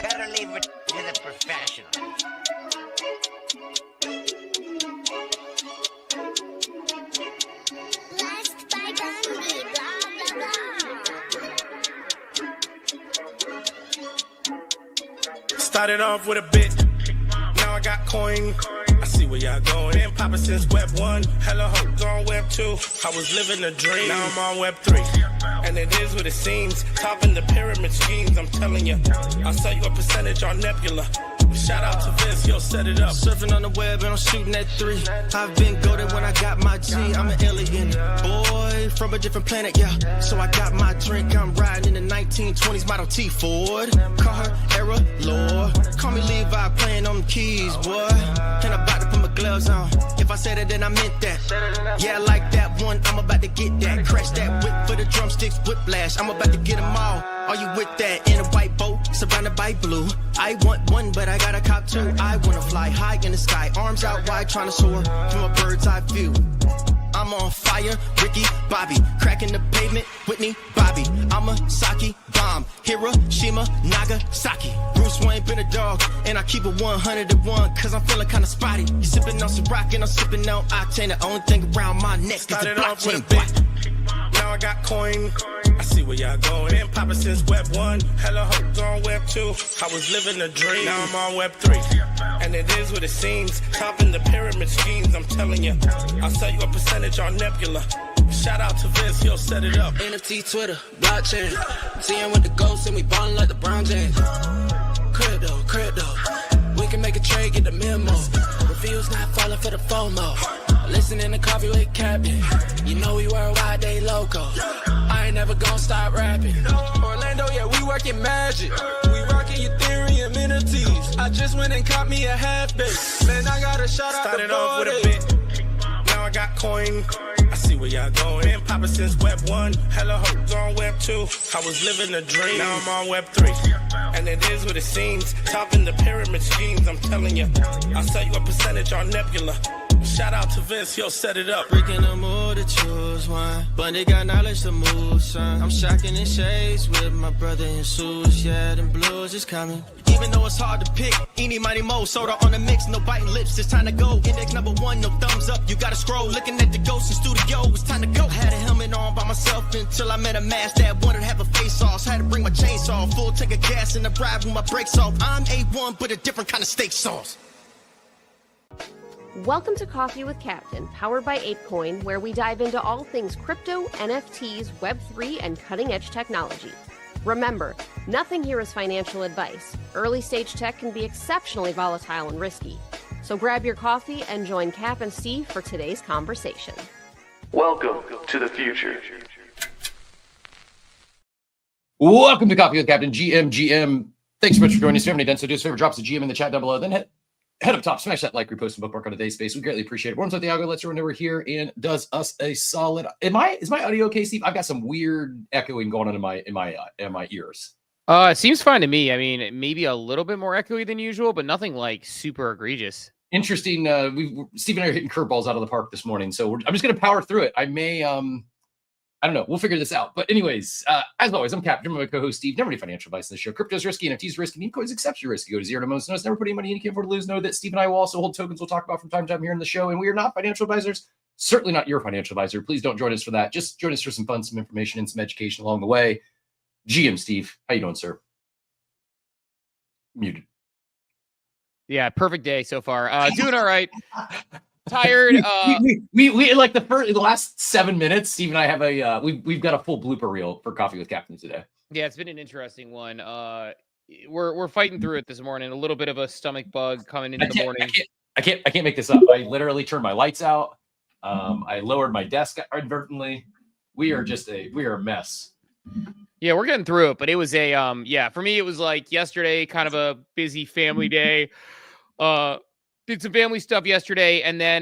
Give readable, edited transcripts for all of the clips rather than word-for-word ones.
Better leave it to the professionals. Blessed by Bundy, blah, blah, blah. Started off with a bit, now I got coin. I see where y'all going. Been poppin' since Web 1, hella hoes on Web 2. I was living a dream, now I'm on Web 3. And it is what it seems, topping the pyramid schemes, I'm telling you. I'll sell you a percentage on Nebula. Shout out to Vince, he'll set it up. Surfing on the web and I'm shooting at 3. I've been goated when I got my G. I'm an alien boy from a different planet, yeah. So I got my drink, I'm riding in the 1920s Model T Ford. Call her Era Lord. Call me Levi, playing on the keys, boy. And I'm about to put my gloves on. If I said it, then I meant that. Yeah, I like that one, I'm about to get that. Crash that whip for the drumsticks, whiplash. I'm about to get them all. Are you with that? In a white boat, surrounded by blue. I want one, but I got a cop too. I wanna fly high in the sky, arms out wide, trying to soar from a bird's eye view. I'm on fire, Ricky, Bobby, cracking the pavement, Whitney, Bobby. I'm a Saki bomb, Hiroshima, Nagasaki. Bruce Wayne been a dog, and I keep it 101, cause I'm feeling kinda spotty. You sipping on some rock, and I'm sipping on octane. The only thing around my neck is the Started off with a blockchain. bit, now I got coin. I see where y'all going. Been poppin' since Web 1, hella hoes on Web 2. I was living a dream, now I'm on Web 3. And it is what it seems, topping the pyramid schemes, I'm telling you. I'll sell you a percentage on Nebula. Shout out to Vince, he'll set it up. NFT, Twitter, blockchain. Seeing with the ghosts and we ballin' like the Brown James. Crypto. We can make a trade, get the memo. Reviews not falling for the FOMO. Listening to Coffee with Captain. You know we worldwide, they loco. I ain't never gonna stop rapping. Orlando, yeah, we working magic. We rocking Ethereum NFTs. I just went and caught me a half base. Man, I got a shout out Started to off with a Voyager. bit, now I got coin. I see where y'all going. Been poppin' since Web 1, hella hoes on Web 2. I was living a dream, now I'm on Web 3. And it is what it seems, topping the pyramid schemes, I'm telling you. I'll sell you a percentage on Nebula. Shout out to Vince, he'll set it up. Breaking the mood to choose one, but they got knowledge to move, son. I'm shocking in shades with my brother in shoes, yeah, them blues is coming. Even though it's hard to pick, eeny, miny, mo, soda on the mix, no biting lips, it's time to go. Index number 1, no thumbs up, you gotta scroll. Looking at the ghost in studio, it's time to go. I had a helmet on by myself until I met a mask that wanted to have a face off. So I had to bring my chainsaw, full tank of gas in the drive with my brakes off. I'm A1, but a different kind of steak sauce. Welcome to Coffee with Captain, powered by ApeCoin, where we dive into all things crypto, NFTs, Web3, and cutting-edge technology. Remember, nothing here is financial advice. Early-stage tech can be exceptionally volatile and risky. So grab your coffee and join Cap and Steve for today's conversation. Welcome to the future. Welcome to Coffee with Captain, GM. Thanks so much for joining us. If you haven't already done so, do us a favor, drop us a GM in the chat down below, then head up top, smash that like, repost, and bookmark on today's space. We greatly appreciate it. Warms up the algo, lets everyone know we're here, and does us a solid. Is my audio okay, Steve? I've got some weird echoing going on in my ears. It seems fine to me. I mean, maybe a little bit more echoey than usual, but nothing like super egregious. Interesting. Steve and I are hitting curveballs out of the park this morning, so I'm just going to power through it. I may, I don't know. We'll figure this out. But anyways, as always, I'm Captain, my co-host Steve. Never any financial advice in this show. Crypto's risky, NFT's risky, meme coins exceptionally risky. Go to zero to most. Notice never put any money in. You can't afford to lose. Know that Steve and I will also hold tokens we'll talk about from time to time here in the show. And we are not financial advisors. Certainly not your financial advisor. Please don't join us for that. Just join us for some fun, some information, and some education along the way. GM Steve, how you doing, sir? Muted. Yeah, perfect day so far. Doing all right. Tired. We like the last 7 minutes. Steve and I have we've got a full blooper reel for Coffee with Captain today. Yeah, it's been an interesting one. We're fighting through it this morning. A little bit of a stomach bug coming into the morning. I can't make this up. I literally turned my lights out. I lowered my desk inadvertently. We are a mess. Yeah, we're getting through it, but it was for me, it was like yesterday, kind of a busy family day. Did some family stuff yesterday, and then,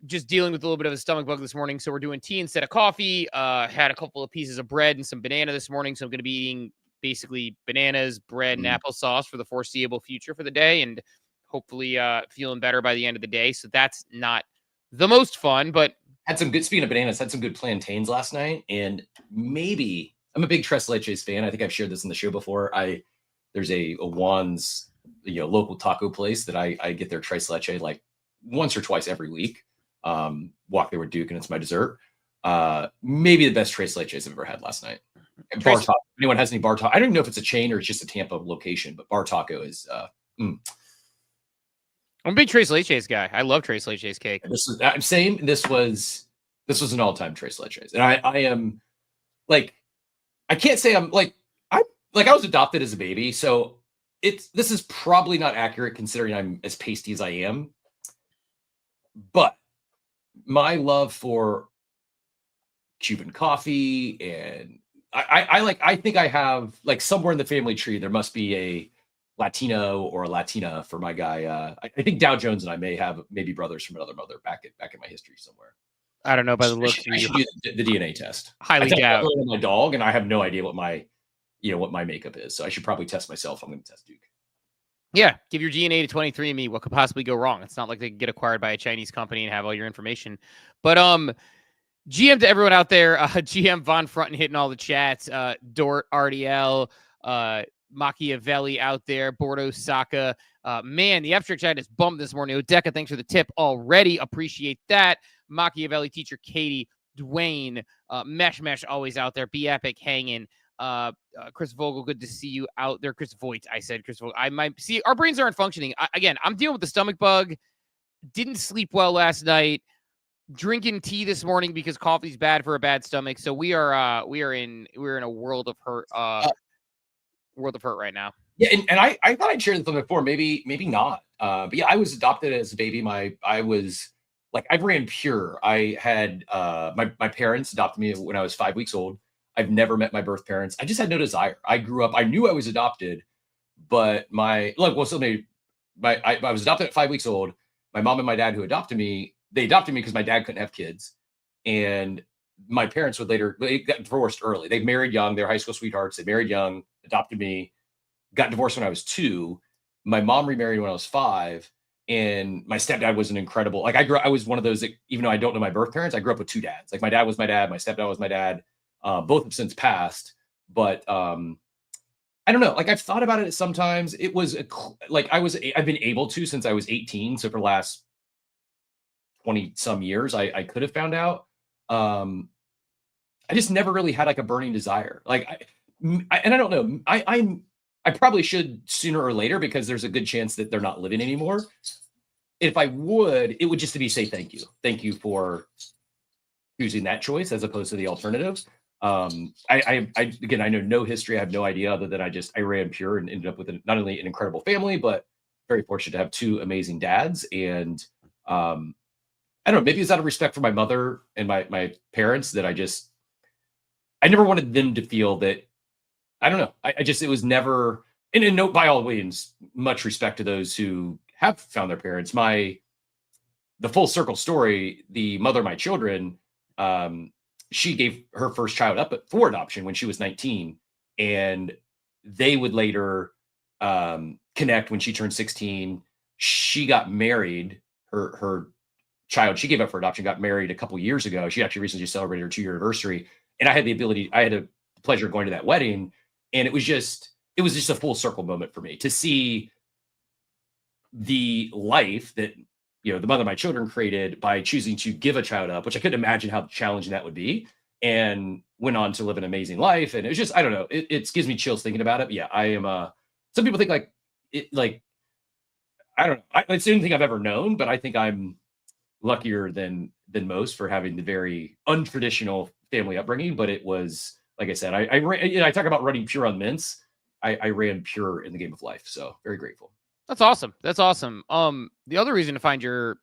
just dealing with a little bit of a stomach bug this morning. So we're doing tea instead of coffee. Had a couple of pieces of bread and some banana this morning. So I'm going to be eating basically bananas, bread, and applesauce for the foreseeable future for the day, and hopefully feeling better by the end of the day. So that's not the most fun, but speaking of bananas, had some good plantains last night, and maybe I'm a big Tres Leches fan. I think I've shared this in the show before. I there's a Juan's, local taco place that I get their tres leche like once or twice every week. Walk there with Duke, and it's my dessert. Maybe the best tres leches I've ever had last night. Bar Taco. If anyone has any Bar Taco? I don't even know if it's a chain or it's just a Tampa location, but Bar Taco is. I'm a big Tres Leches guy. I love Tres Leches cake. I'm saying this was an all-time Tres Leches, and I am like, I can't say I'm like I was adopted as a baby, so this is probably not accurate considering I'm as pasty as I am, but my love for Cuban coffee, and I think I have like somewhere in the family tree there must be a Latino or a Latina for my guy. I think Dow Jones and I may have maybe brothers from another mother back in my history somewhere. I don't know by the looks. I should do the DNA test. Highly doubt. My dog, and I have no idea what my makeup is, so I should probably test myself. I'm going to test Duke. Yeah, give your DNA to 23andMe. What could possibly go wrong? It's not like they get acquired by a Chinese company and have all your information. But GM to everyone out there, GM Von Frunten hitting all the chats, Dort, RDL, Machiavelli out there, Bordo Saka. Man, the abstract chat is bummed this morning. Odeka, thanks for the tip already. Appreciate that. Machiavelli teacher Katie, Dwayne, Mesh always out there. Be Epic hanging. Chris Vogel, good to see you out there. Chris Voigt, I said Chris Vogel. I might see our brains aren't functioning. I'm dealing with the stomach bug. Didn't sleep well last night. Drinking tea this morning because coffee's bad for a bad stomach. So we're in a world of hurt. World of hurt right now. Yeah, and I thought I'd shared this before. Maybe not. But yeah, I was adopted as a baby. I was like, I ran pure. I had my parents adopted me when I was 5 weeks old. I've never met my birth parents. I just had no desire. I grew up. I knew I was adopted, but I was adopted at 5 weeks old. My mom and my dad, who adopted me, they adopted me because my dad couldn't have kids, and my parents they got divorced early. They married young. They're high school sweethearts. They married young, adopted me, got divorced when I was 2. My mom remarried when I was 5. And my stepdad was an incredible, I was one of those that, even though I don't know my birth parents, I grew up with 2 dads. Like my dad was my dad. My stepdad was my dad. Both have since passed, but I don't know. Like I've thought about it sometimes. It was I've been able to since I was 18. So for the last 20 some years, I could have found out. I just never really had like a burning desire. I don't know. I probably should sooner or later because there's a good chance that they're not living anymore. If I would, it would just to be say thank you. Thank you for choosing that choice as opposed to the alternative. I know no history. I have no idea other than I ran pure and ended up with not only an incredible family, but very fortunate to have 2 amazing dads. And I don't know, maybe it's out of respect for my mother and my parents that I never wanted them to feel that. I don't know. It was never, and no, by all means, much respect to those who have found their parents. The full circle story, the mother of my children, she gave her first child up for adoption when she was 19, and they would later connect when she turned 16. She got married. Her child she gave up for adoption got married a couple years ago. She actually recently celebrated her 2-year anniversary, and I had the pleasure of going to that wedding. And it was just a full circle moment for me to see the life that, the mother of my children created by choosing to give a child up, which I couldn't imagine how challenging that would be, and went on to live an amazing life. And it was just, I don't know, it gives me chills thinking about it. But yeah, I am, some people think I don't know. It's the only thing I've ever known, but I think I'm luckier than most for having the very untraditional family upbringing. But it was, like I said, I talk about running pure on mints. I ran pure in the game of life. So very grateful. That's awesome. That's awesome. The other reason to find your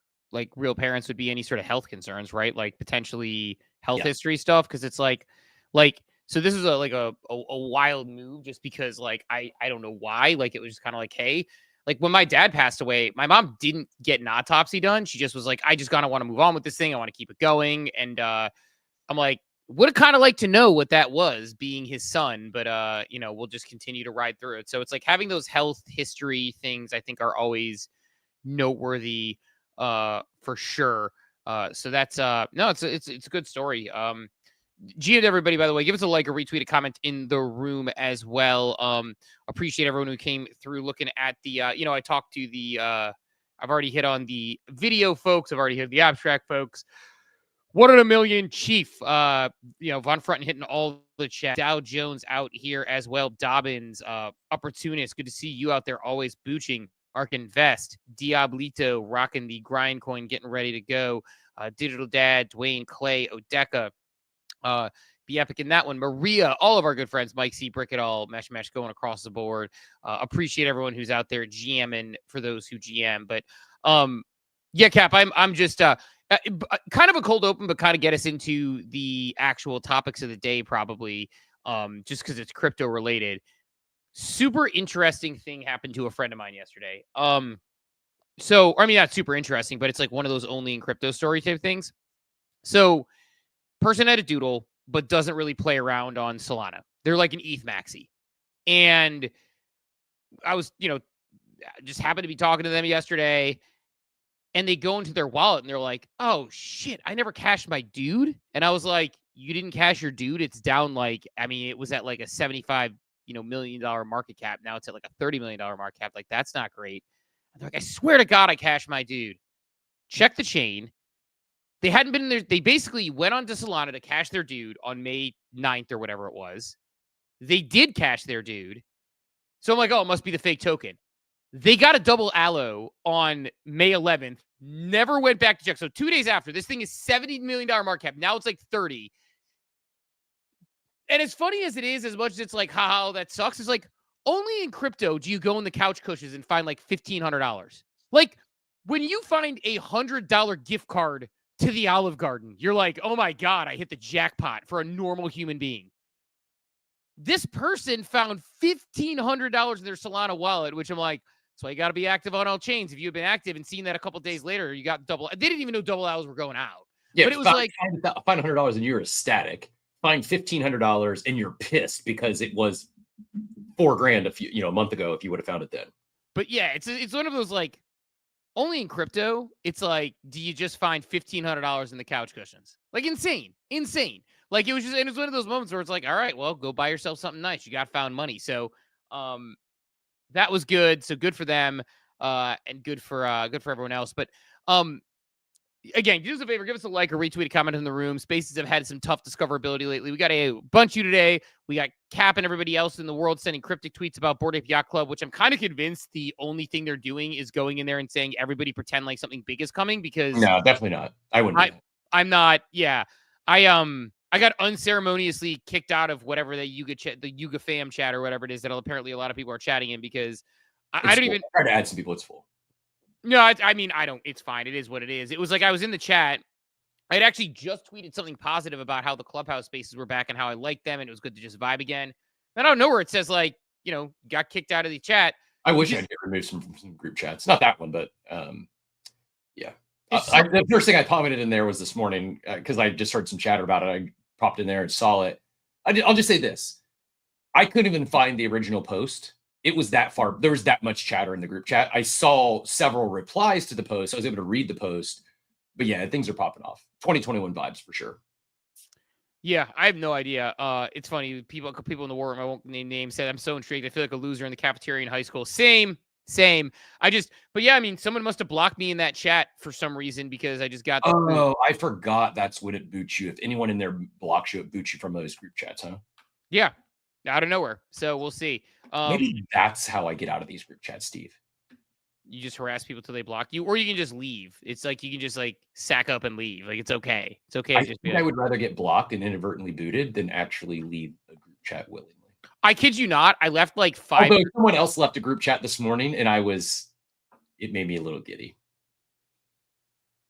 real parents would be any sort of health concerns, right? Like potentially health history stuff. Cause it's so this is a wild move just because I don't know why, it was just kind of hey, when my dad passed away, my mom didn't get an autopsy done. She just was I just kind of want to move on with this thing. I want to keep it going. And, I'm would kind of like to know what that was being his son, but we'll just continue to ride through it. So it's having those health history things I think are always noteworthy for sure. So that's no, it's a good story. GM to everybody, by the way, give us a like or retweet a comment in the room as well. Appreciate everyone who came through looking at the, I talked to the, I've already hit on the video folks. I've already hit the abstract folks. 1 in a million Chief, Von Frunton hitting all the chat. Dow Jones out here as well. Dobbins, Opportunist. Good to see you out there always booching. Ark Invest. Diablito rocking the grind coin, getting ready to go. Digital Dad, Dwayne, Clay, Odeka. Be epic in that one. Maria, all of our good friends, Mike C, Brick It All, Mesh going across the board. Appreciate everyone who's out there GMing for those who GM. But Cap, I'm just kind of a cold open, but kind of get us into the actual topics of the day, probably just because it's crypto related. Super interesting thing happened to a friend of mine yesterday. Not super interesting, but it's like one of those only in crypto story type things. So person had a doodle, but doesn't really play around on Solana. They're like an ETH maxi. And I was, just happened to be talking to them yesterday, and they go into their wallet and they're like, oh shit, I never cashed my dude. And I was like, you didn't cash your dude? It's down it was at like a $75 million market cap. Now it's at like a $30 million market cap. Like, that's not great. And they're like, I swear to God, I cashed my dude. Check the chain. They hadn't been there. They basically went on to Solana to cash their dude on May 9th or whatever it was. They did cash their dude. So I'm like, oh, it must be the fake token. They got a double allo on May 11th. Never went back to check. So 2 days after, this thing is $70 million market cap. Now it's like 30. And as funny as it is, as much as it's like, haha, that sucks, it's like, only in crypto do you go in the couch cushions and find like $1,500. Like, when you find a $100 gift card to the Olive Garden, you're like, oh my God, I hit the jackpot for a normal human being. This person found $1,500 in their Solana wallet, which I'm like, that's why you got to be active on all chains. If you've been active and seen that a couple days later, you got double. They didn't even know double L's were going out. Yeah, but it was like find $100 and you're ecstatic. Find $1,500 and you're pissed because it was $4,000 a month ago if you would have found it then. But yeah, it's one of those like, only in crypto, it's like, do you just find $1,500 in the couch cushions? Like, insane. Like, it was one of those moments where it's like, all right, well, go buy yourself something nice. You got found money. So, that was good. So good for them, and good for everyone else. But again, do us a favor, give us a like or retweet a comment in the room. Spaces have had some tough discoverability lately. We got a Bunchu today. We got Cap and everybody else in the world sending cryptic tweets about Bored Ape Yacht Club, which I'm kind of convinced the only thing they're doing is going in there and saying everybody pretend like something big is coming, because no, definitely not. I wouldn't. I'm not. Yeah, I got unceremoniously kicked out of whatever the Yuga fam chat or whatever it is that apparently a lot of people are chatting in, because I don't even try to add some people. It's full. No, I don't. It's fine. It is what it is. It was like I was in the chat. I had actually just tweeted something positive about how the Clubhouse spaces were back and how I liked them, and it was good to just vibe again. And I don't know where it says like, got kicked out of the chat. I wish I'd get removed from some group chats. Not that one, but yeah. The first thing I commented in there was this morning because I just heard some chatter about it. I popped in there and saw it. I'll just say this. I couldn't even find the original post. It was that far. There was that much chatter in the group chat. I saw several replies to the post. I was able to read the post. But yeah, things are popping off. 2021 vibes for sure. Yeah, I have no idea. It's funny. People in the war room, I won't name names, said I'm so intrigued. I feel like a loser in the cafeteria in high school. Same. But yeah, I mean, someone must have blocked me in that chat for some reason because I just got. I forgot that's when it boots you. If anyone in there blocks you, it boots you from those group chats, huh? Yeah, out of nowhere. So we'll see. Maybe that's how I get out of these group chats, Steve. You just harass people till they block you, or you can just leave. It's like you can just like sack up and leave. Like it's okay. It's okay. I would rather get blocked and inadvertently booted than actually leave a group chat willingly. I kid you not. I left like 5. Although someone else left a group chat this morning, and it made me a little giddy.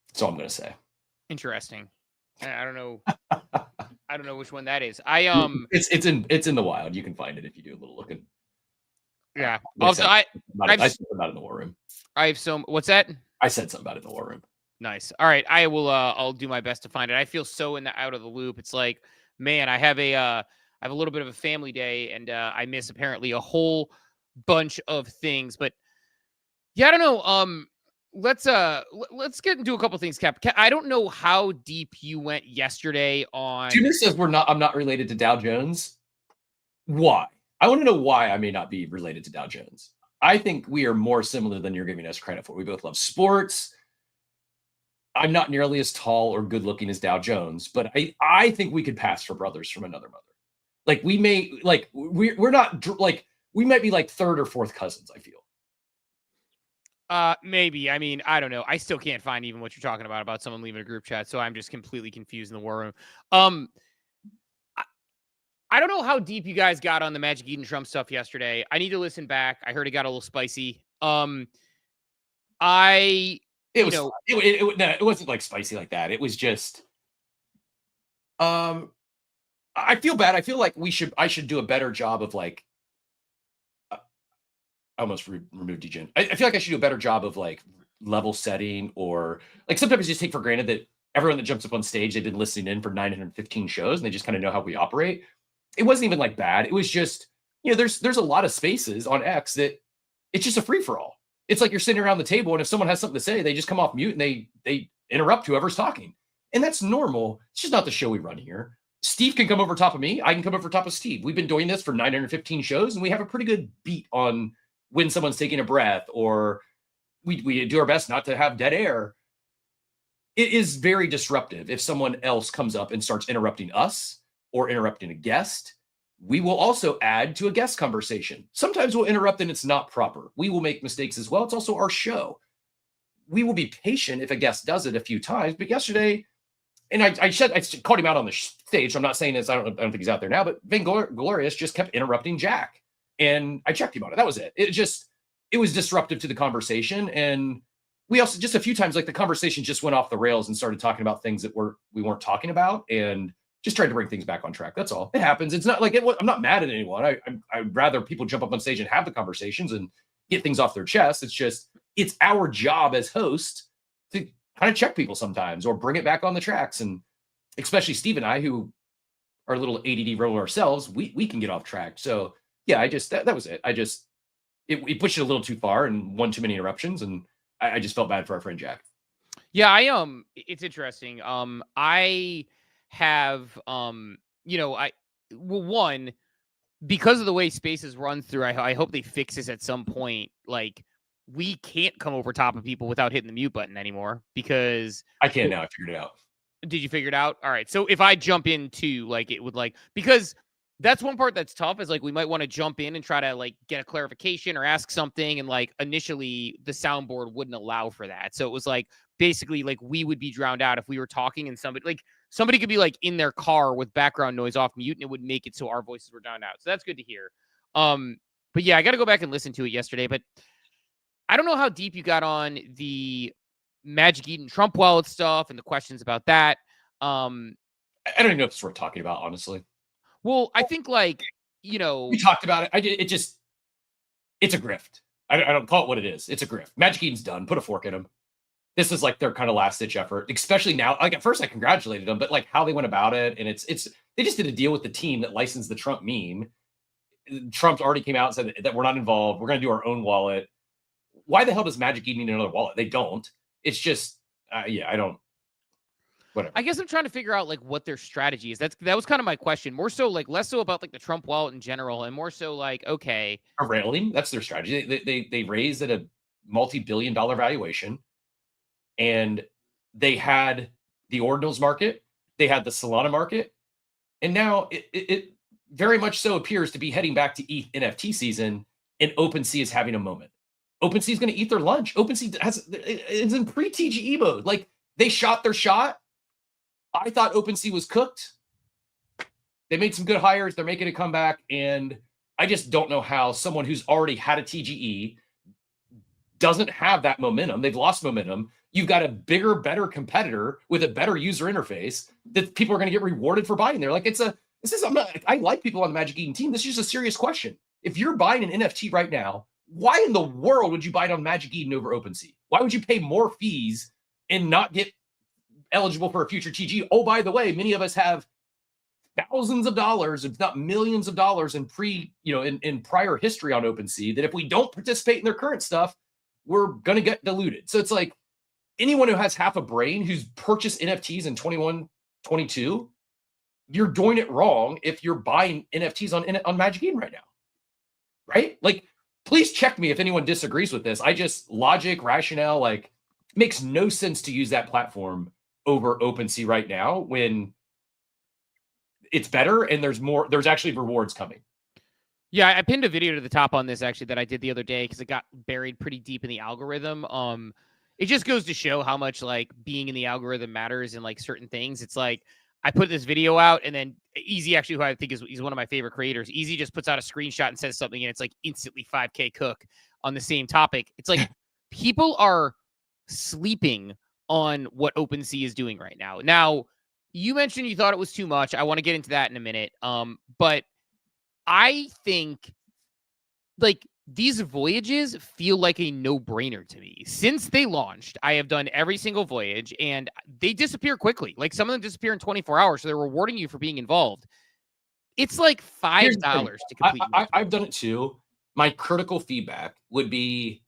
That's all I'm gonna say. Interesting. I don't know. I don't know which one that is. It's in the wild. You can find it if you do a little looking. Yeah. Also, I said something about it in the war room. I have what's that? I said something about it in the war room. Nice. All right. I will. I'll do my best to find it. I feel so out of the loop. It's like, man, I have a little bit of a family day, and I miss apparently a whole bunch of things. But yeah, I don't know. let's get into a couple things, Cap. I don't know how deep you went yesterday on. Junior says I'm not related to Dow Jones. Why? I want to know why I may not be related to Dow Jones. I think we are more similar than you're giving us credit for. We both love sports. I'm not nearly as tall or good looking as Dow Jones, but I think we could pass for brothers from another mother. Like we may, like we're not like, we might be like third or fourth cousins, I feel. Maybe. I mean, I don't know. I still can't find even what you're talking about someone leaving a group chat. So I'm just completely confused in the war room. I don't know how deep you guys got on the Magic Eden Trump stuff yesterday. I need to listen back. I heard it got a little spicy. It wasn't like spicy like that. It was just, I feel bad. I feel like I should do a better job of like, I almost removed DGen. I feel like I should do a better job of like level setting, or like sometimes you just take for granted that everyone that jumps up on stage, they've been listening in for 915 shows and they just kind of know how we operate. It wasn't even like bad. It was just, there's a lot of spaces on X that it's just a free for all. It's like you're sitting around the table, and if someone has something to say, they just come off mute and they interrupt whoever's talking. And that's normal. It's just not the show we run here. Steve can come over top of me. I can come over top of Steve. We've been doing this for 915 shows, and we have a pretty good beat on when someone's taking a breath, or we do our best not to have dead air. It is very disruptive if someone else comes up and starts interrupting us or interrupting a guest. We will also add to a guest conversation. Sometimes we'll interrupt and it's not proper. We will make mistakes as well. It's also our show. We will be patient if a guest does it a few times. But yesterday, and I called him out on the stage. I'm not saying this. I don't think he's out there now. But Vainglorious just kept interrupting Jack, and I checked him on it. That was it. It was disruptive to the conversation, and we also just a few times like the conversation just went off the rails and started talking about things that we weren't talking about, and just tried to bring things back on track. That's all. It happens. It's not like I'm not mad at anyone. I'd rather people jump up on stage and have the conversations and get things off their chest. It's just, it's our job as hosts to kind of check people sometimes or bring it back on the tracks. And especially Steve and I, who are a little ADD roller ourselves, we can get off track. So yeah, that was it. It pushed it a little too far and one too many interruptions. And I just felt bad for our friend Jack. Yeah, it's interesting. I have one, because of the way Spaces run through, I hope they fix this at some point. Like, we can't come over top of people without hitting the mute button anymore, because I can now. I figured it out. Did you figure it out? All right. So if I jump in too, like, it would, like, because that's one part that's tough, is like we might want to jump in and try to like get a clarification or ask something, and like initially the soundboard wouldn't allow for that. So it was like basically like we would be drowned out if we were talking, and somebody could be like in their car with background noise off mute, and it would make it so our voices were drowned out. So that's good to hear. But yeah, I got to go back and listen to it yesterday, but I don't know how deep you got on the Magic Eden Trump wallet stuff and the questions about that. I don't even know if it's worth talking about, honestly. Well, I think we talked about it. It's a grift. I don't call it what it is. It's a grift. Magic Eden's done. Put a fork in them. This is like their kind of last ditch effort, especially now. Like at first I congratulated them, but like how they went about it. And they just did a deal with the team that licensed the Trump meme. Trump's already came out and said that we're not involved. We're going to do our own wallet. Why the hell does Magic Eden need another wallet? They don't. It's just, I don't. Whatever. I guess I'm trying to figure out like what their strategy is. That was kind of my question. More so like less so about like the Trump wallet in general, and more so like, okay, railing. That's their strategy. They raised at a multi-billion-dollar valuation, and they had the ordinals market, they had the Solana market, and now it very much so appears to be heading back to ETH NFT season, and OpenSea is having a moment. OpenSea is going to eat their lunch. OpenSea is in pre-TGE mode. Like, they shot their shot. I thought OpenSea was cooked. They made some good hires. They're making a comeback. And I just don't know how someone who's already had a TGE doesn't have that momentum. They've lost momentum. You've got a bigger, better competitor with a better user interface that people are going to get rewarded for buying there. Like, I like people on the Magic Eden team. This is just a serious question. If you're buying an NFT right now, why in the world would you buy it on Magic Eden over OpenSea? Why would you pay more fees and not get eligible for a future TG? Oh, by the way, many of us have thousands of dollars, if not millions of dollars in prior history on OpenSea, that if we don't participate in their current stuff, we're going to get diluted. So it's like anyone who has half a brain who's purchased NFTs in 21, 22, you're doing it wrong if you're buying NFTs on Magic Eden right now. Right? Like, please check me if anyone disagrees with this. I just logic, rationale, like makes no sense to use that platform over OpenSea right now when it's better and there's actually rewards coming. Yeah, I pinned a video to the top on this actually that I did the other day because it got buried pretty deep in the algorithm. It just goes to show how much like being in the algorithm matters in like certain things. It's like I put this video out and then Easy, actually, who I think he's one of my favorite creators. Easy just puts out a screenshot and says something and it's like instantly 5K cook on the same topic. It's like people are sleeping on what OpenSea is doing right now. Now, you mentioned you thought it was too much. I want to get into that in a minute. But I think like these voyages feel like a no-brainer to me. Since they launched, I have done every single voyage and they disappear quickly. Like some of them disappear in 24 hours. So they're rewarding you for being involved. It's like $5 to complete. I've done it too. My critical feedback would be,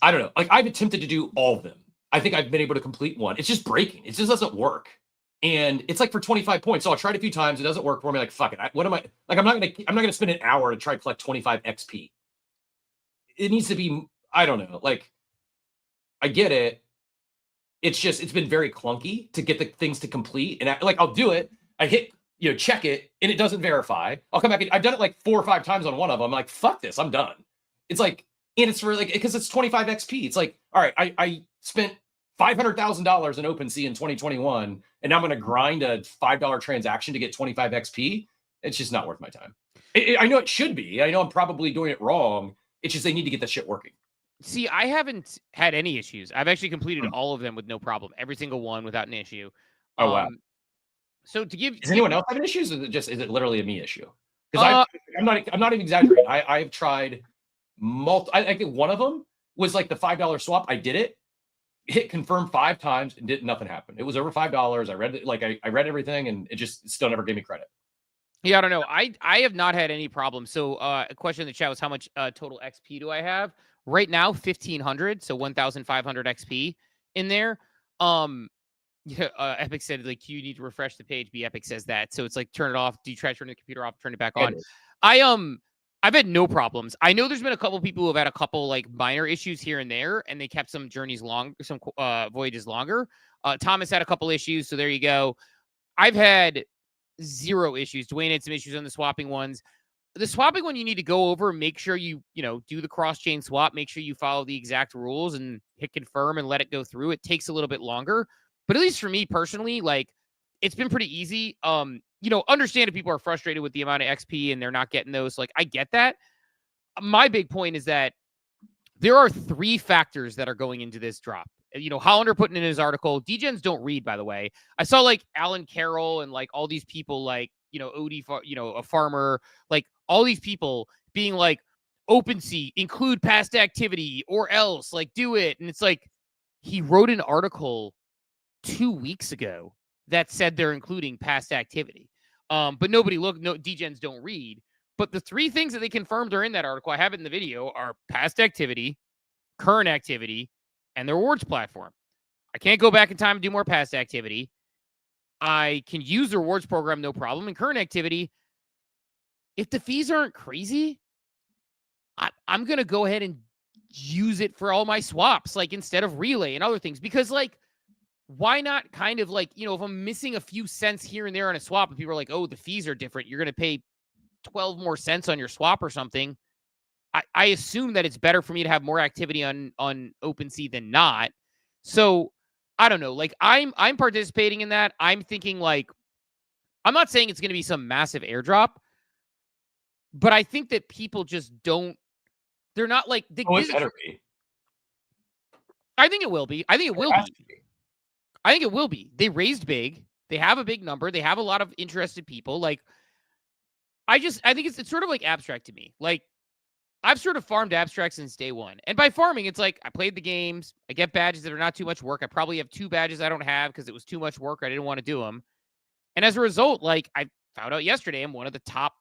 I don't know. Like I've attempted to do all of them. I think I've been able to complete one. It's just breaking. It just doesn't work. And it's like for 25 points. So I tried a few times. It doesn't work for me. Like, fuck it. What am I like? I'm not going to spend an hour to try to collect 25 XP. It needs to be, I don't know. Like, I get it. It's been very clunky to get the things to complete. And I'll do it. I hit, check it and it doesn't verify. I'll come back. I've done it like 4 or 5 times on one of them. I'm like, fuck this. I'm done. It's like, and it's for like, because it's 25 XP. It's like, all right, I spent $500,000 in OpenSea in 2021, and now I'm going to grind a $5 transaction to get 25 XP. It's just not worth my time. I know it should be. I know I'm probably doing it wrong. It's just they need to get that shit working. See, I haven't had any issues. I've actually completed all of them with no problem. Every single one without an issue. Oh, wow. So to give... Does anyone else have issues, or is it literally a me issue? Because I'm not even exaggerating. I've tried I think one of them was like the $5 swap. I did it. Hit confirm 5 times and nothing happened. It was over $5. I read it, like I read everything, and it just still never gave me credit. Yeah, I don't know. I have not had any problems. So a question in the chat was how much total XP do I have? Right now, 1,500, so 1,500 XP in there. Epic said like you need to refresh the page. Epic says that. So it's like turn it off. Do you try to turn the computer off, turn it back on? I've had no problems. I know there's been a couple people who have had a couple like minor issues here and there, and they kept some journeys some voyages longer. Thomas had a couple issues, so there you go. I've had 0 issues. Dwayne had some issues on the swapping ones. The swapping one you need to go over, make sure you do the cross-chain swap, make sure you follow the exact rules and hit confirm and let it go through. It takes a little bit longer, but at least for me personally, like it's been pretty easy. Understand if people are frustrated with the amount of XP and they're not getting those. Like, I get that. My big point is that there are 3 factors that are going into this drop. Hollander putting in his article, degens don't read, by the way. I saw like Alan Carroll and like all these people like, Odie, a farmer, like all these people being like, OpenSea, include past activity or else, like do it. And it's like, he wrote an article 2 weeks ago that said they're including past activity. But nobody looked, no degens don't read. But the 3 things that they confirmed are in that article, I have it in the video, are past activity, current activity, and the rewards platform. I can't go back in time and do more past activity. I can use the rewards program, no problem. And current activity, if the fees aren't crazy, I'm going to go ahead and use it for all my swaps, like instead of relay and other things, because like, why not kind of like, if I'm missing a few cents here and there on a swap and people are like, oh, the fees are different, you're going to pay 12 more cents on your swap or something. I assume that it's better for me to have more activity on OpenSea than not. So I don't know. Like I'm participating in that. I'm thinking like, I'm not saying it's going to be some massive airdrop, but I think that people just they're not like, it better be. I think it will be. I think it will be. I think it will be. They raised big. They have a big number. They have a lot of interested people. Like, I think it's sort of like abstract to me. Like, I've sort of farmed abstract since day one. And by farming, it's like I played the games. I get badges that are not too much work. I probably have 2 badges I don't have because it was too much work. I didn't want to do them. And as a result, like I found out yesterday, I'm one of the top,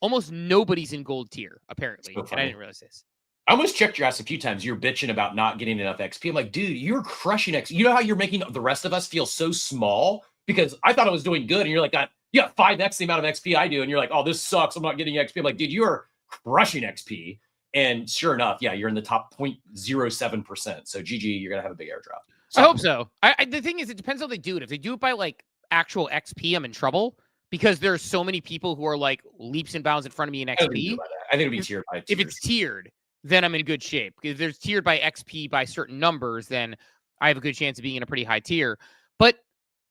almost nobody's in gold tier, apparently. So and I didn't realize this. I almost checked your ass a few times. You're bitching about not getting enough XP. I'm like, dude, you're crushing XP. You know how you're making the rest of us feel so small? Because I thought I was doing good. And you're like, you got 5x the amount of XP I do. And you're like, oh, this sucks. I'm not getting XP. I'm like, dude, you are crushing XP. And sure enough, yeah, you're in the top 0.07%. So GG, you're going to have a big airdrop. I hope so. The thing is, it depends how they do it. If they do it by like actual XP, I'm in trouble because there's so many people who are like leaps and bounds in front of me in XP. I think it'll be tiered by If it's tiered, then I'm in good shape. If there's tiered by XP by certain numbers, then I have a good chance of being in a pretty high tier. But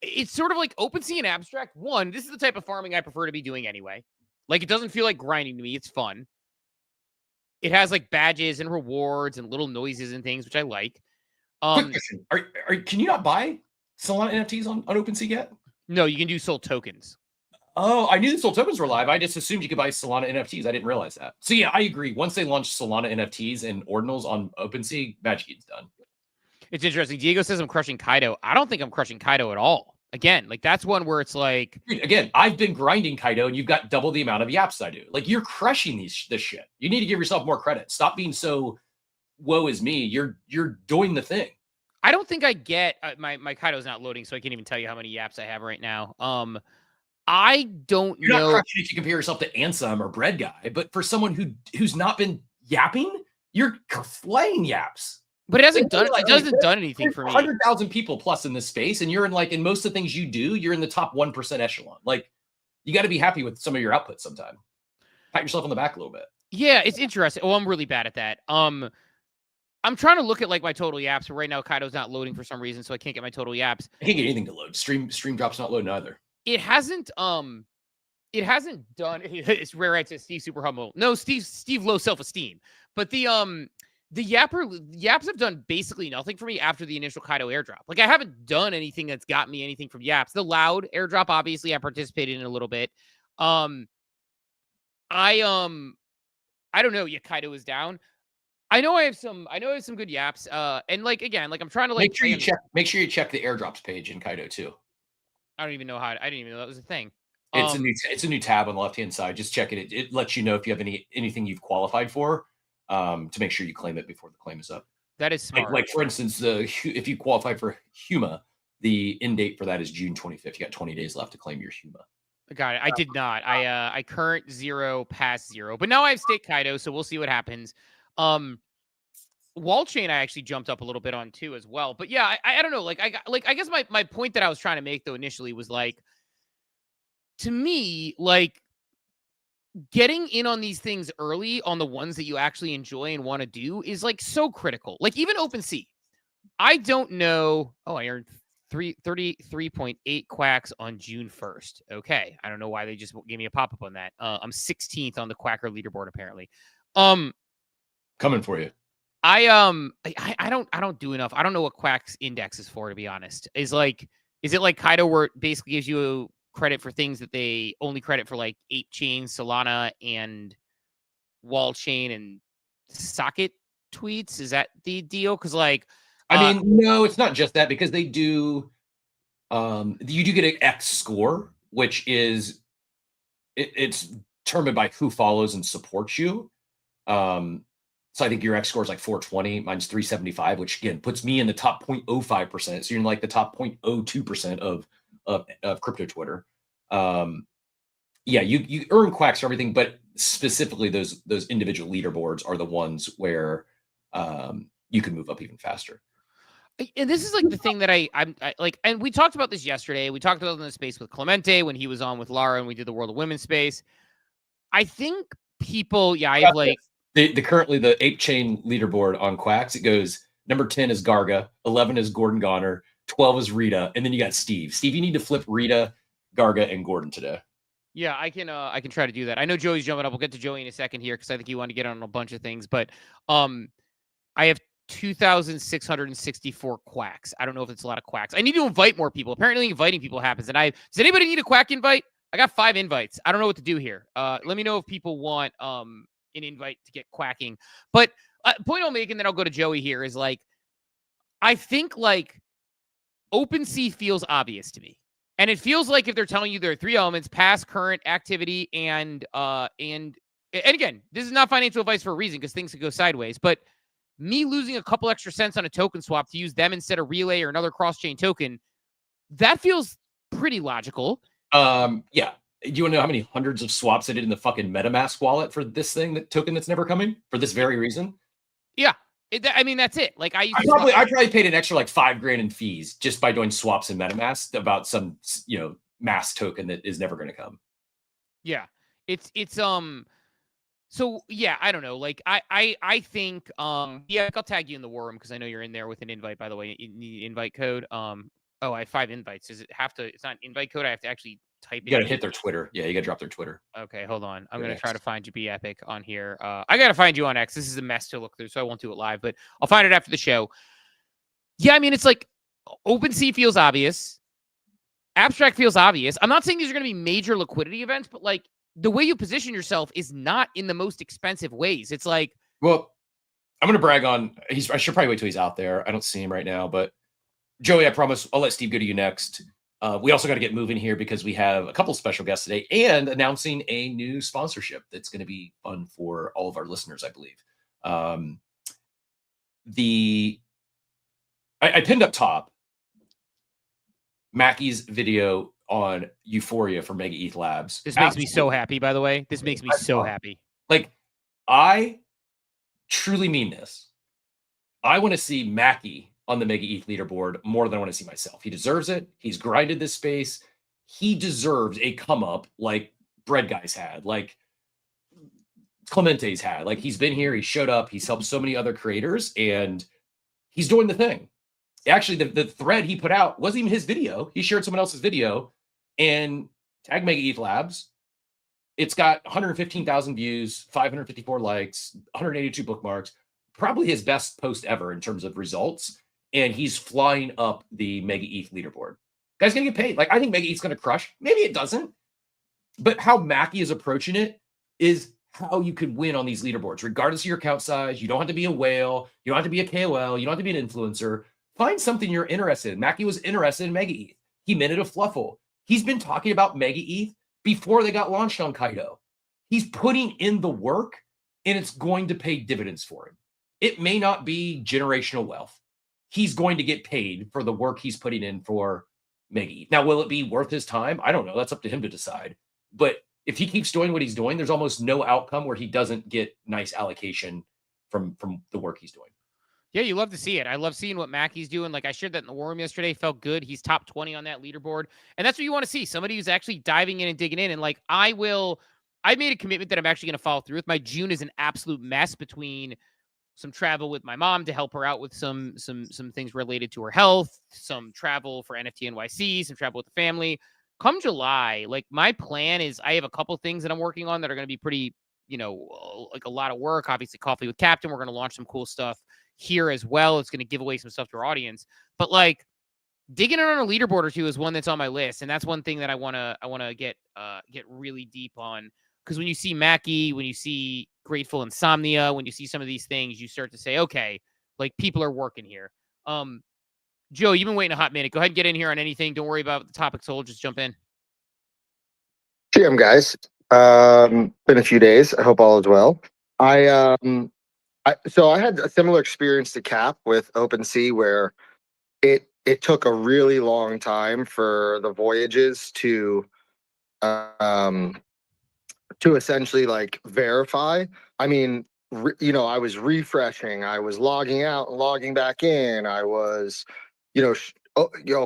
it's sort of like OpenSea and Abstract. One, this is the type of farming I prefer to be doing anyway. Like, it doesn't feel like grinding to me. It's fun. It has like badges and rewards and little noises and things, which I like. Quick question. Can you not buy Solana NFTs on OpenSea yet? No, you can do soul tokens. Oh, I knew the Soul tokens were live. I just assumed you could buy Solana NFTs. I didn't realize that. So yeah, I agree. Once they launch Solana NFTs and ordinals on OpenSea, Magic Eden's done. It's interesting. Diego says I'm crushing Kaido. I don't think I'm crushing Kaido at all. Again, like that's one where it's like, dude, again, I've been grinding Kaido, and you've got double the amount of yaps I do. Like you're crushing this shit. You need to give yourself more credit. Stop being so woe is me. You're doing the thing. I don't think I get my Kaido's not loading, so I can't even tell you how many yaps I have right now. I don't You're know. Not crushing if you compare yourself to Ansem or Bread Guy, but for someone who's not been yapping, you're flaying yaps. But it hasn't done anything for me. 100,000 people plus in this space, and you're in most of the things you do, you're in the top 1% echelon. Like you got to be happy with some of your outputs sometime. Pat yourself on the back a little bit. Yeah, it's interesting. Oh, I'm really bad at that. I'm trying to look at like my total yaps, but right now Kaido's not loading for some reason, so I can't get my total yaps. I can't get anything to load. Stream drop's not loading either. It hasn't done. It's rare. Right? Says Steve super humble. No, Steve low self-esteem. But the yaps have done basically nothing for me after the initial Kaido airdrop. Like I haven't done anything that's got me anything from yaps. The loud airdrop, obviously, I participated in a little bit. I don't know. Yeah, Kaido is down. I know I have some good yaps. And like again, like I'm trying to like make sure you check the airdrops page in Kaido too. I didn't even know that was a thing. It's a new tab on the left hand side. Just check it. It lets you know if you have anything you've qualified for, to make sure you claim it before the claim is up. That is smart. Like for instance, if you qualify for Huma, the end date for that is June 25th. You got 20 days left to claim your Huma. Got it. I did not. I current 0 past 0, but now I have stake Kaido, so we'll see what happens. Wall chain I actually jumped up a little bit on too as well. But yeah, I don't know. I guess my point that I was trying to make though initially was like, to me, like getting in on these things early on the ones that you actually enjoy and want to do is like so critical. Like even OpenSea, I don't know. Oh, I earned 33.8 quacks on June 1st. Okay. I don't know why they just gave me a pop-up on that. I'm 16th on the Quacker leaderboard apparently. Coming for you. I don't do enough. I don't know what Quack's index is for, to be honest. Is it like Kaido where it basically gives you credit for things that they only credit for like Ape Chain, Solana, and Wall Chain and Socket tweets? Is that the deal? Because like I mean, no, it's not just that, because they do you do get an X score, which is it's determined by who follows and supports you. So I think your X score is like 420, mine's 375, which again puts me in the top 0.05%. So you're in like the top 0.02% of crypto Twitter. Yeah, you earn quacks for everything, but specifically those individual leaderboards are the ones where you can move up even faster. And this is like the thing that I'm like, and we talked about this yesterday. We talked about it in the space with Clemente when he was on with Lara and we did the World of Women space. I think people, I have like currently the Ape Chain leaderboard on Quacks. It goes number 10 is Garga, 11 is Gordon Goner, 12 is Rita, and then you got Steve. Steve, you need to flip Rita, Garga, and Gordon today. Yeah, I can try to do that. I know Joey's jumping up. We'll get to Joey in a second here because I think he wanted to get on a bunch of things. But I have 2,664 quacks. I don't know if it's a lot of quacks. I need to invite more people. Apparently inviting people happens. And does anybody need a quack invite? I got 5 invites. I don't know what to do here. Let me know if people want an invite to get quacking. But point I'll make, and then I'll go to Joey here, is like, I think like OpenSea feels obvious to me. And it feels like if they're telling you there are 3 elements: past, current, activity, and again, this is not financial advice for a reason because things could go sideways. But me losing a couple extra cents on a token swap to use them instead of Relay or another cross-chain token, that feels pretty logical. Yeah. Do you want to know how many hundreds of swaps I did in the fucking MetaMask wallet for this thing, that token that's never coming for this very reason? Yeah. I mean, that's it. Like I probably paid an extra like $5,000 in fees just by doing swaps in MetaMask about some, mask token that is never going to come. Yeah. It's so yeah, I don't know. Like I think yeah, I'll tag you in the war room because I know you're in there with an invite, by the way. You need invite code. Oh, I have 5 invites. Does it have to, it's not an invite code, I have to actually type it. You gotta hit their Twitter. Yeah, you gotta drop their Twitter. Okay, hold on. I'm gonna X. try to find you, Be Epic, on here. I gotta find you on X. This is a mess to look through, so I won't do it live, but I'll find it after the show. Yeah, I mean, it's like OpenSea feels obvious. Abstract feels obvious. I'm not saying these are gonna be major liquidity events, but like the way you position yourself is not in the most expensive ways. It's like, well, I'm gonna brag on. I should probably wait till he's out there. I don't see him right now, but Joey, I promise I'll let Steve go to you next. We also got to get moving here because we have a couple special guests today and announcing a new sponsorship that's going to be fun for all of our listeners, I believe. I pinned up top Mackey's video on Euphoria for Mega ETH Labs. This makes me so happy, by the way. This makes me so happy. Like, I truly mean this. I want to see Mackey on the Mega ETH leaderboard more than I want to see myself. He deserves it. He's grinded this space. He deserves a come up like Bread Guys had, like Clemente's had. Like, he's been here, he showed up, he's helped so many other creators, and he's doing the thing. Actually, the thread he put out wasn't even his video. He shared someone else's video and tagged Mega ETH Labs. It's got 115,000 views, 554 likes, 182 bookmarks, probably his best post ever in terms of results. And he's flying up the Mega ETH leaderboard. Guy's gonna get paid. Like, I think Mega ETH's gonna crush. Maybe it doesn't. But how Mackey is approaching it is how you could win on these leaderboards, regardless of your account size. You don't have to be a whale. You don't have to be a KOL. You don't have to be an influencer. Find something you're interested in. Mackey was interested in Mega ETH. He minted a Fluffle. He's been talking about Mega ETH before they got launched on Kaido. He's putting in the work, and it's going to pay dividends for him. It may not be generational wealth. He's going to get paid for the work he's putting in for Mega ETH. Now, will it be worth his time? I don't know. That's up to him to decide. But if he keeps doing what he's doing, there's almost no outcome where he doesn't get nice allocation from the work he's doing. Yeah, you love to see it. I love seeing what Mackey's doing. Like, I shared that in the war room yesterday. Felt good. He's top 20 on that leaderboard. And that's what you want to see. Somebody who's actually diving in and digging in. And like, I made a commitment that I'm actually going to follow through with. My June is an absolute mess between some travel with my mom to help her out with some things related to her health, some travel for NFT NYC, some travel with the family. Come July, like, my plan is I have a couple things that I'm working on that are going to be pretty, like a lot of work. Obviously, Coffee with Captain. We're going to launch some cool stuff here as well. It's going to give away some stuff to our audience. But like, digging in on a leaderboard or two is one that's on my list, and that's one thing that I want to get really deep on. Because when you see Mackey, when you see Grateful Insomnia, when you see some of these things, you start to say, okay, like, people are working here. Joe, you've been waiting a hot minute. Go ahead and get in here on anything. Don't worry about the topic, so we'll just jump in. GM guys, been a few days. I hope all is well. So I had a similar experience to Cap with OpenSea, where it took a really long time for the voyages to essentially like verify. I mean, I was refreshing, I was logging out and logging back in, I was,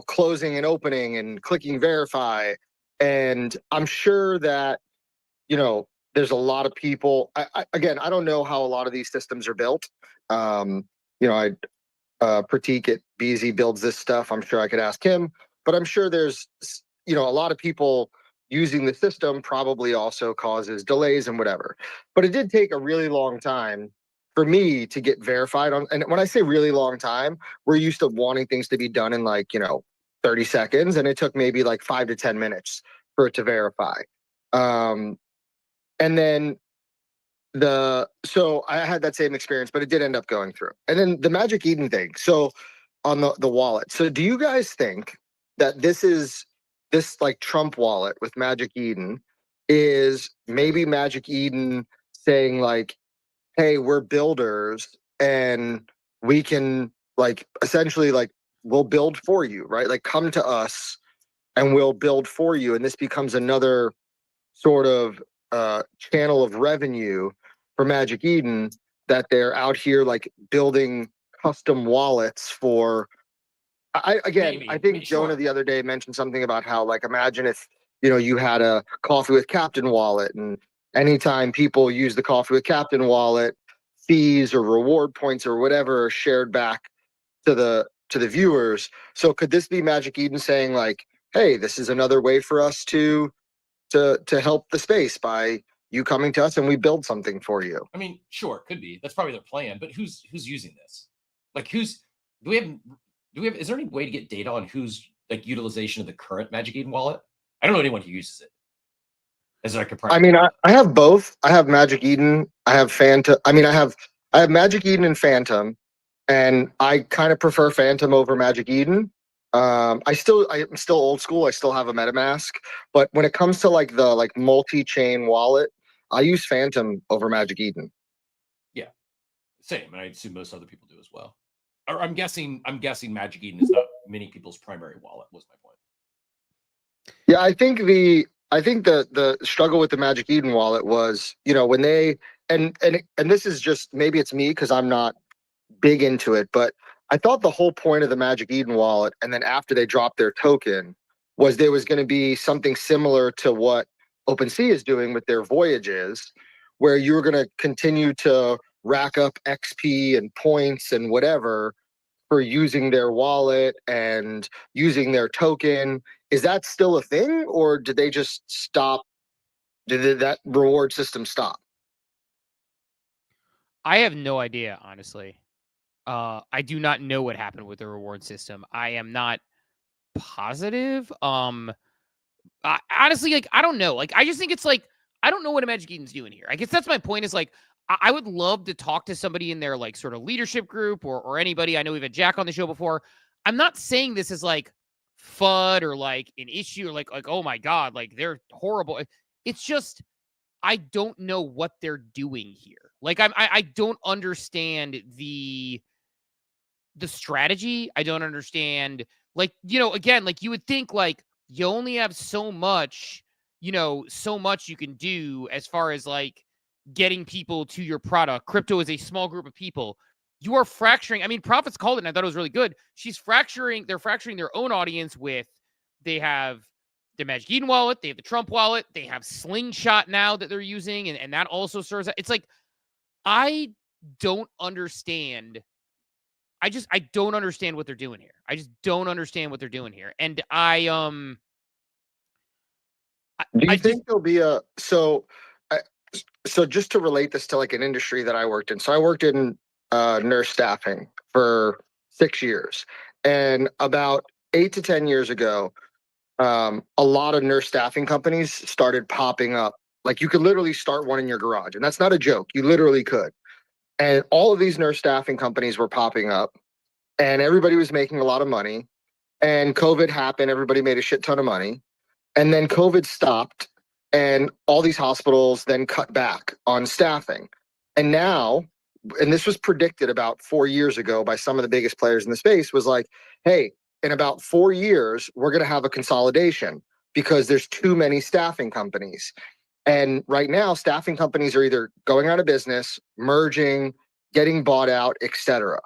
closing and opening and clicking verify. And I'm sure that, there's a lot of people. I don't know how a lot of these systems are built. Pratik at BZ builds this stuff. I'm sure I could ask him, but I'm sure there's, a lot of people using the system probably also causes delays and whatever. But it did take a really long time for me to get verified on. And when I say really long time, we're used to wanting things to be done in 30 seconds. And it took maybe like 5 to 10 minutes for it to verify. And then so I had that same experience, but it did end up going through. And then the Magic Eden thing. So on the wallet. So do you guys think that this is this like Trump wallet with Magic Eden is maybe Magic Eden saying like, hey, we're builders and we can like essentially like we'll build for you, right? Like come to us and we'll build for you. And this becomes another sort of channel of revenue for Magic Eden, that they're out here like building custom wallets for. I think maybe, Jonah sure. the other day mentioned something about how like imagine if you had a coffee with Captain wallet, and anytime people use the coffee with Captain wallet, fees or reward points or whatever are shared back to the viewers. So could this be Magic Eden saying like, hey, this is another way for us to help the space by you coming to us and we build something for you? I mean, sure, could be. That's probably their plan. But who's using this? Like, do we have? Is there any way to get data on who's like utilization of the current Magic Eden wallet? I don't know anyone who uses it. As like a I mean, I have both. I have Magic Eden. I have Phantom. I mean, I have Magic Eden and Phantom, and I kind of prefer Phantom over Magic Eden. I'm still old school. I still have a MetaMask, but when it comes to like the like multi-chain wallet, I use Phantom over Magic Eden. Yeah, same. And I assume most other people do as well. Or I'm guessing Magic Eden is not many people's primary wallet. Was my point. Yeah, I think the struggle with the Magic Eden wallet was, when they and this is just maybe it's me because I'm not big into it, but I thought the whole point of the Magic Eden wallet, and then after they dropped their token, was there was going to be something similar to what OpenSea is doing with their Voyages, where you're going to continue to rack up XP and points and whatever for using their wallet and using their token. Is that still a thing, or did they just stop? Did that reward system stop? I have no idea, honestly. I do not know what happened with the reward system. I am not positive. Honestly, like, I don't know. Like, I just think it's like, I don't know what a Magic Eden's doing here. I guess that's my point, is like, I would love to talk to somebody in their like sort of leadership group or anybody. I know we've had Jack on the show before. I'm not saying this is like FUD or like an issue or like, oh my God, like they're horrible. It's just, I don't know what they're doing here. Like, I don't understand the strategy. I don't understand, like, again, like you would think like you only have so much you can do as far as like getting people to your product. Crypto is a small group of people. You are fracturing. I mean, Profits called it, and I thought it was really good. They're fracturing their own audience they have the Magic Eden wallet, they have the Trump wallet, they have Slingshot now that they're using, and that also serves. It's like, I don't understand. I don't understand what they're doing here. I just don't understand what they're doing here. And do you think there'll be so just to relate this to like an industry that I worked in. So I worked in nurse staffing for 6 years, and about 8 to 10 years ago, a lot of nurse staffing companies started popping up. Like, you could literally start one in your garage, and that's not a joke. You literally could. And all of these nurse staffing companies were popping up, and everybody was making a lot of money. And COVID happened. Everybody made a shit ton of money. And then COVID stopped, and all these hospitals then cut back on staffing. And now, and this was predicted about 4 years ago by some of the biggest players in the space, was like, hey, in about 4 years, we're going to have a consolidation because there's too many staffing companies. And right now, staffing companies are either going out of business, merging, getting bought out, etc.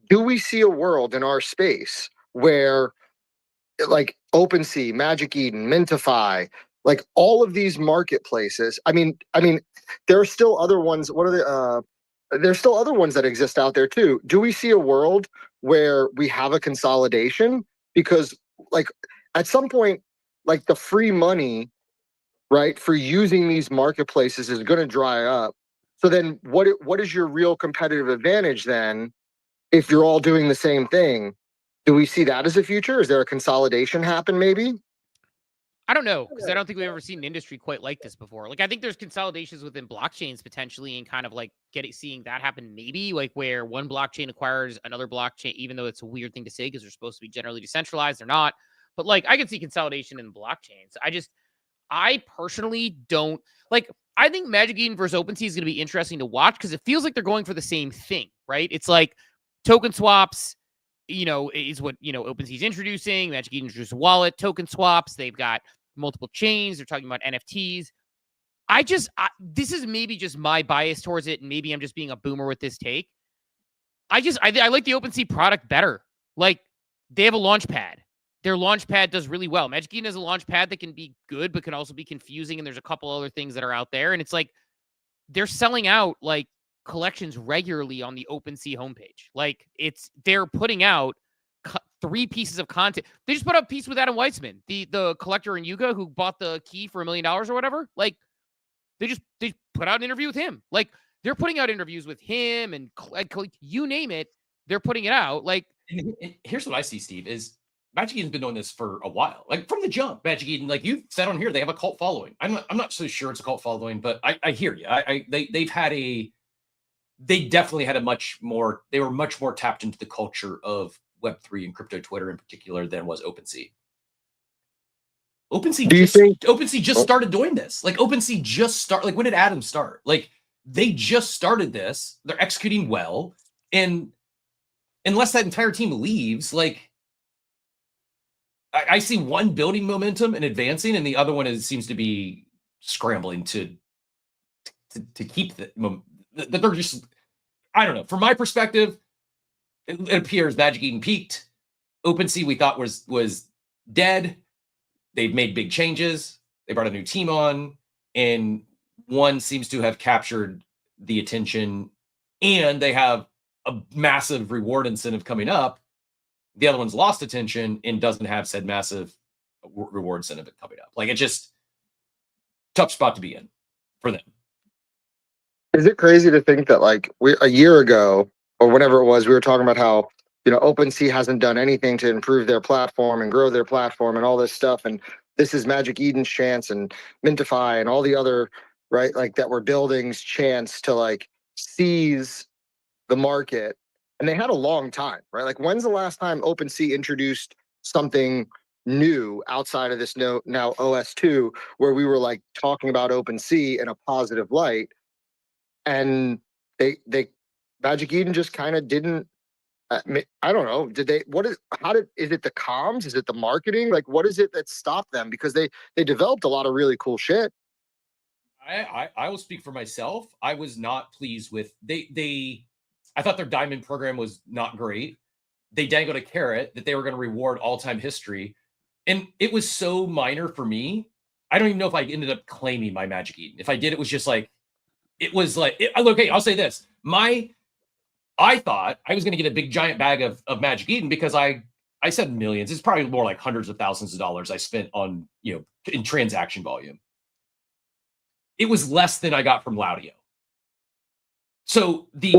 Do we see a world in our space where like OpenSea, Magic Eden, Mintify, like all of these marketplaces? I mean, there are still other ones. There's still other ones that exist out there too. Do we see a world where we have a consolidation? Because like at some point, like the free money, right, for using these marketplaces is going to dry up. So then what is your real competitive advantage then if you're all doing the same thing? Do we see that as a future? Is there a consolidation happen maybe? I don't know, because I don't think we've ever seen an industry quite like this before. Like, I think there's consolidations within blockchains potentially, and kind of like seeing that happen maybe, like where one blockchain acquires another blockchain, even though it's a weird thing to say because they're supposed to be generally decentralized. They're not. But like, I can see consolidation in blockchains. I personally don't like. I think Magic Eden versus OpenSea is going to be interesting to watch because it feels like they're going for the same thing, right? It's like token swaps, is what, OpenSea is introducing. Magic Eden introduced a wallet, token swaps. They've got multiple chains. They're talking about NFTs. This is maybe just my bias towards it, and maybe I'm just being a boomer with this take. I like the OpenSea product better. Like, they have a launch pad. Their launch pad does really well. Magic Eden has a launch pad that can be good, but can also be confusing. And there's a couple other things that are out there. And it's like, they're selling out like collections regularly on the OpenSea homepage. Like, they're putting out 3 pieces of content. They just put out a piece with Adam Weitzman, the collector in Yuga who bought the key for $1 million or whatever. Like, they put out an interview with him. Like, they're putting out interviews with him and you name it, they're putting it out. Like, and here's what I see, Steve, is Magic Eden's been doing this for a while. Like, from the jump, Magic Eden, like you said on here, they have a cult following. I'm not so sure it's a cult following, but I hear you. They definitely had they were much more tapped into the culture of Web3 and crypto Twitter in particular than was OpenSea. OpenSea just started doing this. Like, OpenSea just like, when did Adam start? Like, they just started this. They're executing well. And unless that entire team leaves, like, I see one building momentum and advancing, and the other one seems to be scrambling to keep that they're just, I don't know. From my perspective, it appears Magic Eden peaked. OpenSea we thought was dead. They've made big changes. They brought a new team on, and one seems to have captured the attention, and they have a massive reward incentive coming up. The other one's lost attention and doesn't have said massive reward incentive coming up. Like, it's just tough spot to be in for them. Is it crazy to think that, like, a year ago or whenever it was, we were talking about how, OpenSea hasn't done anything to improve their platform and grow their platform and all this stuff. And this is Magic Eden's chance, and Mintify and all the other, right, like, that were building's chance to, like, seize the market. And they had a long time, right? Like, when's the last time OpenSea introduced something new outside of this now OS2, where we were like talking about OpenSea in a positive light? And they Magic Eden just kind of didn't. I don't know. Is it the comms? Is it the marketing? Like, what is it that stopped them? Because they developed a lot of really cool shit. I will speak for myself. I was not pleased with I thought their diamond program was not great. They dangled a carrot that they were going to reward all-time history. And it was so minor for me. I don't even know if I ended up claiming my Magic Eden. If I did, it was just like, okay, I'll say this. I thought I was going to get a big giant bag of Magic Eden because I said millions. It's probably more like hundreds of thousands of dollars I spent on, in transaction volume. It was less than I got from Laudio. So the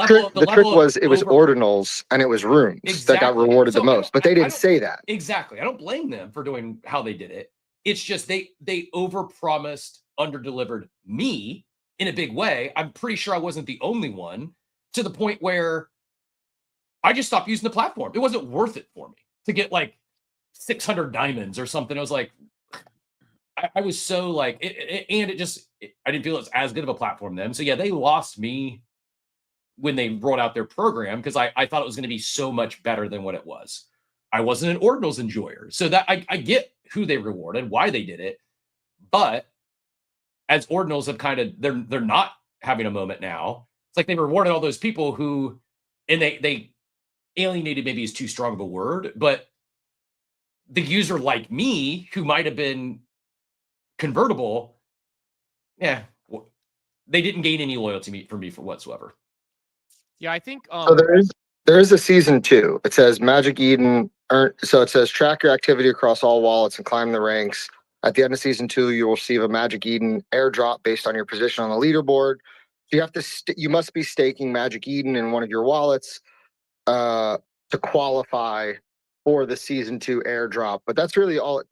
trick was it was ordinals and it was runes that got rewarded the most, but they didn't say that. Exactly. I don't blame them for doing how they did it. It's just they overpromised, underdelivered me in a big way. I'm pretty sure I wasn't the only one, to the point where I just stopped using the platform. It wasn't worth it for me to get like 600 diamonds or something. I was like, I was so like, I didn't feel it was as good of a platform then. So yeah, they lost me when they rolled out their program, because I thought it was going to be so much better than what it was. I wasn't an ordinals enjoyer. So that I get who they rewarded, why they did it. But as ordinals have they're not having a moment now. It's like they rewarded all those people who, and they alienated, maybe is too strong of a word, but the user like me who might have been convertible, they didn't gain any loyalty from me for whatsoever. Yeah, I think so there is a season 2. It says Magic Eden so it says track your activity across all wallets and climb the ranks. At the end of season 2, you will receive a Magic Eden airdrop based on your position on the leaderboard. So you have to you must be staking Magic Eden in one of your wallets to qualify for the season 2 airdrop. But that's really all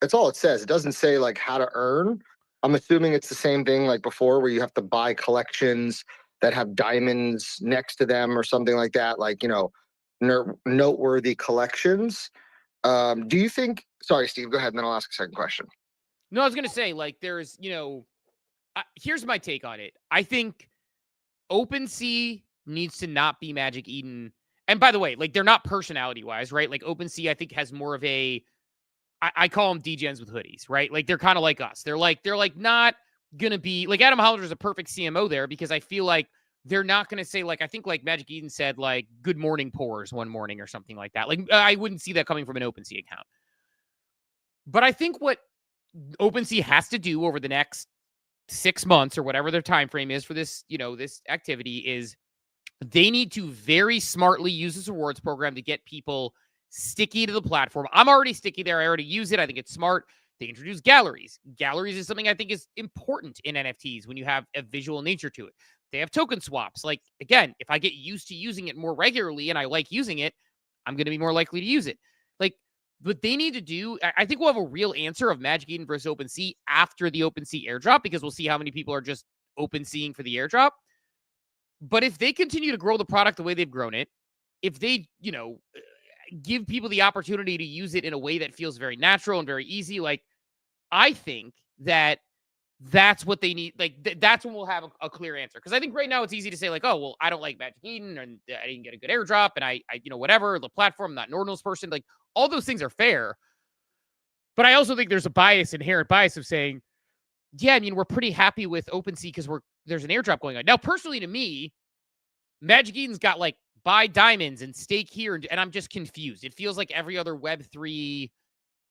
that's all it says. It doesn't say like how to earn. I'm assuming it's the same thing like before, where you have to buy collections that have diamonds next to them or something like that, like, noteworthy collections. Do you think? Sorry, Steve. Go ahead, and then I'll ask a second question. No, I was going to say, like, there's, here's my take on it. I think OpenSea needs to not be Magic Eden. And by the way, like, they're not personality-wise, right? Like, OpenSea, I think, has more of a, I call them degens with hoodies, right? Like, they're kind of like us. They're like not going to be, like, Adam Holler's a perfect CMO there because I feel like they're not going to say, like, I think, like, Magic Eden said, like, good morning pores one morning or something like that. Like, I wouldn't see that coming from an OpenSea account. But I think what OpenSea has to do over the next 6 months or whatever their time frame is for this, this activity is they need to very smartly use this rewards program to get people sticky to the platform. I'm already sticky there. I already use it. I think it's smart. They introduce galleries. Galleries is something I think is important in NFTs when you have a visual nature to it. They have token swaps. Like, again, if I get used to using it more regularly and I like using it, I'm going to be more likely to use it. Like, what they need to do, I think we'll have a real answer of Magic Eden versus OpenSea after the OpenSea airdrop, because we'll see how many people are just OpenSeaing for the airdrop. But if they continue to grow the product the way they've grown it, if they, give people the opportunity to use it in a way that feels very natural and very easy, like, I think that's what they need. Like, that's when we'll have a clear answer. Because I think right now it's easy to say, like, oh, well, I don't like Magic Eden and I didn't get a good airdrop and I whatever, the platform, I'm not an ordinals person. Like, all those things are fair. But I also think there's a inherent bias of saying, yeah, I mean, we're pretty happy with OpenSea because there's an airdrop going on. Now, personally, to me, Magic Eden's got, like, buy diamonds and stake here, and I'm just confused. It feels like every other Web3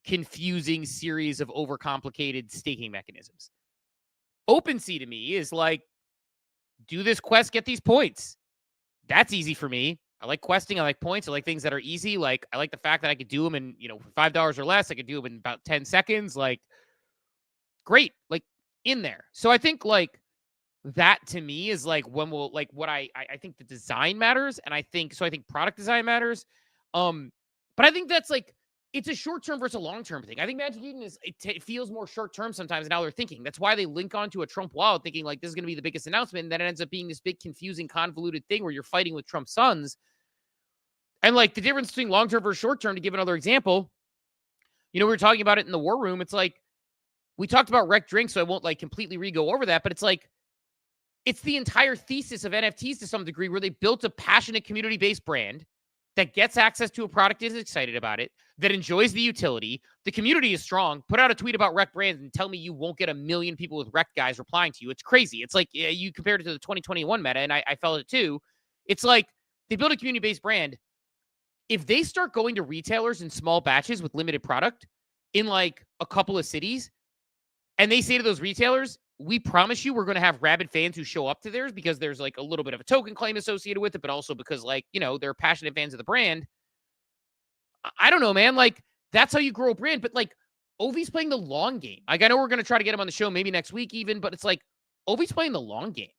confusing series of overcomplicated staking mechanisms. OpenSea to me is like, do this quest, get these points. That's easy for me. I like questing. I like points. I like things that are easy. Like, I like the fact that I could do them in, for $5 or less. I could do them in about 10 seconds. Like, great. Like, in there. So I think, like, that to me is like when we'll, like, what I think the design matters. And I think product design matters. But I think that's like, it's a short-term versus a long-term thing. I think Magic Eden it feels more short-term sometimes now they're thinking. That's why they link onto a Trump wallet thinking, like, this is going to be the biggest announcement. And then it ends up being this big, confusing, convoluted thing where you're fighting with Trump's sons. And, like, the difference between long-term versus short-term, to give another example, we were talking about it in the war room. It's like, we talked about rec drinks, so I won't, like, completely re-go over that. But it's like, it's the entire thesis of NFTs to some degree where they built a passionate community-based brand that gets access to a product, is excited about it, that enjoys the utility. The community is strong. Put out a tweet about rec brands and tell me you won't get 1 million people with rec guys replying to you. It's crazy. It's like, you compared it to the 2021 meta, and I felt it too. It's like they build a community-based brand. If they start going to retailers in small batches with limited product in, like, a couple of cities, and they say to those retailers, we promise you we're going to have rabid fans who show up to theirs because there's, like, a little bit of a token claim associated with it, but also because, like, they're passionate fans of the brand. I don't know, man. Like, that's how you grow a brand. But, like, Ovi's playing the long game. Like, I know we're going to try to get him on the show maybe next week even, but it's like Ovi's playing the long game.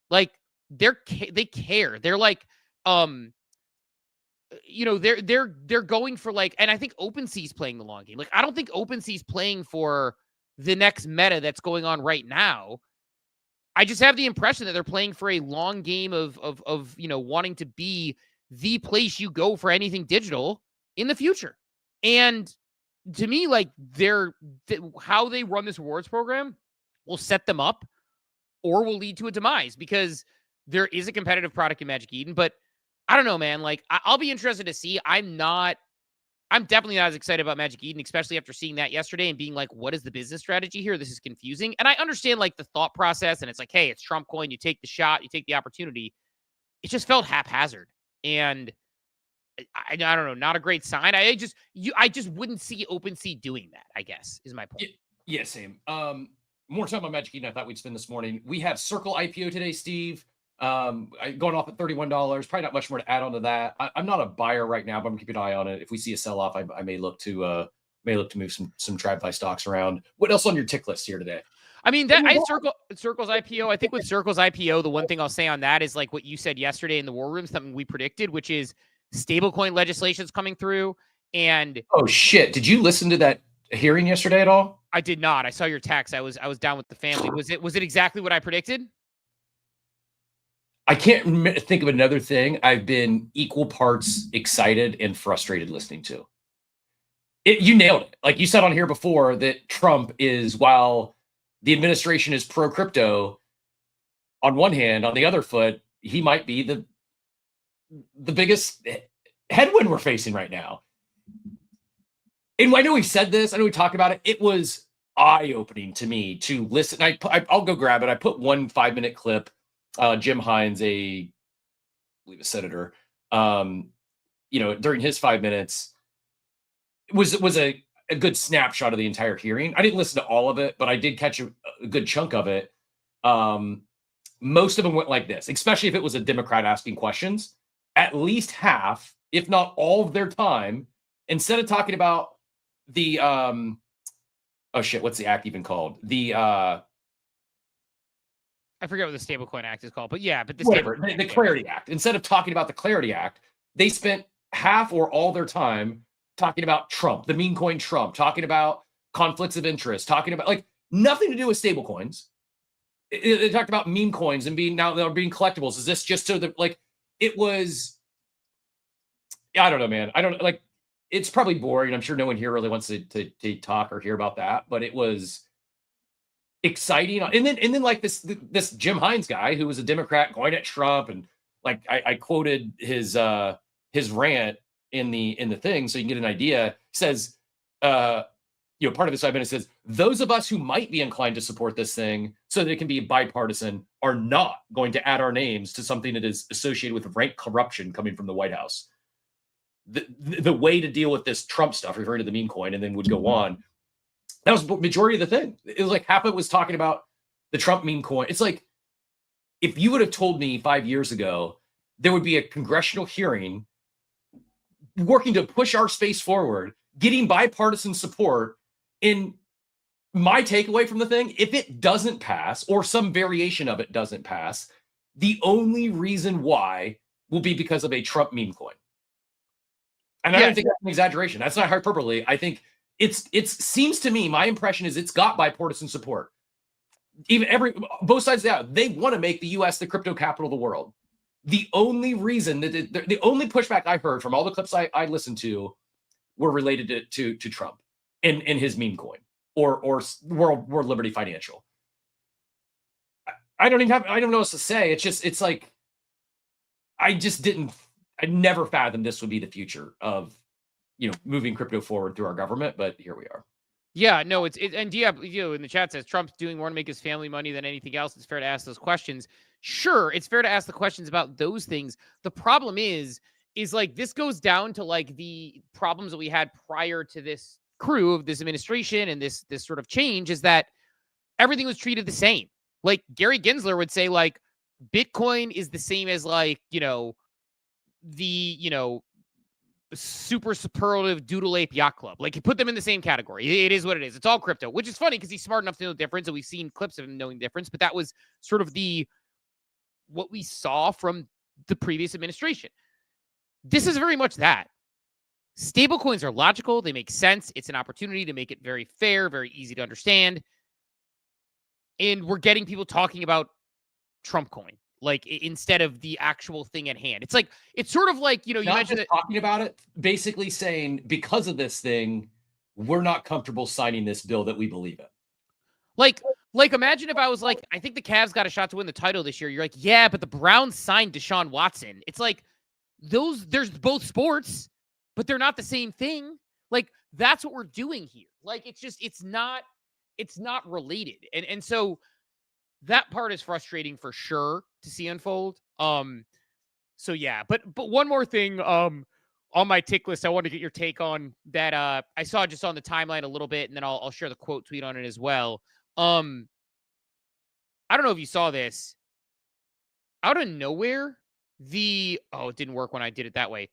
Like, they care. They're like, they're going for, like, and I think OpenSea's playing the long game. Like, I don't think OpenSea's playing for the next meta that's going on right now. I just have the impression that they're playing for a long game of wanting to be the place you go for anything digital in the future. And to me, like, how they run this rewards program will set them up or will lead to a demise, because there is a competitive product in Magic Eden. But I don't know, man. Like, I'll be interested to see. I'm definitely not as excited about Magic Eden, especially after seeing that yesterday and being like, what is the business strategy here? This is confusing. And I understand, like, the thought process, and it's like, hey, it's TrumpCoin. You take the shot, you take the opportunity. It just felt haphazard. And I don't know, not a great sign. I just wouldn't see OpenSea doing that, I guess, is my point. Yeah, same. More time on Magic Eden I thought we'd spend this morning. We have Circle IPO today, Steve. Going off at $31. Probably not much more to add on to that. I'm not a buyer right now, but I'm keeping an eye on it. If we see a sell-off, I may look to move some TradFi stocks around. What else on your tick list here today? I mean, Circle's IPO. I think with Circle's IPO, the one thing I'll say on that is, like, what you said yesterday in the war room, something we predicted, which is stablecoin legislation is coming through. And oh shit, did you listen to that hearing yesterday at all? I did not. I saw your text. I was down with the family. Was it exactly what I predicted? I can't think of another thing I've been equal parts excited and frustrated listening to. You nailed it. Like you said on here before that Trump is, while the administration is pro crypto on one hand, on the other foot, he might be the biggest headwind we're facing right now. And I know we've said this, I know we talked about it. It was eye-opening to me to listen. I'll go grab it. I put one 5-minute clip. Jim Hines, I believe a senator, during his 5 minutes, was a good snapshot of the entire hearing. I didn't listen to all of it, but I did catch a good chunk of it. Most of them went like this, especially if it was a Democrat asking questions. At least half, if not all of their time, instead of talking about the what's the act even called? I forget what the Stablecoin Act is called, but the Clarity Act. Instead of talking about the Clarity Act, they spent half or all their time talking about Trump, the meme coin Trump, talking about conflicts of interest, talking about like nothing to do with stablecoins. They talked about meme coins and they're being collectibles. Is this just so that like it was? I don't know, man. I don't like. It's probably boring. I'm sure no one here really wants to talk or hear about that, but it was exciting. And then like this Jim Hines guy who was a Democrat going at Trump, and like I quoted his rant in the thing so you can get an idea. Says part of this 5 minutes says those of us who might be inclined to support this thing so that it can be bipartisan are not going to add our names to something that is associated with rank corruption coming from the White House. The way to deal with this Trump stuff, referring to the meme coin, and then would go on. That was the majority of the thing. It was like half of it was talking about the Trump meme coin. It's like if you would have told me 5 years ago there would be a congressional hearing working to push our space forward, getting bipartisan support, in my takeaway from the thing, if it doesn't pass or some variation of it doesn't pass, the only reason why will be because of a Trump meme coin. And I don't think that's an exaggeration. That's not hyperbole. I think it seems to me, my impression is it's got bipartisan support. Both sides of that, they want to make the U.S. the crypto capital of the world. The only reason the only pushback I heard from all the clips I listened to were related to Trump and his meme coin or World Liberty Financial. I don't know what else to say. It's like I never fathomed this would be the future of, moving crypto forward through our government, but here we are. Yeah, no, and in the chat says Trump's doing more to make his family money than anything else. It's fair to ask those questions. Sure, it's fair to ask the questions about those things. The problem is like this goes down to like the problems that we had prior to this crew of this administration and this sort of change is that everything was treated the same. Like Gary Gensler would say, like Bitcoin is the same as like, the super superlative Doodle Ape Yacht Club. Like you put them in the same category. It is what it is. It's all crypto, which is funny because he's smart enough to know the difference, and we've seen clips of him knowing the difference. But that was sort of what we saw from the previous administration. This is very much that. Stablecoins are logical. They make sense. It's an opportunity to make it very fair, very easy to understand. And we're getting people talking about TrumpCoin, like instead of the actual thing at hand. It's like, it's sort of like, you mentioned talking about it, basically saying because of this thing, we're not comfortable signing this bill that we believe in. Like imagine if I was like, I think the Cavs got a shot to win the title this year. You're like, yeah, but the Browns signed Deshaun Watson. It's like there's both sports, but they're not the same thing. Like that's what we're doing here. Like it's not related. And so that part is frustrating for sure to see unfold. So yeah, but one more thing on my tick list, I wanted to get your take on that. I saw just on the timeline a little bit, and then I'll share the quote tweet on it as well. I don't know if you saw this. Out of nowhere, it didn't work when I did it that way.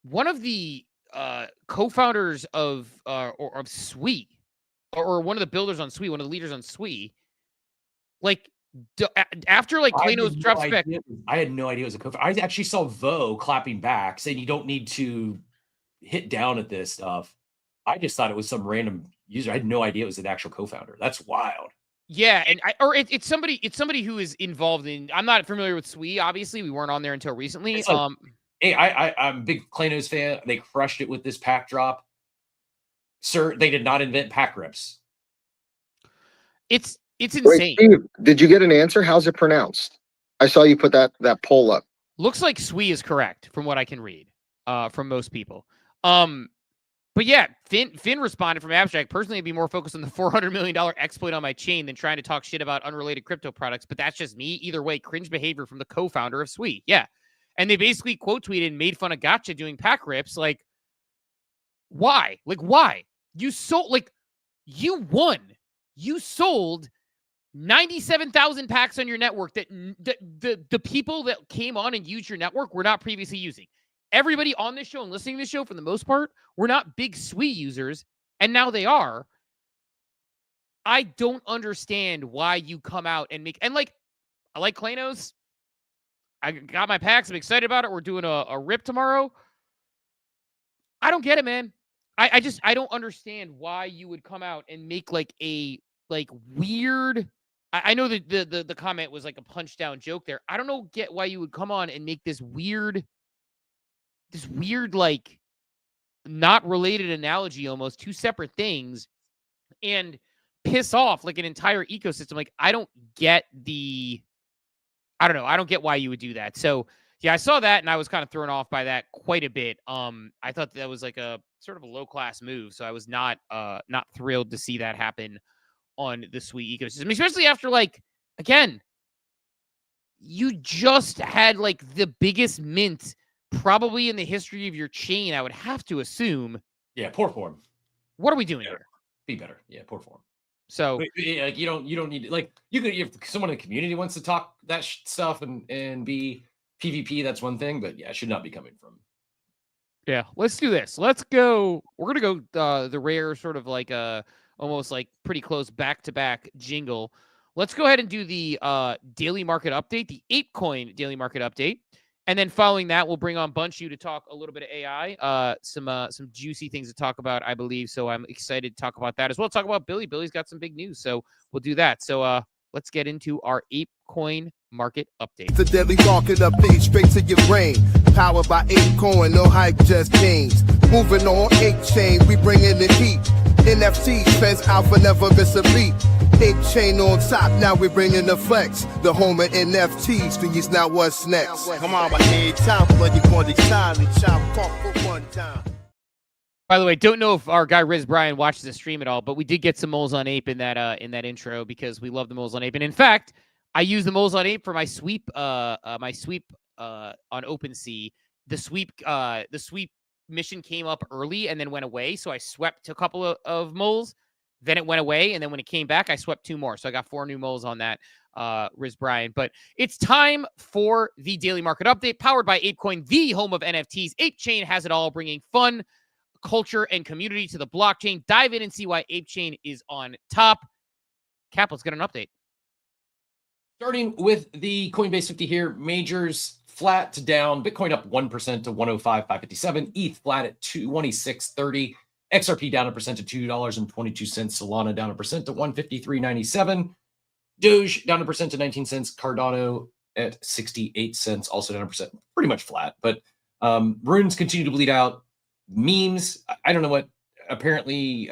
One of the co-founders of Sui, or one of the builders on Sui, one of the leaders on Sui, like after like Plano's drop spec. I had no idea it was a co-founder. I actually saw Vo clapping back saying you don't need to hit down at this stuff. I just thought it was some random user. I had no idea it was an actual co-founder. That's wild. Yeah, and it's somebody who is involved in. I'm not familiar with Sui. Obviously, we weren't on there until recently. Hey, I'm a big Plano's fan. They crushed it with this pack drop. sir, they did not invent pack rips. It's Wait, insane. Steve, did you get an answer? How's it pronounced? I saw you put that poll up. Looks like Sui is correct from what I can read from most people. But yeah, Finn responded from Abstract. Personally, I'd be more focused on the $400 million exploit on my chain than trying to talk shit about unrelated crypto products. But that's just me. Either way, cringe behavior from the co-founder of Sui. Yeah. And they basically quote tweeted and made fun of Gotcha doing pack rips. Like, why? Like, why? You sold, like, you won. You sold 97,000 packs on your network that the people that came on and used your network were not previously using. Everybody on this show and listening to this show, for the most part, were not big Sui users, and now they are. I don't understand why you come out and make... And, like, I like Klanos. I got my packs. I'm excited about it. We're doing a rip tomorrow. I don't get it, man. I don't understand why you would come out and make, like, a, like, weird... I know that the comment was, like, a punch-down joke there. I don't get why you would come on and make this weird, like, not related analogy, almost two separate things, and piss off like an entire ecosystem. Like, I don't get why you would do that. So yeah, I saw that and I was kind of thrown off by that quite a bit. I thought that was like a sort of a low class move. So I was not thrilled to see that happen on the Sui ecosystem, especially after, like, again, you just had like the biggest mint probably in the history of your chain, I would have to assume. Yeah, poor form. What are we doing here? Be better. Yeah, poor form. So like, you don't need, like, you could, if someone in the community wants to talk that stuff and be PvP, that's one thing, but yeah, it should not be coming from. Yeah, let's do this. Let's go. We're gonna go the rare sort of like almost like pretty close back-to-back jingle. Let's go ahead and do the daily market update, the ApeCoin daily market update. And then following that, we'll bring on Bunchu to talk a little bit of AI, some juicy things to talk about, I believe. So I'm excited to talk about that as well. Talk about Billy. Billy's got some big news, so we'll do that. So let's get into our ApeCoin market update. The daily market update straight to your brain. Powered by ApeCoin, no hype, just gains. Moving on Ape Chain, we bring in the heat. NFTs, Feds Alpha never miss a beat. Ape Chain on top, now we bringing the flex. The home of NFTs, these now what's next. Come on, my head time, bloody body time, chop for one time. By the way, don't know if our guy Riz Brian watches the stream at all, but we did get some moles on Ape in that intro because we love the moles on Ape. And in fact, I use the moles on Ape for my sweep on OpenSea. The sweep mission came up early and then went away, so I swept a couple of moles. Then it went away, and then when it came back, I swept 2 more. So I got 4 new moles on that, Riz Brian. But it's time for the daily market update, powered by ApeCoin, the home of NFTs. Ape Chain has it all, bringing fun, culture, and community to the blockchain. Dive in and see why Ape Chain is on top. Cap, let's get an update. Starting with the Coinbase 50 here, majors flat to down. Bitcoin up 1% to 105,557. ETH flat at 2630. XRP down 1% to $2.22. Solana down 1% to 153.97. Doge down 1% to 19 cents. Cardano at 68 cents, also down 1%. Pretty much flat, but runes continue to bleed out. Memes, I don't know what. Apparently,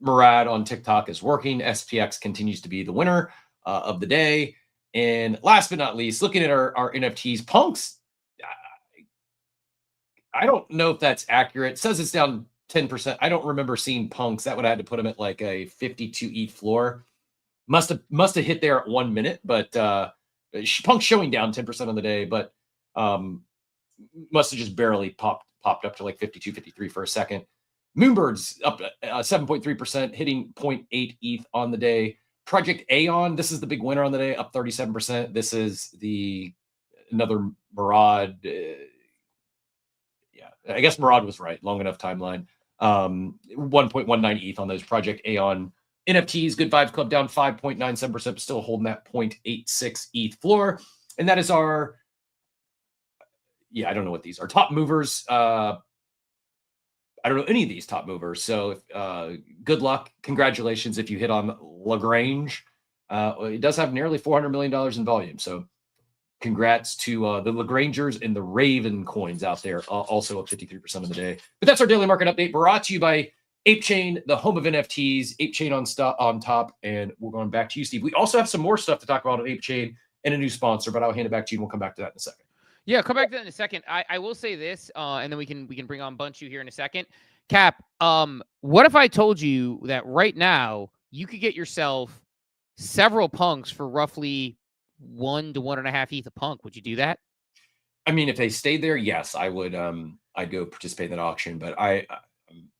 Murad on TikTok is working. SPX continues to be the winner of the day. And last but not least, looking at our NFTs, Punks, I don't know if that's accurate. It says it's down 10%. I don't remember seeing Punks. That would have had to put him at like a 52 ETH floor. Must have hit there at 1 minute, but Punk's showing down 10% on the day, but must have just barely popped up to like 52, 53 for a second. Moonbird's up 7.3%, hitting 0.8 ETH on the day. Project Aeon, this is the big winner on the day, up 37%. This is another Murad. I guess Murad was right. Long enough timeline. 1.19 ETH on those Project Aeon NFTs. Good Vibes Club down 5.97%, but still holding that 0.86 ETH floor. And that is our, I don't know what these are. Top movers. I don't know any of these top movers. So good luck. Congratulations if you hit on Lagrange. It does have nearly $400 million in volume. So congrats to the Lagrangers and the Raven coins out there, also up 53% of the day. But that's our daily market update, brought to you by Ape Chain, the home of NFTs, Ape Chain on top, and we're going back to you, Steve. We also have some more stuff to talk about on Ape Chain and a new sponsor, but I'll hand it back to you and we'll come back to that in a second. Yeah, come back to that in a second. I will say this, and then we can bring on Bunchu here in a second. Cap, what if I told you that right now you could get yourself several punks for roughly 1 to 1.5 ETH a punk? Would you do that? I mean, if they stayed there, yes, I would. I'd go participate in that auction. But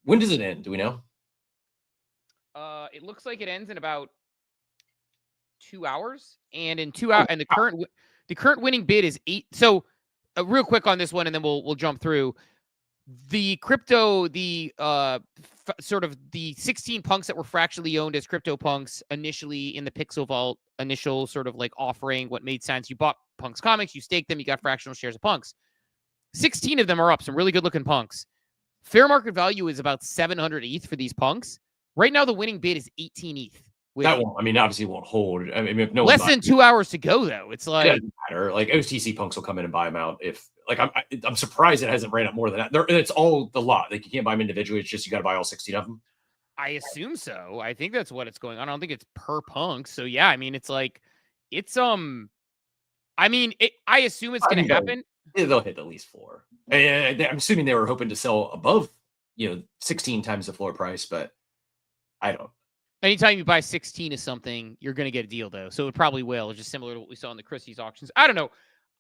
when does it end? Do we know? It looks like it ends in about 2 hours, and in 2 hours, and the current winning bid is 8. So, real quick on this one, and then we'll jump through the crypto. Sort of the 16 punks that were fractionally owned as crypto punks initially in the Pixel Vault initial sort of like offering. What made sense? You bought punks comics, you staked them, you got fractional shares of punks. 16 of them are up, some really good looking punks. Fair market value is about 700 ETH for these punks. Right now, the winning bid is 18 ETH. That won't, I mean, obviously won't hold. I mean, if no less than 2 hours to go, though. It's like, it doesn't matter. Like OTC punks will come in and buy them out. If like I'm surprised it hasn't ran up more than that. It's all the lot. Like you can't buy them individually. It's just you got to buy all 16 of them. I assume so. I think that's what it's going on. I don't think it's per punk. So yeah, I mean, it's like, it's I mean, I assume it's going to happen. They'll hit at least 4. I'm assuming they were hoping to sell above, 16 times the floor price, but I don't. Anytime you buy 16 of something, you're going to get a deal, though. So it probably will. It's just similar to what we saw in the Christie's auctions. I don't know.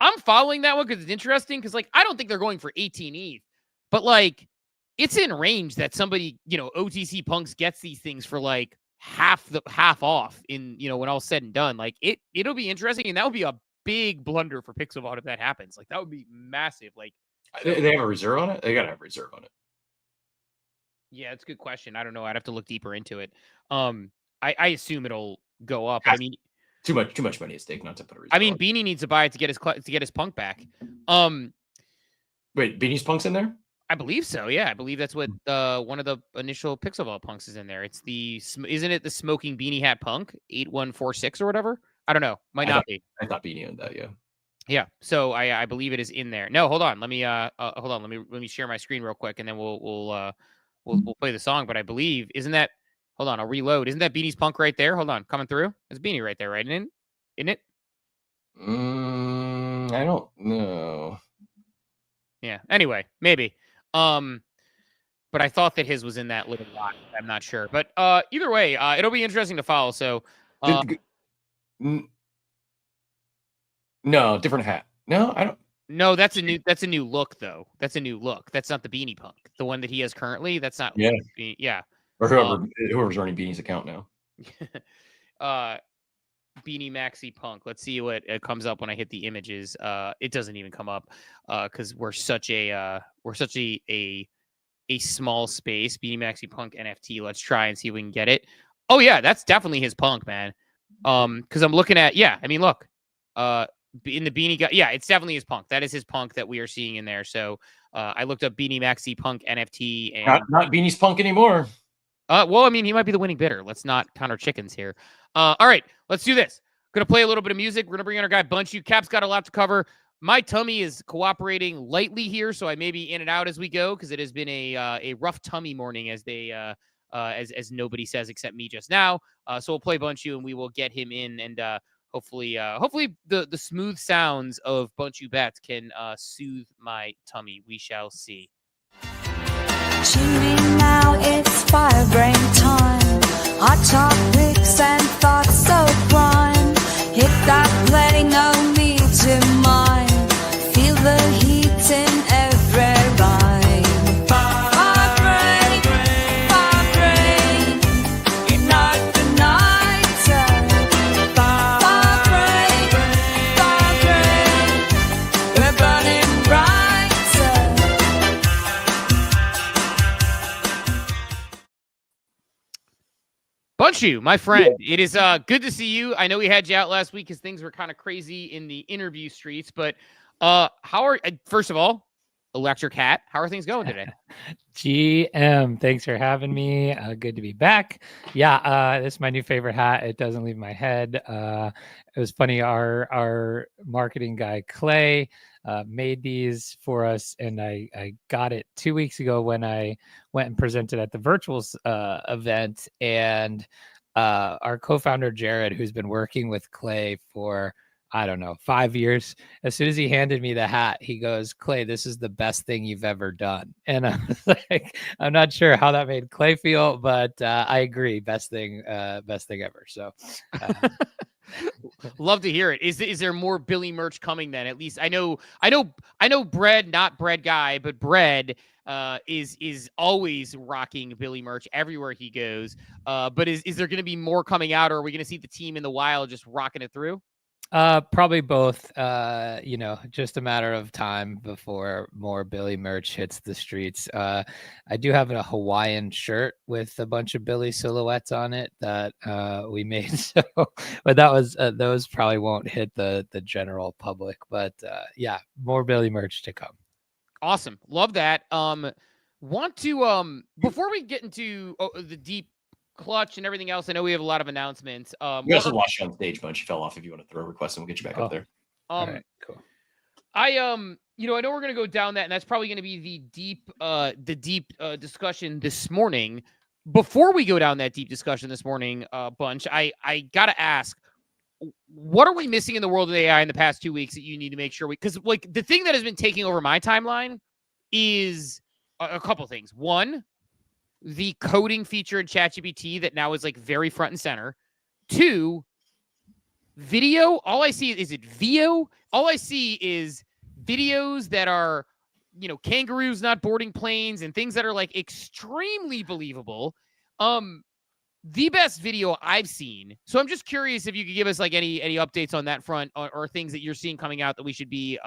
I'm following that one because it's interesting because, like, I don't think they're going for 18 ETH. But, like, it's in range that somebody, OTC Punks gets these things for, like, half off in, when all's said and done. Like, it'll be interesting. And that would be a big blunder for Pixel Vault if that happens. Like, that would be massive. Like, they have a reserve on it? They got to have a reserve on it. Yeah, it's a good question. I don't know. I'd have to look deeper into it. I assume it'll go up. I mean, too much money at stake not to put a reserve. I mean, Beanie needs to buy it to get his punk back. Wait, Beanie's punk's in there? I believe so. Yeah, I believe that's what one of the initial Pixel Vault punks is in there. It's isn't it the smoking beanie hat punk 8146 or whatever? I don't know. Might not be. I thought Beanie owned that. Yeah. Yeah. So I believe it is in there. No, hold on. Let me hold on. Let me share my screen real quick, and then we'll play the song. But I believe isn't that? Hold on, I'll reload. Isn't that Beanie's punk right there? Hold on, coming through. It's Beanie right there, right? Isn't it? I don't know. Yeah. Anyway, maybe. But I thought that his was in that little lot. I'm not sure. But either way, it'll be interesting to follow. So no, different hat. No, I don't. No, that's a new look though. That's a new look. That's not the Beanie punk. The one that he has currently. That's not. Yeah. Yeah. Or whoever's running Beanie's account now. Beanie Maxi Punk. Let's see what comes up when I hit the images. It doesn't even come up because we're such a small space. Beanie Maxi Punk NFT. Let's try and see if we can get it. Oh yeah, that's definitely his punk, man. Because I'm looking at I mean, look, in the Beanie guy, yeah, it's definitely his punk. That is his punk that we are seeing in there. So I looked up Beanie Maxi Punk NFT and not Beanie's punk anymore. Well, I mean, he might be the winning bidder. Let's not count our chickens here. All right, let's do this. Going to play a little bit of music. We're going to bring in our guy Bunchu. Cap's got a lot to cover. My tummy is cooperating lightly here, so I may be in and out as we go because it has been a rough tummy morning, as they as nobody says except me just now. So we'll play Bunchu and we will get him in, and hopefully the smooth sounds of Bunchu Bets can soothe my tummy. We shall see. Tune in now, it's fire brain time. Hot topics and thoughts so prime. Hit that play, no need to mind. Feel the heat in every rhyme. Fire brain, ignite the night. Fire brain, we're burning bright. Bunchu, my friend, it is good to see you. I know we had you out last week because things were kind of crazy in the interview streets, but how are first of all, Electric Hat. How are things going today? GM, thanks for having me. Good to be back. Yeah, this is my new favorite hat. It doesn't leave my head. It was funny. Our marketing guy Clay made these for us, and I got it 2 weeks ago when I went and presented at the virtuals event. And our co-founder Jared, who's been working with Clay for, I don't know, 5 years. As soon as he handed me the hat, he goes, "Clay, this is the best thing you've ever done." And I was like, I'm not sure how that made Clay feel, but I agree. Best thing ever. So love to hear it. Is there more Billy merch coming then? At least I know Bread, not Bread Guy, but Bread is always rocking Billy merch everywhere he goes. But is there going to be more coming out, or are we going to see the team in the wild just rocking it through? Probably both. Just a matter of time before more Billy merch hits the streets. I do have a Hawaiian shirt with a bunch of Billy silhouettes on it that we made. So, but that was those probably won't hit the general public. But yeah, more Billy merch to come. Awesome, love that. Want to before we get into the deep clutch and everything else, I know we have a lot of announcements. We also watched you on stage, Bunch. You fell off. If you want to throw a request, and we'll get you back up there. All right, cool. I know we're gonna go down that, and that's probably gonna be the deep discussion this morning. Before we go down that deep discussion this morning, Bunch, I gotta ask, what are we missing in the world of AI in the past 2 weeks that you need to make sure because like the thing that has been taking over my timeline is a couple things. One, the coding feature in ChatGPT that now is like very front and center. Two, video. All I see is it VO. All I see is videos that are, kangaroos not boarding planes and things that are like extremely believable. The best video I've seen. So I'm just curious if you could give us like any updates on that front or things that you're seeing coming out that we should be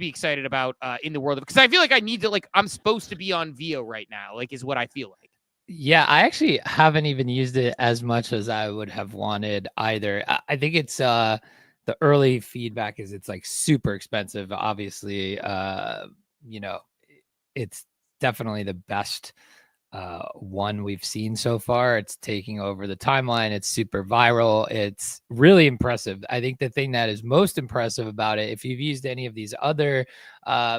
excited about in the world of, because I feel like I need to, like, I'm supposed to be on VO right now, like, is what I feel like. Yeah, I actually haven't even used it as much as I would have wanted either. I think it's the early feedback is it's like super expensive. Obviously, it's definitely the best one we've seen so far. It's taking over the timeline. It's super viral. It's really impressive. I think the thing that is most impressive about it, if you've used any of these other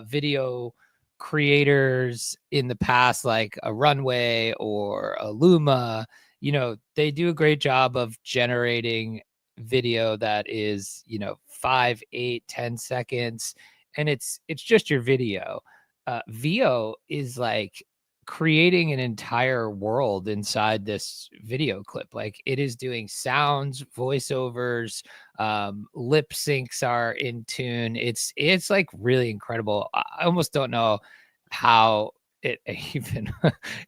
video creators in the past, like a Runway or a Luma, they do a great job of generating video that is, 5, 8, 10 seconds, and it's just your video. VO is like creating an entire world inside this video clip. Like, it is doing sounds, voiceovers, lip syncs are in tune. It's like really incredible. I almost don't know how it even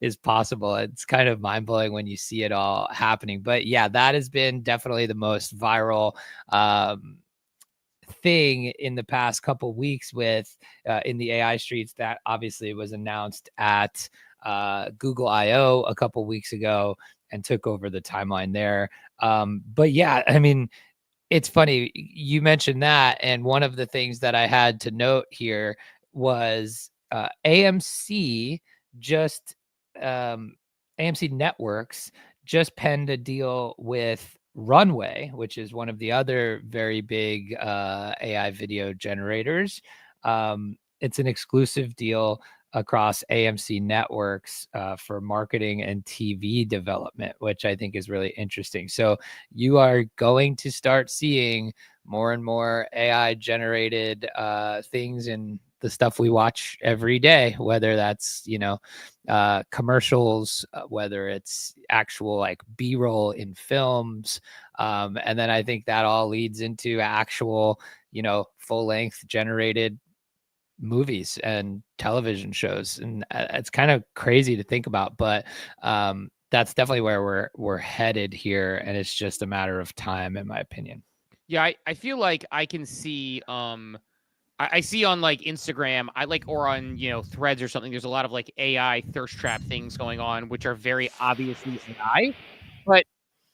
is possible. It's kind of mind-blowing when you see it all happening. But yeah, that has been definitely the most viral thing in the past couple weeks with in the AI streets. That obviously was announced at Google I/O a couple weeks ago and took over the timeline there. But yeah, I mean, it's funny you mentioned that, and one of the things that I had to note here was AMC Networks just penned a deal with Runway, which is one of the other very big AI video generators. It's an exclusive deal across AMC Networks for marketing and TV development, which I think is really interesting. So you are going to start seeing more and more AI generated things in the stuff we watch every day, whether that's, commercials, whether it's actual like B-roll in films. And then I think that all leads into actual, full length generated movies and television shows. And it's kind of crazy to think about, but that's definitely where we're headed here. And it's just a matter of time, in my opinion. Yeah, I feel like I can see I see on like Instagram, or on, Threads or something, there's a lot of like AI thirst trap things going on, which are very obviously AI. But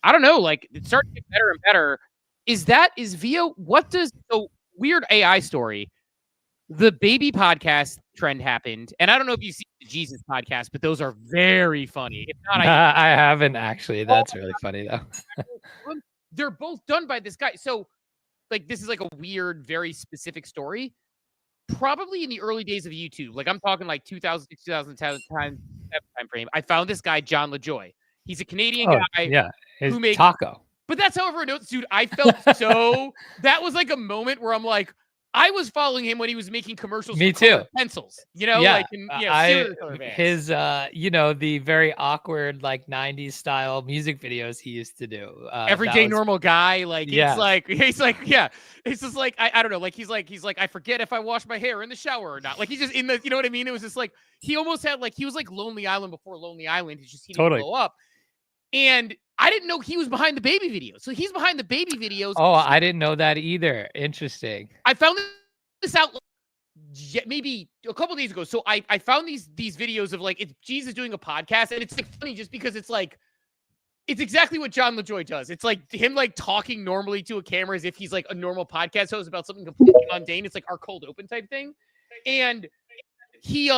I don't know, like, it's starting to get better and better. Is VO, so weird AI story. the baby podcast trend happened, and I don't know if you see the Jesus podcast, but those are very funny. If not, I haven't actually. That's really funny though. They're both done by this guy. So, like, this is like a weird, very specific story. Probably in the early days of YouTube, like I'm talking like 2006, 2010 time frame. I found this guy, John LaJoy. He's a Canadian guy. Yeah, who makes taco. But that's how everyone knows, dude. I felt so. That was like a moment where I'm like, I was following him when he was making commercials. Me for too. Pencils, you know, Yeah, like serial killer vans. his the very awkward like 90s style music videos he used to do. Everyday normal guy, like Yeah. he's like it's just like I don't know, like he's like I forget if I wash my hair in the shower or not. Like he's just in the, you know what I mean? It was just like he almost had like he was like Lonely Island before Lonely Island. It's just he didn't blow up. And I didn't know he was behind the baby videos. So he's behind the baby videos. Oh, I didn't know that either. Interesting. I found this out maybe a couple days ago. So I found these videos of like it's Jesus doing a podcast, and it's like funny just because it's like it's exactly what John LaJoy does. It's like him like talking normally to a camera as if he's like a normal podcast host about something completely mundane. It's like our cold open type thing. And he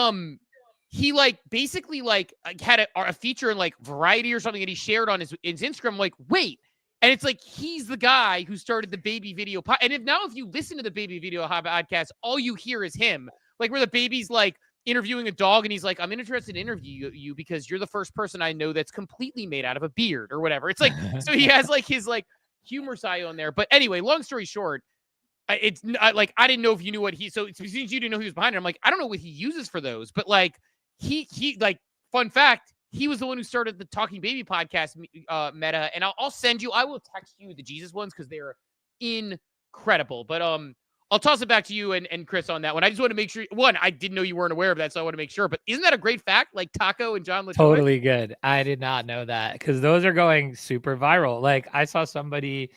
like basically like had a feature in like Variety or something that he shared on his Instagram. I'm like, wait. And it's like, he's the guy who started the baby video. And if you listen to the baby video podcast, all you hear is him. Like where the baby's like interviewing a dog and he's like, I'm interested in interview you because you're the first person I know that's completely made out of a beard or whatever. It's like, so he has like his like humor side on there. But anyway, long story short, it's like, I didn't know if you knew what so since you didn't know he was behind it, I'm like, I don't know what he uses for those, but like he like, fun fact, he was the one who started the Talking Baby podcast meta, and I'll send you. I will text you the Jesus ones because they're incredible. But I'll toss it back to you and Chris on that one. I just want to make sure. One, I didn't know you weren't aware of that, so I want to make sure. But isn't that a great fact? Like Taco and John LaJoy? Totally good. I did not know that because those are going super viral. Like I saw somebody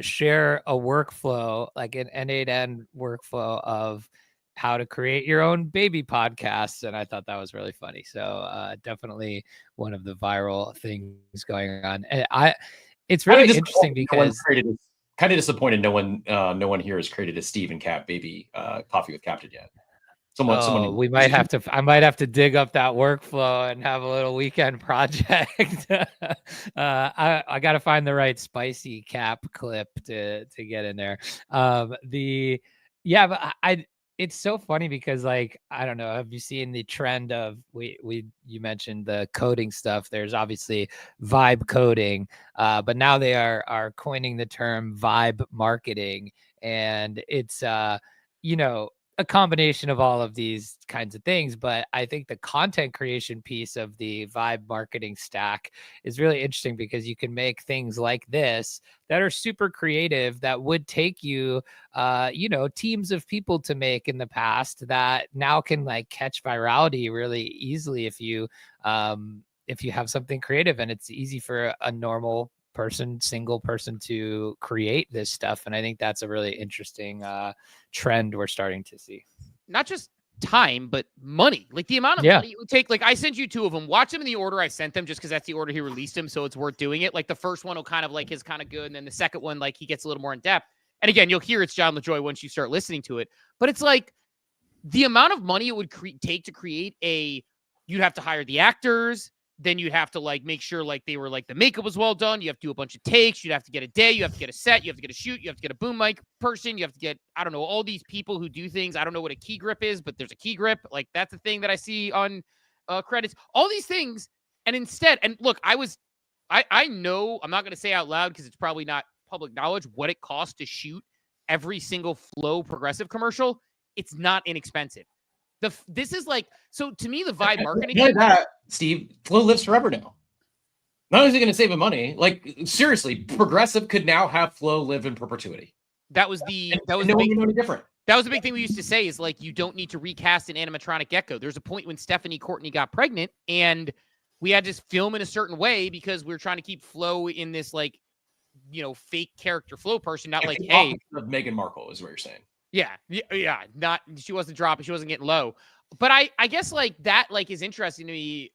share a workflow, like an N8N workflow of how to create your own baby podcasts. And I thought that was really funny. So definitely one of the viral things going on. And it's really interesting because kind of disappointed no one here has created a Steve and Cap baby coffee with Captain yet. Someone I might have to dig up that workflow and have a little weekend project. I got to find the right spicy Cap clip to get in there. It's so funny because like, I don't know, have you seen the trend of you mentioned the coding stuff. There's obviously vibe coding, but now they are coining the term vibe marketing. And it's, a combination of all of these kinds of things. But I think the content creation piece of the vibe marketing stack is really interesting because you can make things like this that are super creative that would take you, teams of people to make in the past that now can like catch virality really easily if you have something creative, and it's easy for a normal single person to create this stuff. And I think that's a really interesting trend we're starting to see. Not just time, but money. Like the amount of money it would take. Like I sent you two of them. Watch them in the order I sent them just because that's the order he released them. So it's worth doing it. Like the first one will kind of like is kind of good. And then the second one, like he gets a little more in depth. And again, you'll hear it's John LaJoy once you start listening to it. But it's like the amount of money it would take to create you'd have to hire the actors. Then you'd have to like make sure like they were like the makeup was well done. You have to do a bunch of takes. You'd have to get a day. You have to get a set. You have to get a shoot. You have to get a boom mic person. You have to get, I don't know, all these people who do things. I don't know what a key grip is, but there's a key grip. Like that's a thing that I see on credits. All these things. And instead, and look, I know I'm not going to say out loud because it's probably not public knowledge what it costs to shoot every single Flow Progressive commercial. It's not inexpensive. This is like, so to me, the vibe marketing. Like that, Steve, Flow lives forever now. Not only is it going to save him money, like seriously, Progressive could now have Flow live in perpetuity. That was the big thing we used to say is like, you don't need to recast an animatronic gecko. There's a point when Stephanie Courtney got pregnant and we had to film in a certain way because we were trying to keep Flow in this like, fake character Flow person, not like, hey, of Meghan Markle is what you're saying. Yeah. Not, she wasn't dropping. She wasn't getting low. But I guess like that, like is interesting to me,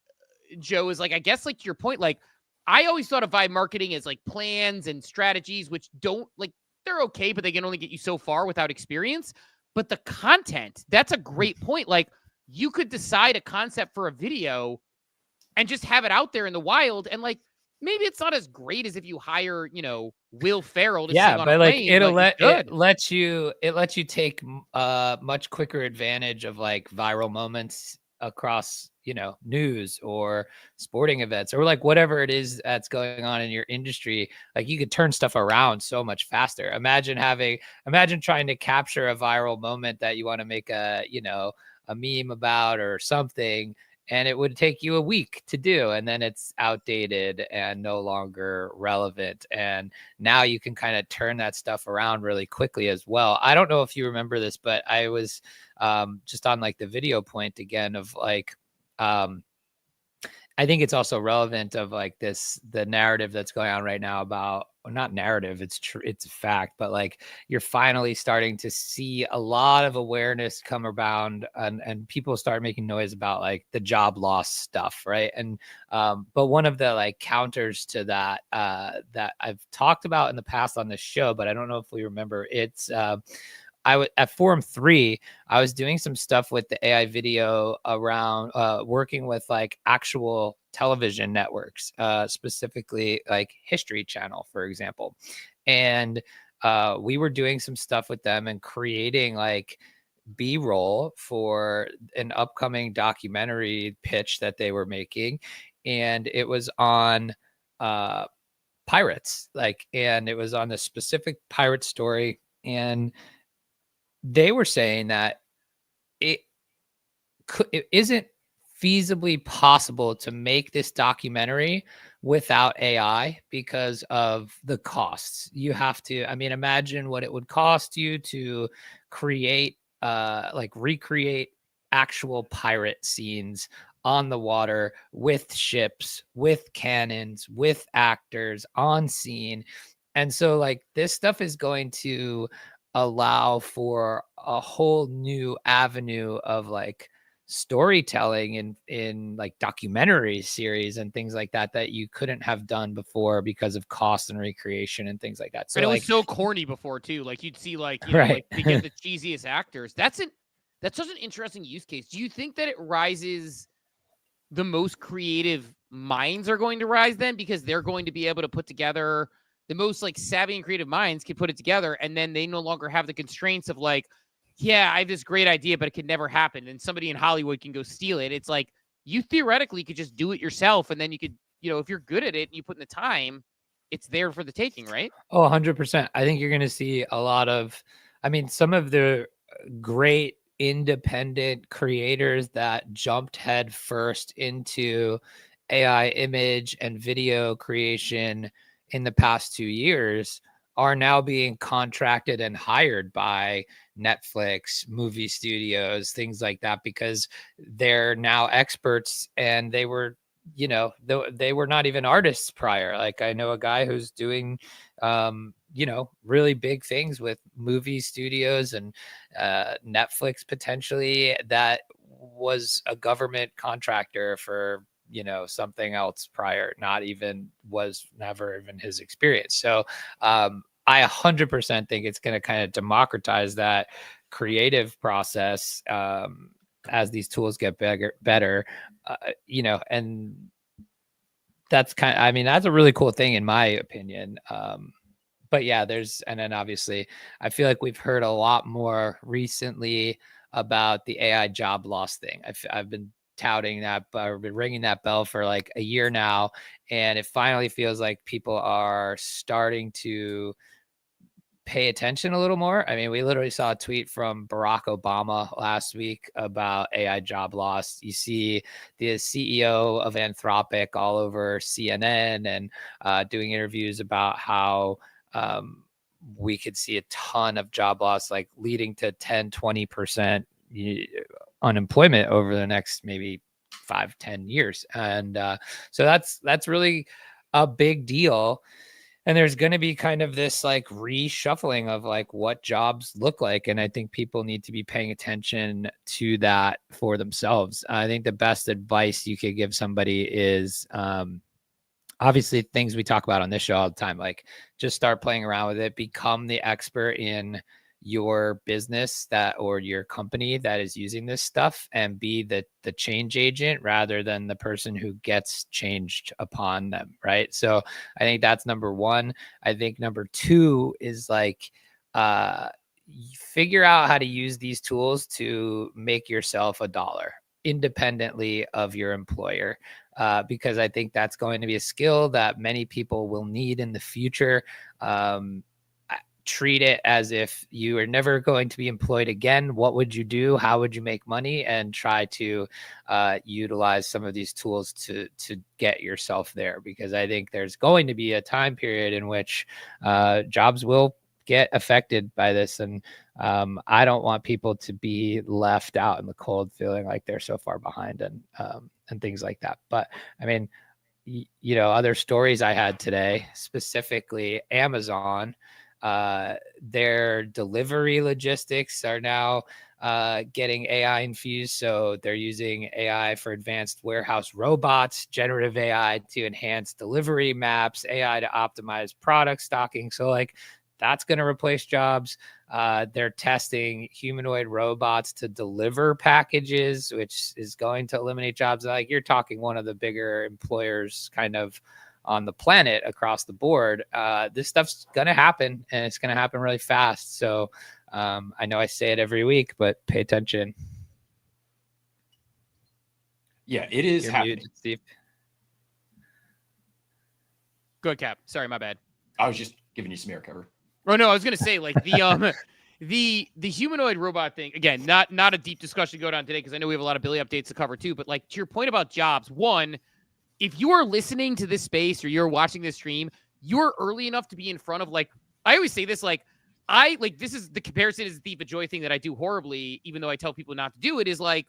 Joe, is like, I guess like to your point, like I always thought of vibe marketing as like plans and strategies, which don't like, they're okay, but they can only get you so far without experience. But the content, that's a great point. Like, you could decide a concept for a video and just have it out there in the wild. And like, maybe it's not as great as if you hire, Will Ferrell to sing on but a like plane. it lets you take much quicker advantage of like viral moments across news or sporting events or like whatever it is that's going on in your industry. Like you could turn stuff around so much faster. Imagine trying to capture a viral moment that you want to make a meme about or something, and it would take you a week to do, and then it's outdated and no longer relevant. And now you can kind of turn that stuff around really quickly as well. I don't know if you remember this, but I was just on like the video point again of like, I think it's also relevant of like the narrative that's going on right now about, well, not narrative, it's true, it's a fact, but like you're finally starting to see a lot of awareness come around and people start making noise about like the job loss stuff, right? And but one of the like counters to that that I've talked about in the past on this show, but I don't know if we remember, it's at Forum 3, I was doing some stuff with the AI video around working with like actual television networks, specifically like History Channel, for example. And we were doing some stuff with them and creating like B-roll for an upcoming documentary pitch that they were making. And it was on pirates, and it was on the specific pirate story. And they were saying that it isn't feasibly possible to make this documentary without AI because of the costs. You have to, imagine what it would cost you to create, recreate actual pirate scenes on the water with ships, with cannons, with actors on scene. And so like this stuff is going to allow for a whole new avenue of like storytelling in like documentary series and things like that you couldn't have done before because of cost and recreation and things like that. So and it like, was so corny before too. Like you'd see like, right. like to get the cheesiest actors. That's such an interesting use case. Do you think that it rises the most creative minds are going to rise then because they're going to be able to put together the most like savvy and creative minds can put it together, and then they no longer have the constraints of like, yeah, I have this great idea, but it could never happen. And somebody in Hollywood can go steal it. It's like you theoretically could just do it yourself, and then you could, if you're good at it and you put in the time, it's there for the taking, right? Oh, 100%. I think you're going to see a lot of, some of the great independent creators that jumped head first into AI image and video creation in the past 2 years are now being contracted and hired by Netflix, movie studios, things like that, because they're now experts and they were, they were not even artists prior. Like I know a guy who's doing, really big things with movie studios and Netflix potentially, that was a government contractor for something else prior, was never even his experience. So I 100% think it's going to kind of democratize that creative process as these tools get better, and that's that's a really cool thing in my opinion. But yeah, and then obviously I feel like we've heard a lot more recently about the AI job loss thing. I've been touting that, but I've been ringing that bell for like a year now, and it finally feels like people are starting to pay attention a little more. We literally saw a tweet from Barack Obama last week about AI job loss. You see the CEO of Anthropic all over CNN and doing interviews about how we could see a ton of job loss, like leading to 10-20% unemployment over the next maybe 5-10 years. And so that's really a big deal. And there's going to be kind of this like reshuffling of like what jobs look like. And I think people need to be paying attention to that for themselves. I think the best advice you could give somebody is obviously things we talk about on this show all the time, like just start playing around with it, become the expert in your business that or your company that is using this stuff and be the change agent rather than the person who gets changed upon them, right? So I think that's number one. I think number two is like figure out how to use these tools to make yourself $1 independently of your employer, because I think that's going to be a skill that many people will need in the future. Treat it as if you are never going to be employed again. What would you do? How would you make money? And try to utilize some of these tools to get yourself there, because I think there's going to be a time period in which jobs will get affected by this. And I don't want people to be left out in the cold feeling like they're so far behind and things like that. But I mean, you know, other stories I had today, specifically Amazon, their delivery logistics are now getting AI infused. So they're using AI for advanced warehouse robots, generative AI to enhance delivery maps, AI to optimize product stocking. So like that's going to replace jobs. They're testing humanoid robots to deliver packages, which is going to eliminate jobs. Like you're talking one of the bigger employers kind of on the planet across the board. This stuff's going to happen, and it's going to happen really fast. So I know I say it every week, but pay attention. Yeah, it is You're happening. muted, Steve. Good, Cap. Sorry, my bad. I was just giving you some air cover. Oh no, I was gonna say like the the humanoid robot thing again. Not a deep discussion to go down today because I know we have a lot of Billy updates to cover too. But like to your point about jobs, one, if you are listening to this space or you're watching this stream, you're early enough to be in front of like I always say this like this is the comparison is the joy thing that I do horribly, even though I tell people not to do it. Is like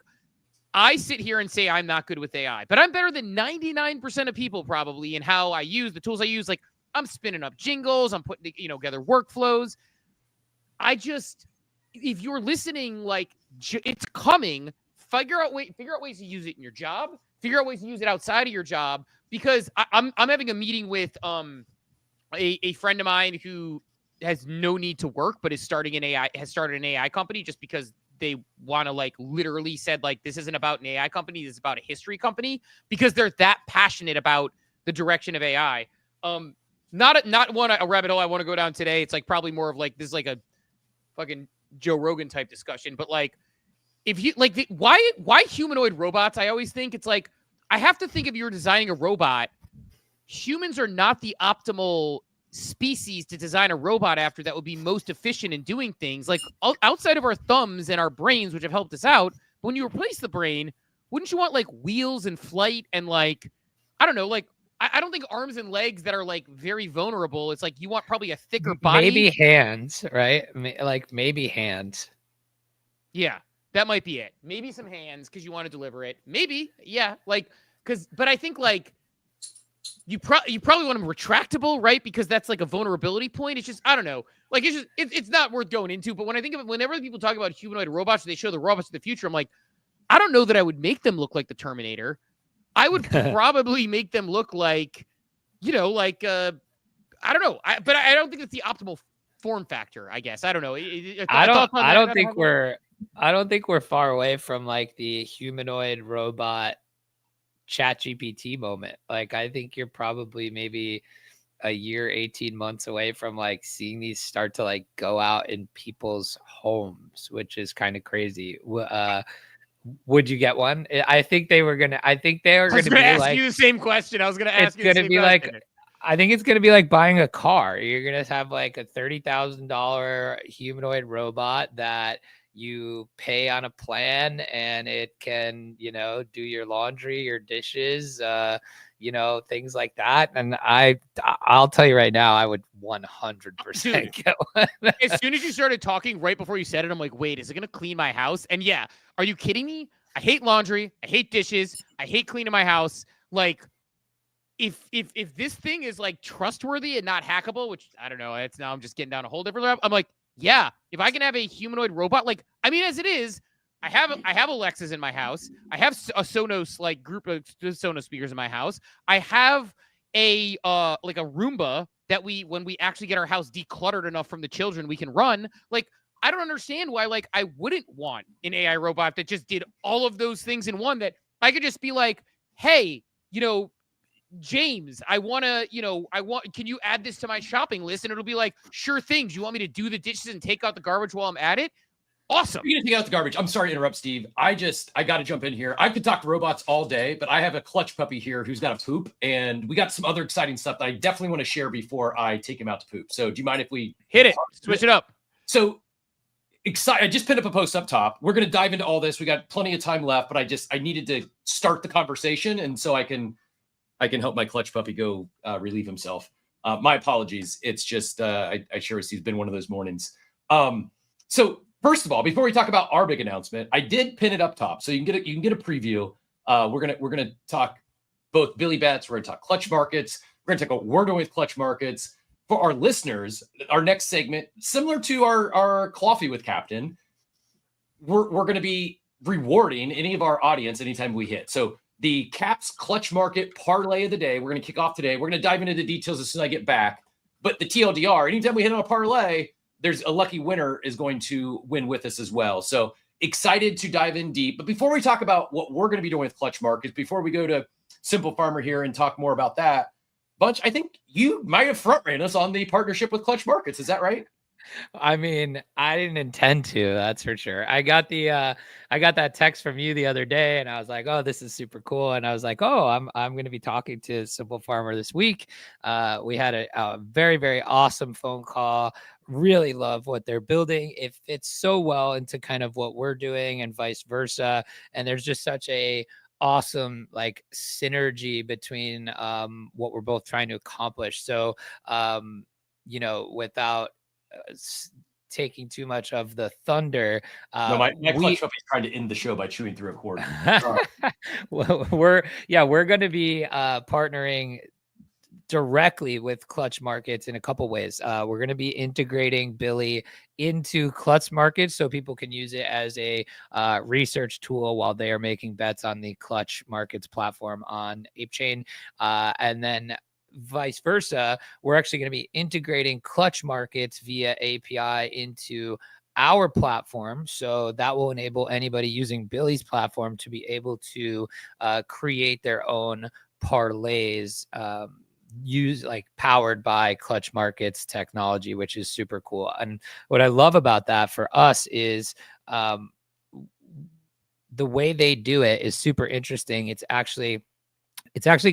I sit here and say I'm not good with AI, but I'm better than 99% of people probably in how I use the tools I use. Like I'm spinning up jingles, I'm putting together workflows. If you're listening, like it's coming. Figure out ways to use it in your job. Figure out ways to use it outside of your job. Because I'm having a meeting with a friend of mine who has no need to work, but has started an AI company just because they want to like literally said like this isn't about an AI company, this is about a history company because they're that passionate about the direction of AI. Not a rabbit hole I want to go down today. It's like probably more of like this is like a fucking Joe Rogan type discussion. But like if you like why humanoid robots? I always think it's like I have to think if you're designing a robot, humans are not the optimal species to design a robot after that would be most efficient in doing things. Like outside of our thumbs and our brains, which have helped us out, but when you replace the brain, wouldn't you want like wheels and flight and like I don't know, like I don't think arms and legs that are like very vulnerable. It's like you want probably a thicker body. Maybe hands, right? Like maybe hands. Yeah, that might be it. Maybe some hands because you want to deliver it. Maybe, yeah, like but I think like you probably want them retractable, right? Because that's like a vulnerability point. It's just I don't know. Like it's not worth going into. But when I think of it, whenever people talk about humanoid robots, they show the robots of the future. I'm like, I don't know that I would make them look like the Terminator. I would probably make them look like, like I don't know. But I don't think it's the optimal form factor. I guess I don't know. I don't think we're far away from like the humanoid robot ChatGPT moment. Like I think you're probably maybe a year, 18 months away from like seeing these start to like go out in people's homes, which is kind of crazy. Would you get one? I think they were gonna. I think they were gonna be ask like you the same question. I was gonna ask you. It's gonna be like. I think it's gonna be like buying a car. You're gonna have like a $30,000 humanoid robot that you pay on a plan, and it can, do your laundry, your dishes, things like that. And I'll tell you right now, I would 100% get one. As soon as you started talking, right before you said it, I'm like, wait, is it gonna clean my house? And yeah, are you kidding me? I hate laundry. I hate dishes. I hate cleaning my house. Like, if this thing is like trustworthy and not hackable, which I don't know, I'm just getting down a whole different level. I'm like, yeah, if I can have a humanoid robot, like, I mean, as it is, I have Alexas in my house. I have a Sonos like group of Sonos speakers in my house. I have a like a Roomba that when we actually get our house decluttered enough from the children, we can run. Like, I don't understand why, like, I wouldn't want an AI robot that just did all of those things in one, that I could just be like, hey, James, can you add this to my shopping list? And it'll be like, sure thing. Do you want me to do the dishes and take out the garbage while I'm at it? Awesome. You're going to take out the garbage. I'm sorry to interrupt, Steve. I got to jump in here. I could talk to robots all day, but I have a clutch puppy here who's got a poop, and we got some other exciting stuff that I definitely want to share before I take him out to poop. So do you mind if we hit it? Switch it up. So excited. I just pinned up a post up top. We're going to dive into all this. We got plenty of time left, but I needed to start the conversation, and so I can help my clutch puppy go relieve himself. My apologies. It's just I sure it's been one of those mornings. So first of all, before we talk about our big announcement, I did pin it up top, so you can get a preview. We're gonna talk both Billy Bets. We're gonna talk clutch markets. We're gonna talk about word with clutch markets. For our listeners, our next segment, similar to our coffee with Captain, we're going to be rewarding any of our audience anytime we hit. So the Caps Clutch Market Parlay of the day, we're going to kick off today. We're going to dive into the details as soon as I get back. But the TLDR, anytime we hit on a parlay, there's a lucky winner is going to win with us as well. So excited to dive in deep. But before we talk about what we're going to be doing with Clutch Markets, before we go to Simple Farmer here and talk more about that, Bunch, I think you might have front ran us on the partnership with Clutch Markets. Is that right? I mean, I didn't intend to, that's for sure. I got that text from you the other day, and I was like, oh, this is super cool. And I was like, oh, I'm going to be talking to Simple Farmer this week. We had a very, very awesome phone call. Really love what they're building. It fits so well into kind of what we're doing and vice versa. And there's just such a awesome like synergy between what we're both trying to accomplish. So without taking too much of the thunder, no, my clutch puppy is trying to end the show by chewing through a cord. Well, we're going to be partnering directly with Clutch Markets in a couple ways. We're going to be integrating Billy into Clutch Markets so people can use it as a research tool while they are making bets on the Clutch Markets platform on ApeChain. And then vice versa, we're actually going to be integrating Clutch Markets via API into our platform. So that will enable anybody using Billy's platform to be able to create their own parlays, powered by Clutch Markets technology, which is super cool. And what I love about that for us is the way they do it is super interesting. It's actually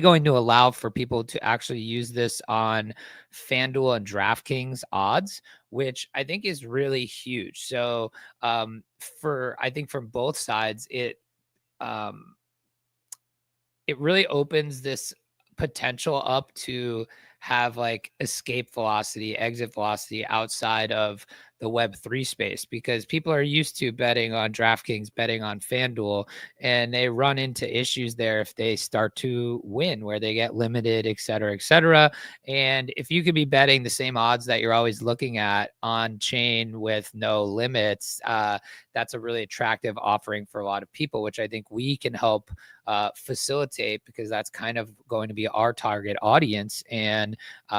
going to allow for people to actually use this on FanDuel and DraftKings odds, which I think is really huge. So I think from both sides, it really opens this potential up to have like escape velocity, exit velocity outside of the Web3 space, because people are used to betting on DraftKings, betting on FanDuel, and they run into issues there if they start to win, where they get limited, et cetera, et cetera. And if you could be betting the same odds that you're always looking at on chain with no limits, that's a really attractive offering for a lot of people, which I think we can help facilitate, because that's kind of going to be our target audience. And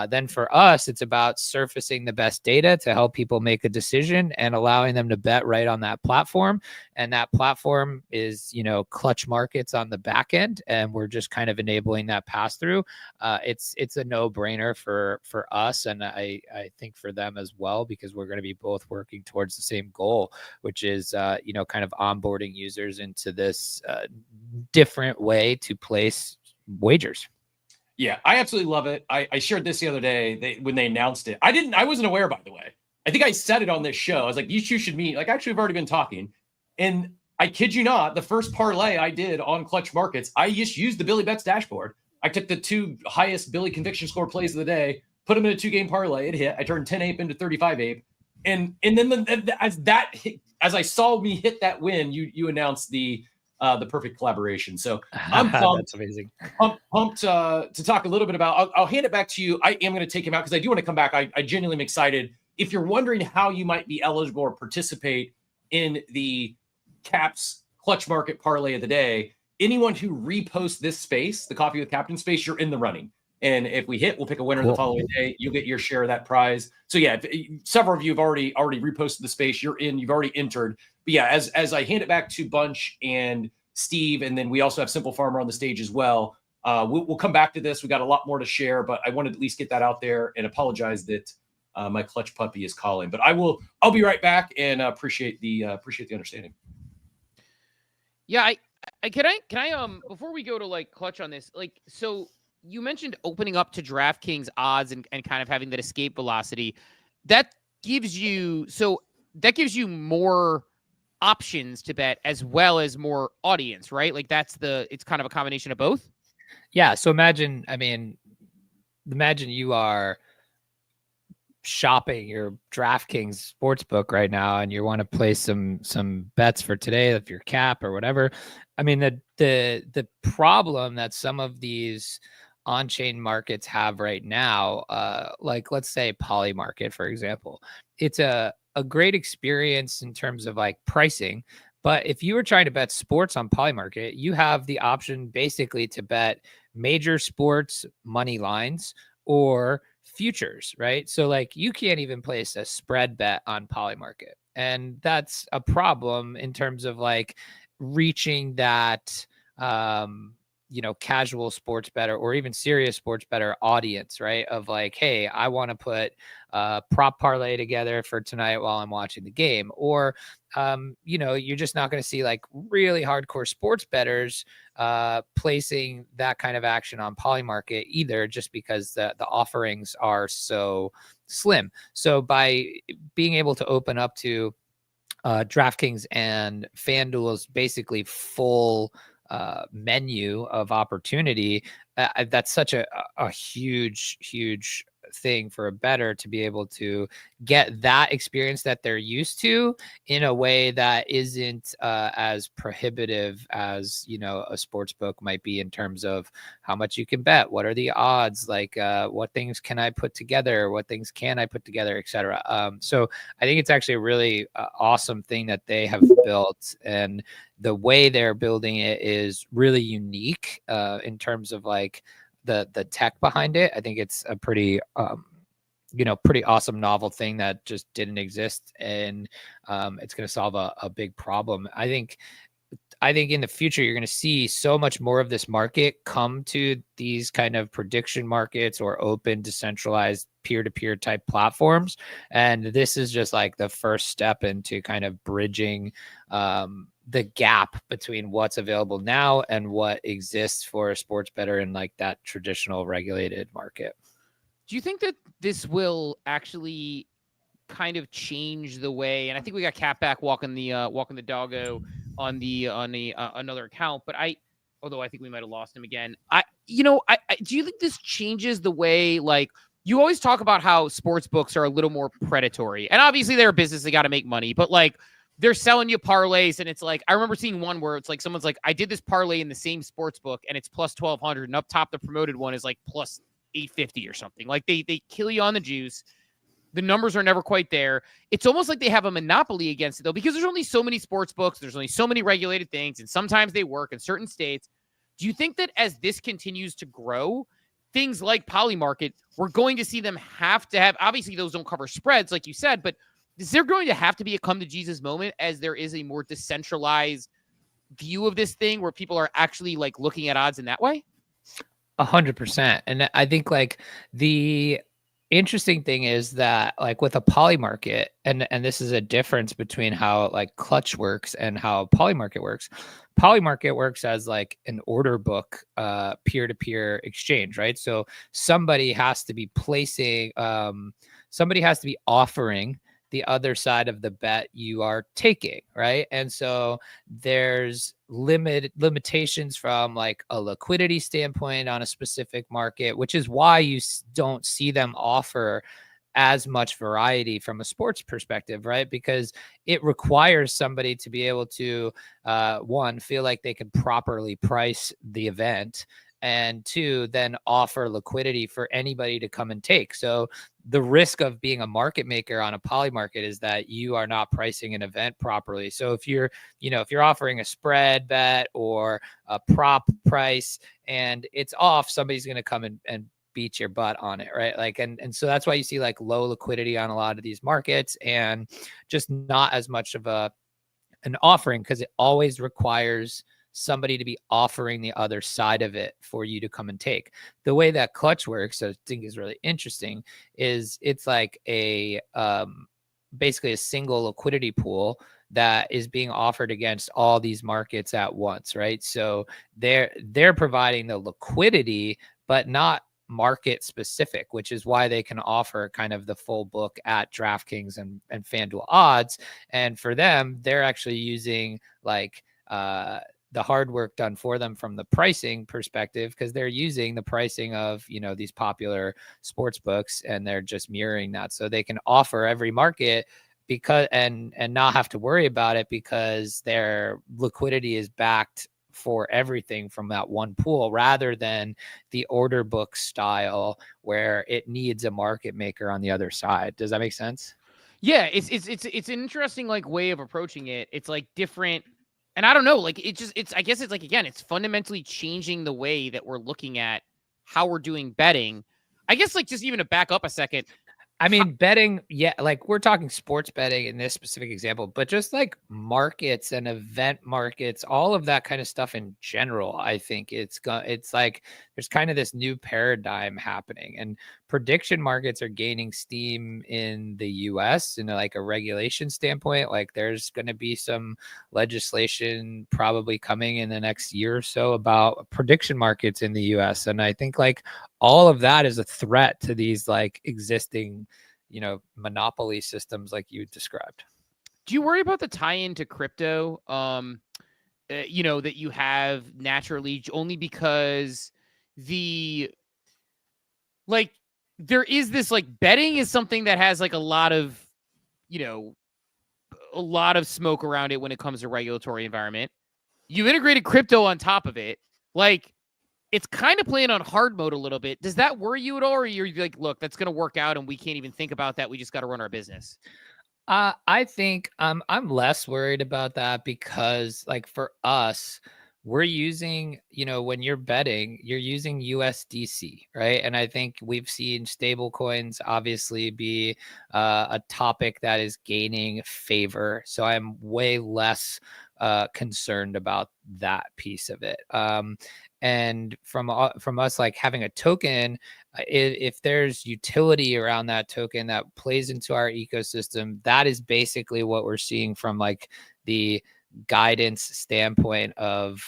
then for us, it's about surfacing the best data to help people make a decision and allowing them to bet right on that platform. And that platform is, Clutch Markets on the back end, and we're just kind of enabling that pass through. It's a no-brainer for us, and I think for them as well, because we're going to be both working towards the same goal, which is kind of onboarding users into this different way to place wagers. Yeah, I absolutely love it. I shared this the other day when they announced it. I wasn't aware, by the way. I think I said it on this show. I was like, you two should meet. Like, actually, we've already been talking. And I kid you not, the first parlay I did on Clutch Markets, I just used the Billy Bets dashboard. I took the two highest Billy conviction score plays of the day, put them in a 2-game parlay. It hit. I turned 10 ape into 35 ape. And then as I saw me hit that win, you announced the perfect collaboration. So I'm pumped. That's amazing. Pumped to talk a little bit about. I'll hand it back to you. I am going to take him out because I do want to come back. I genuinely am excited. If you're wondering how you might be eligible or participate in the Caps Clutch Market Parlay of the Day, anyone who reposts this space, the Coffee with Captain space, you're in the running. And if we hit, we'll pick a winner the following day. You'll get your share of that prize. So yeah, several of you have already reposted the space. You're in. You've already entered. But yeah, as I hand it back to Bunch and Steve, and then we also have Simple Farmer on the stage as well. We'll come back to this. We got a lot more to share, but I wanted to at least get that out there and apologize that my clutch puppy is calling. But I'll be right back and appreciate the understanding. Yeah, can I before we go to like clutch on this, like, so you mentioned opening up to DraftKings odds and kind of having that escape velocity. That gives you more options to bet as well as more audience, right? Like it's kind of a combination of both. Yeah. So imagine you are shopping your DraftKings sportsbook right now and you want to place some bets for today, if your cap or whatever. I mean, the problem that some of these on-chain markets have right now, like let's say Polymarket, for example, it's a great experience in terms of like pricing. But if you were trying to bet sports on Polymarket, you have the option basically to bet major sports money lines or futures, right? So like you can't even place a spread bet on Polymarket. And that's a problem in terms of like reaching that, casual sports bettor or even serious sports bettor audience, right? Of like, hey, I want to put a prop parlay together for tonight while I'm watching the game. Or, you're just not going to see like really hardcore sports bettors placing that kind of action on Polymarket either, just because the offerings are so slim. So by being able to open up to DraftKings and FanDuel's basically full menu of opportunity, that's such a huge thing for a bettor to be able to get that experience that they're used to in a way that isn't as prohibitive as a sports book might be in terms of how much you can bet, what are the odds, like what things can I put together, what things can I put together, etc. So I think it's actually a really awesome thing that they have built, and the way they're building it is really unique in terms of like the tech behind it. I think it's a pretty awesome novel thing that just didn't exist, and it's going to solve a big problem. I think in the future you're going to see so much more of this market come to these kind of prediction markets or open decentralized peer-to-peer type platforms, and this is just like the first step into kind of bridging the gap between what's available now and what exists for a sports bettor in like that traditional regulated market. Do you think that this will actually kind of change the way? And I think we got Cat back walking the doggo on the another account, but although I think we might have lost him again. Do you think this changes the way, like, you always talk about how sports books are a little more predatory, and obviously they're a business, they got to make money, but like they're selling you parlays, and it's like, I remember seeing one where it's like someone's like, I did this parlay in the same sports book and it's plus 1,200, and up top the promoted one is like plus 850 or something. Like they kill you on the juice. The numbers are never quite there. It's almost like they have a monopoly against it though, because there's only so many sports books, there's only so many regulated things, and sometimes they work in certain states. Do you think that as this continues to grow, things like Polymarket, we're going to see them have to have, obviously those don't cover spreads like you said, but is there going to have to be a come to Jesus moment as there is a more decentralized view of this thing where people are actually like looking at odds in that way? 100%. And I think like the interesting thing is that like with a Polymarket, and this is a difference between how like Clutch works and how Polymarket works. Polymarket works as like an order book peer-to-peer exchange, right? So somebody has to be placing, somebody has to be offering the other side of the bet you are taking, right? And so there's limitations from like a liquidity standpoint on a specific market, which is why you don't see them offer as much variety from a sports perspective, right? Because it requires somebody to be able to, one, feel like they can properly price the event, and two, then offer liquidity for anybody to come and take. So the risk of being a market maker on a Polymarket is that you are not pricing an event properly. So if you're offering a spread bet or a prop price and it's off, somebody's going to come and beat your butt on it, right? Like, and so that's why you see like low liquidity on a lot of these markets and just not as much of an offering, because it always requires somebody to be offering the other side of it for you to come and take. The way that Clutch works, I think is really interesting, is it's like a basically a single liquidity pool that is being offered against all these markets at once, right? So they're providing the liquidity, but not market specific, which is why they can offer kind of the full book at DraftKings and FanDuel odds. And for them, they're actually using like the hard work done for them from the pricing perspective, because they're using the pricing of, you know, these popular sports books, and they're just mirroring that. So they can offer every market because and not have to worry about it, because their liquidity is backed for everything from that one pool, rather than the order book style where it needs a market maker on the other side. Does that make sense? Yeah, it's an interesting like way of approaching it. It's like different. And I don't know, like I guess it's like, again, it's fundamentally changing the way that we're looking at how we're doing betting. I guess like just even to back up a second. I mean, betting, yeah, like we're talking sports betting in this specific example, but just like markets and event markets, all of that kind of stuff in general, I think it's like there's kind of this new paradigm happening, and prediction markets are gaining steam in the US in like a regulation standpoint. Like there's going to be some legislation probably coming in the next year or so about prediction markets in the US. And I think like all of that is a threat to these like existing, you know, monopoly systems like you described. Do you worry about the tie-in to crypto, you know, that you have naturally, only because there is this like betting is something that has like a lot of, you know, a lot of smoke around it when it comes to regulatory environment. You integrated crypto on top of it. Like, it's kind of playing on hard mode a little bit. Does that worry you at all? Or you're like, look, that's going to work out and we can't even think about that. We just got to run our business. I think I'm less worried about that, because like for us, we're using, you know, when you're betting, you're using USDC, right? And I think we've seen stable coins obviously be a topic that is gaining favor. So I'm way less concerned about that piece of it. And from us, like having a token, if there's utility around that token that plays into our ecosystem, that is basically what we're seeing from like the guidance standpoint of,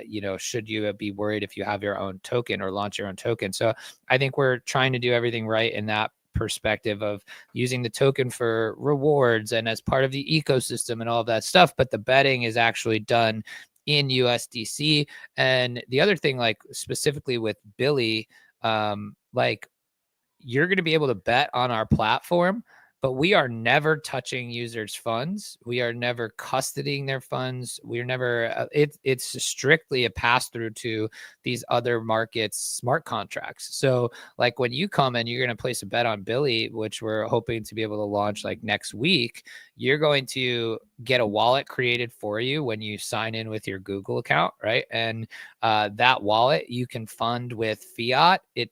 you know, should you be worried if you have your own token or launch your own token? So I think we're trying to do everything right in that perspective of using the token for rewards and as part of the ecosystem and all of that stuff. But the betting is actually done in USDC. And the other thing, like specifically with Billy, like you're going to be able to bet on our platform, but we are never touching users' funds. We are never custodying their funds. We're never, it's strictly a pass through to these other markets' smart contracts. So like when you come and you're going to place a bet on Billy, which we're hoping to be able to launch like next week, you're going to get a wallet created for you when you sign in with your Google account, right? And that wallet you can fund with fiat. It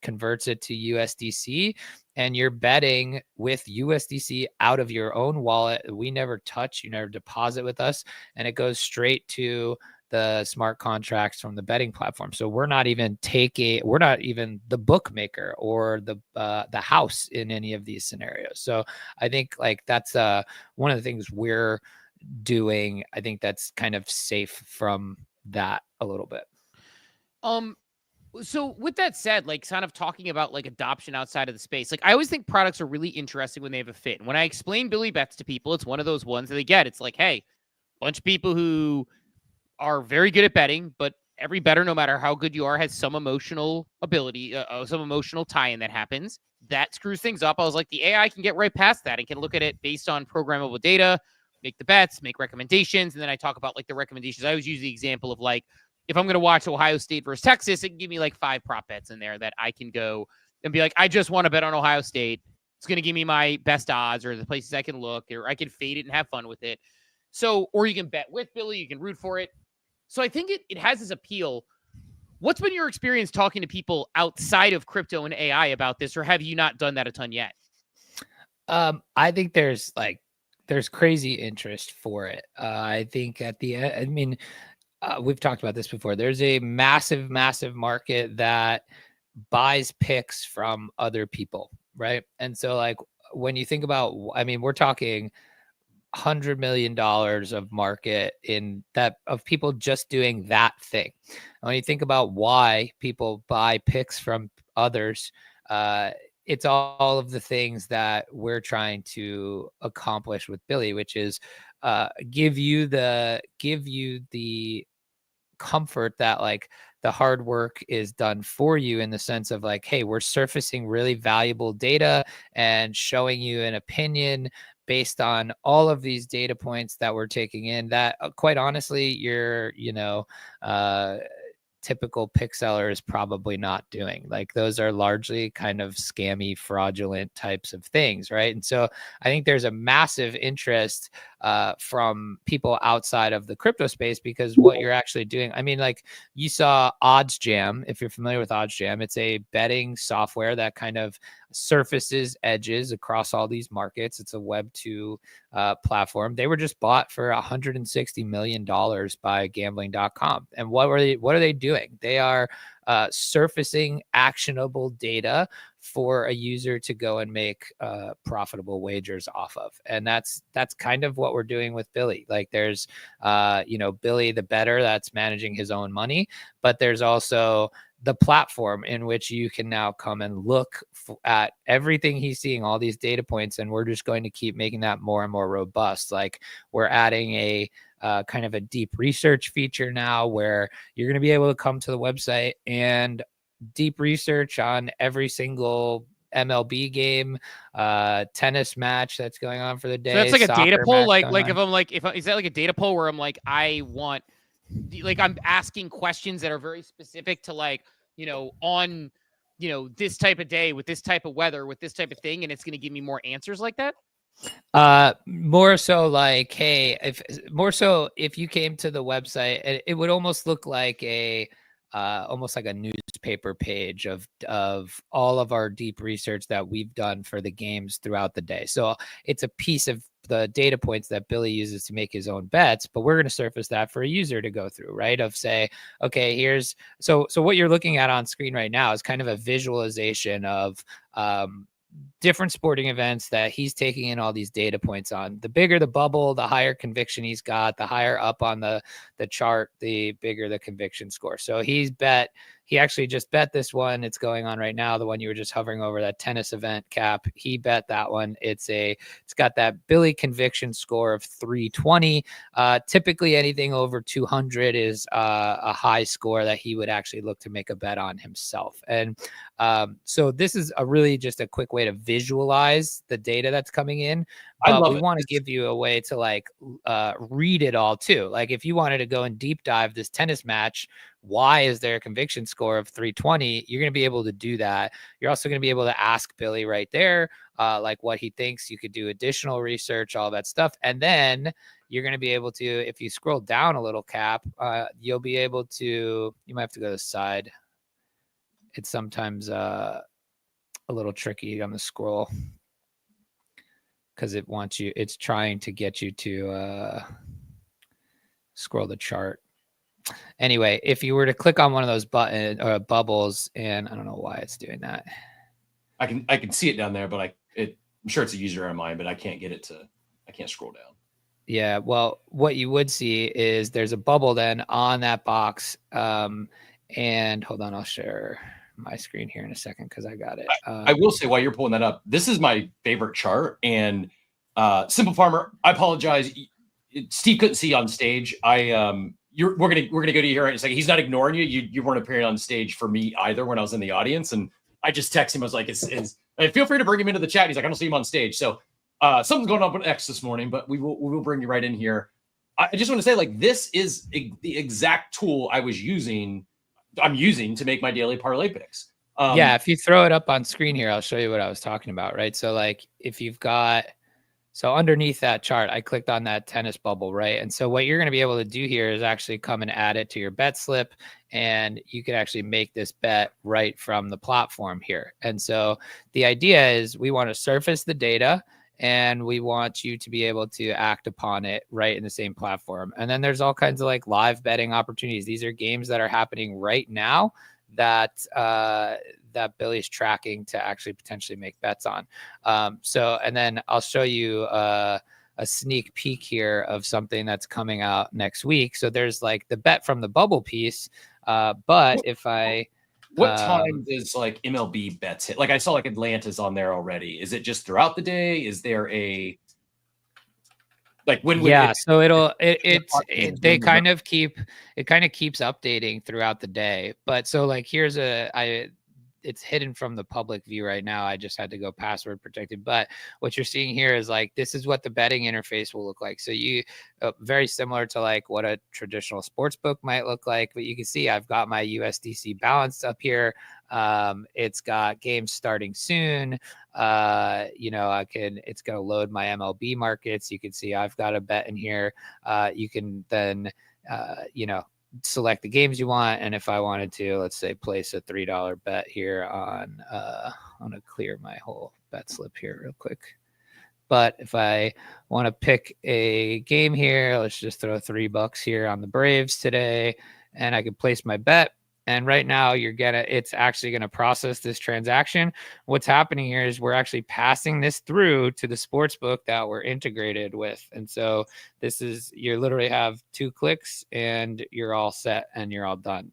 converts it to USDC, and you're betting with USDC out of your own wallet. We never touch, you never deposit with us, and it goes straight to the smart contracts from the betting platform. So we're not even the bookmaker or the house in any of these scenarios. So I think like that's one of the things we're doing. I think that's kind of safe from that a little bit. So with that said, like kind of talking about like adoption outside of the space, like I always think products are really interesting when they have a fit. And when I explain Billy Bets to people, it's one of those ones that they get. It's like, hey, a bunch of people who are very good at betting, but every bettor, no matter how good you are, has some emotional ability, some emotional tie-in that happens. That screws things up. I was like, the AI can get right past that and can look at it based on programmable data, make the bets, make recommendations. And then I talk about like the recommendations. I always use the example of like, if I'm going to watch Ohio State versus Texas, it can give me like 5 prop bets in there that I can go and be like, I just want to bet on Ohio State. It's going to give me my best odds or the places I can look, or I can fade it and have fun with it. So, or you can bet with Billy, you can root for it. So I think it has this appeal. What's been your experience talking to people outside of crypto and AI about this, or have you not done that a ton yet? I think there's crazy interest for it. I think at the end, I mean, we've talked about this before. There's a massive, massive market that buys picks from other people, right? And so, like, when you think about, I mean, we're talking $100 million of market in that of people just doing that thing. And when you think about why people buy picks from others, it's all of the things that we're trying to accomplish with Billy, which is give you the comfort that like the hard work is done for you, in the sense of like, hey, we're surfacing really valuable data and showing you an opinion based on all of these data points that we're taking in that quite honestly, your typical pick seller is probably not doing. Like, those are largely kind of scammy, fraudulent types of things, right? And so I think there's a massive interest from people outside of the crypto space, because what you're actually doing, I mean, like, you saw Odds Jam. If you're familiar with Odds Jam, it's a betting software that kind of surfaces edges across all these markets. It's a Web2 platform. They were just bought for $160 million by gambling.com. And what are they doing? They are surfacing actionable data for a user to go and make profitable wagers off of. And that's kind of what we're doing with Billy. Like, there's Billy the bettor that's managing his own money, but there's also the platform in which you can now come and look at everything he's seeing, all these data points, and we're just going to keep making that more and more robust. Like, we're adding a kind of a deep research feature now, where you're going to be able to come to the website and deep research on every single MLB game, tennis match that's going on for the day. So that's like a data poll. Like on. is that like a data poll where I'm like, I'm asking questions that are very specific to, like, on, this type of day with this type of weather with this type of thing, and it's going to give me more answers like that? More so like, hey, if you came to the website, it would almost look like almost like a newspaper page of all of our deep research that we've done for the games throughout the day. So it's a piece of the data points that Billy uses to make his own bets, but we're going to surface that for a user to go through, right? Of say, okay, so what you're looking at on screen right now is kind of a visualization of different sporting events that he's taking in all these data points on. The bigger the bubble, the higher conviction he's got. The higher up on the chart, the bigger the conviction score. So he actually just bet this one. It's going on right now. The one you were just hovering over, that tennis event, Cap. He bet that one. It's got that Billy conviction score of 320. Typically anything over 200 is a high score that he would actually look to make a bet on himself. And so this is really just a quick way to visualize the data that's coming in. But we want to give you a way to like read it all too. Like, if you wanted to go and deep dive this tennis match, why is there a conviction score of 320? You're going to be able to do that. You're also going to be able to ask Billy right there, like what he thinks. You could do additional research, all that stuff. And then you're going to be able to, if you scroll down a little, Cap, you'll be able to, you might have to go to the side. It's sometimes a little tricky on the scroll, because it's trying to get you to scroll the chart. Anyway, if you were to click on one of those bubbles, and I don't know why it's doing that. I can see it down there, but I'm sure it's a user error of mine, but I can't scroll down. Yeah, well, what you would see is there's a bubble then on that box. And hold on, I'll share my screen here in a second because I got it. I will say, while you're pulling that up, this is my favorite chart. And Simple Farmer, I apologize. Steve couldn't see on stage. We're gonna go to you here in a second. He's not ignoring you. You weren't appearing on stage for me either when I was in the audience. And I just texted him. I was like, feel free to bring him into the chat. He's like, I don't see him on stage. So something's going on with X this morning, but we will bring you right in here. I just want to say, like, this is the exact tool I'm using to make my daily parlay picks. Yeah, if you throw it up on screen here, I'll show you what I was talking about, right? So like, if you've got, So underneath that chart, I clicked on that tennis bubble, right? And so what you're going to be able to do here is actually come and add it to your bet slip, and you can actually make this bet right from the platform here. And so the idea is we want to surface the data, and we want you to be able to act upon it right in the same platform. And then there's all kinds of like live betting opportunities. These are games that are happening right now that that Billy's tracking to actually potentially make bets on. So, and then I'll show you a sneak peek here of something that's coming out next week. So there's like the bet from the bubble piece. But if I what time does like MLB bets hit? Like I saw like Atlanta's on there already. Is it just throughout the day? Is there a like when? Yeah, so they kind of keeps updating throughout the day. But so like here's it's hidden from the public view right now. I just had to go password protected. But what you're seeing here is like, this is what the betting interface will look like. So you very similar to like what a traditional sports book might look like. But you can see I've got my USDC balance up here. It's got games starting soon. It's going to load my MLB markets. You can see I've got a bet in here. You can then, select the games you want. And if I wanted to, let's say, place a $3 bet here on, I'm going to clear my whole bet slip here real quick. But if I want to pick a game here, let's just throw $3 here on the Braves today, and I can place my bet. And right now it's actually going to process this transaction. What's happening here is we're actually passing this through to the sports book that we're integrated with. And so you literally have 2 clicks and you're all set and you're all done.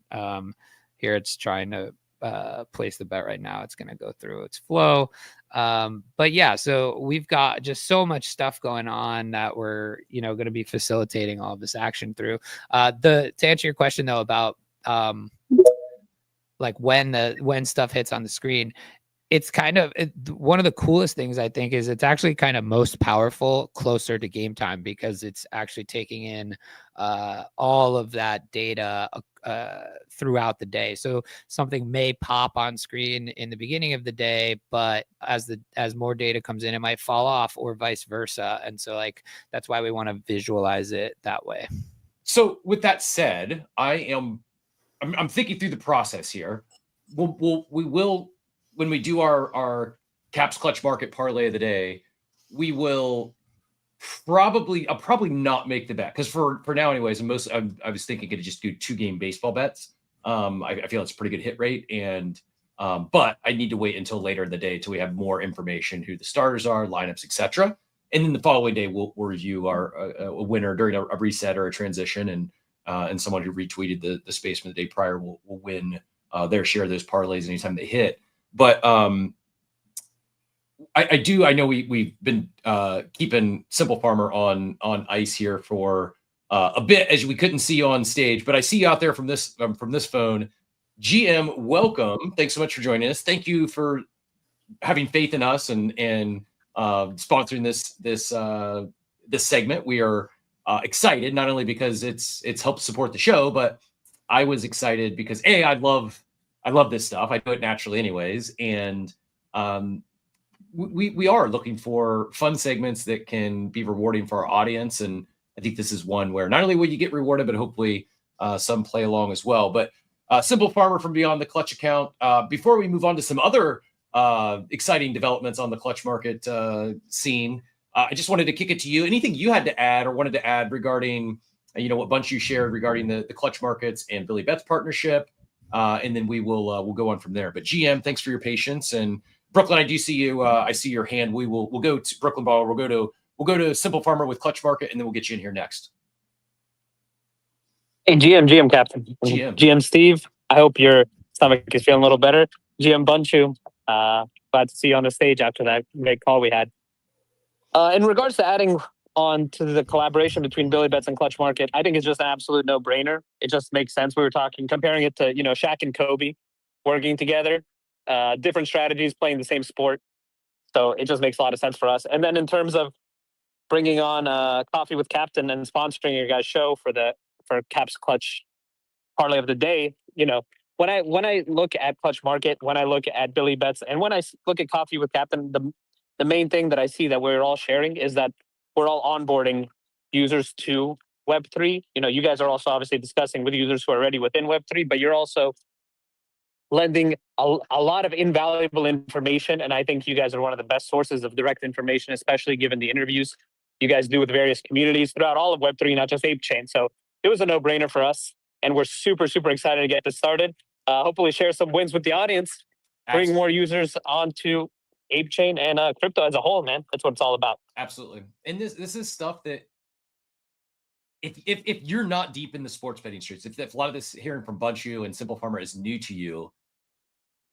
Here it's trying to place the bet right now. It's going to go through its flow. But yeah, so we've got just so much stuff going on that we're, going to be facilitating all of this action through. To answer your question though, about, like when stuff hits on the screen, it's kind of one of the coolest things I think is it's actually kind of most powerful closer to game time, because it's actually taking in all of that data throughout the day. So something may pop on screen in the beginning of the day, but as more data comes in, it might fall off, or vice versa. And so like that's why we want to visualize it that way. So with that said, I'm thinking through the process here. We will when we do our caps clutch market parlay of the day, we will I'll probably not make the bet, because for now anyways, and I was thinking to just do 2-game baseball bets. I feel it's a pretty good hit rate, and but I need to wait until later in the day till we have more information, who the starters are, lineups, etc. And then the following day we'll review a winner during a reset or a transition, and someone who retweeted the space from the day prior will win their share of those parlays anytime they hit. But I know we've been keeping Simple Farmer on ice here for a bit, as we couldn't see you on stage, but I see you out there from this phone. GM, welcome. Thanks so much for joining us. Thank you for having faith in us and sponsoring this segment. We are excited, not only because it's helped support the show, but I was excited because I love this stuff. I do it naturally anyways. And we are looking for fun segments that can be rewarding for our audience. And I think this is one where not only will you get rewarded, but hopefully some play along as well. But Simple Farmer from Beyond the Clutch account. Before we move on to some other exciting developments on the clutch market scene, I just wanted to kick it to you. Anything you had to add or wanted to add regarding, what Bunchu shared regarding the clutch markets and Billy Betts partnership, and then we'll go on from there. But GM, thanks for your patience. And Brooklyn, I do see you. I see your hand. We'll go to Brooklyn Brawler. We'll go to Simple Farmer with Clutch Market, and then we'll get you in here next. Hey, GM Captain. GM Steve, I hope your stomach is feeling a little better. GM Bunchu, glad to see you on the stage after that great call we had. In regards to adding on to the collaboration between Billy Betts and Clutch Market, I think it's just an absolute no-brainer. It just makes sense. We were comparing it to, Shaq and Kobe working together, different strategies, playing the same sport. So it just makes a lot of sense for us. And then in terms of bringing on Coffee with Captain and sponsoring your guys' show for Caps Clutch Parlay of the Day, when I look at Clutch Market, when I look at Billy Betts, and when I look at Coffee with Captain, the main thing that I see that we're all sharing is that we're all onboarding users to Web3. You know, you guys are also obviously discussing with users who are already within Web3, but you're also lending a lot of invaluable information. And I think you guys are one of the best sources of direct information, especially given the interviews you guys do with various communities throughout all of Web3, not just ApeChain. So it was a no-brainer for us. And we're super, super excited to get this started. Hopefully share some wins with the audience, bring more users onto ApeChain and crypto as a whole, man. That's what it's all about. Absolutely. And this is stuff that if you're not deep in the sports betting streets, if a lot of this hearing from Bunchu and Simple Farmer is new to you,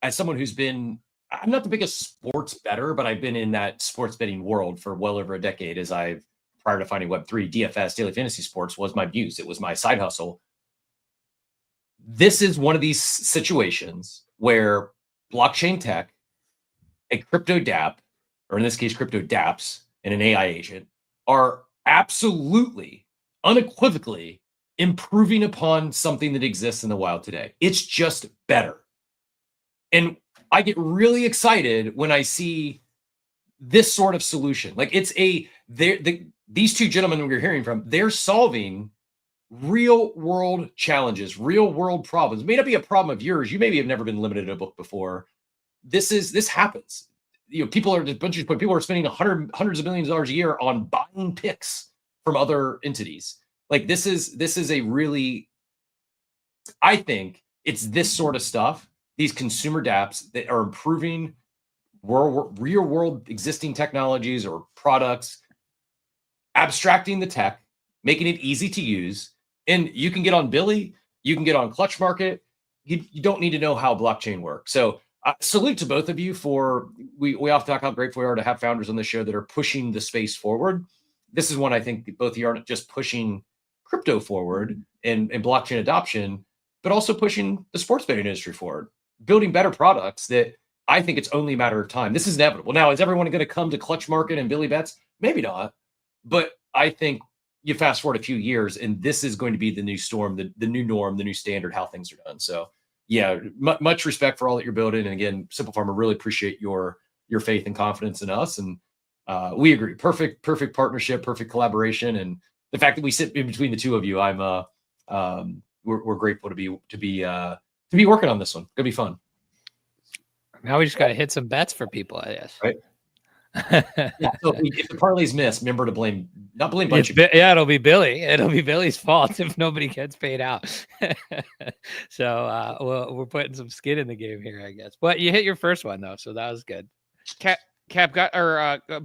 as someone who's been, I'm not the biggest sports bettor, but I've been in that sports betting world for well over a decade. Prior to finding Web3, DFS, daily fantasy sports, was my muse. It was my side hustle. This is one of these situations where blockchain tech, a crypto dApp, or in this case, crypto dApps, and an AI agent are absolutely, unequivocally improving upon something that exists in the wild today. It's just better. And I get really excited when I see this sort of solution. Like these two gentlemen we're hearing from, they're solving real world challenges, real world problems. It may not be a problem of yours. You maybe have never been limited to a book before. This happens. You know, people are spending hundreds of millions of dollars a year on buying picks from other entities. Like this is a really, I think it's this sort of stuff, these consumer dApps that are improving real world existing technologies or products, abstracting the tech, making it easy to use. And you can get on Billy, you can get on Clutch Market. You don't need to know how blockchain works. So salute to both of you for, we often talk how grateful we are to have founders on the show that are pushing the space forward. This is one I think that both of you aren't just pushing crypto forward and blockchain adoption, but also pushing the sports betting industry forward, building better products that I think it's only a matter of time. This is inevitable. Now, is everyone going to come to Clutch Market and Billy Bets? Maybe not. But I think you fast forward a few years and this is going to be the new storm, the new norm, the new standard, how things are done. So yeah, much respect for all that you're building. And again, Simple Farmer, really appreciate your faith and confidence in us. And we agree. Perfect partnership, perfect collaboration. And the fact that we sit in between the two of you, we're grateful to be working on this one. It's gonna be fun. Now we just got to hit some bets for people, I guess. Right. Yeah, so if the parlays miss, remember to not blame Bunchu. Yeah, it'll be Billy. It'll be Billy's fault if nobody gets paid out. So we're putting some skin in the game here, I guess. But you hit your first one though, so that was good. Cap got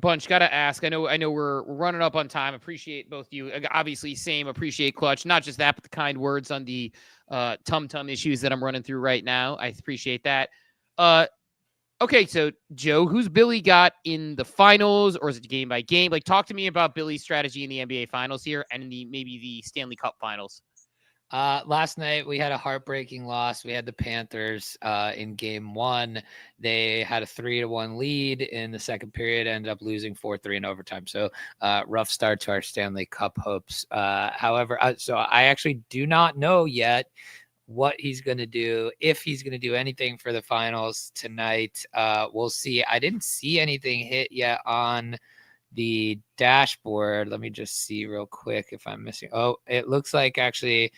Bunch got to ask. I know we're running up on time. Appreciate both you. Obviously, same. Appreciate Clutch. Not just that, but the kind words on the tum issues that I'm running through right now. I appreciate that. Okay, so Joe, who's Billy got in the finals, or is it game by game? Like, talk to me about Billy's strategy in the NBA finals here, and in maybe the Stanley Cup finals. Last night we had a heartbreaking loss. We had the Panthers in game one. They had a 3-1 lead in the second period, ended up losing 4-3 in overtime. So rough start to our Stanley Cup hopes. However, so I actually do not know yet what he's going to do, if he's going to do anything for the finals tonight. We'll see. I didn't see anything hit yet on the dashboard. Let me just see real quick if I'm missing. Oh, it looks like actually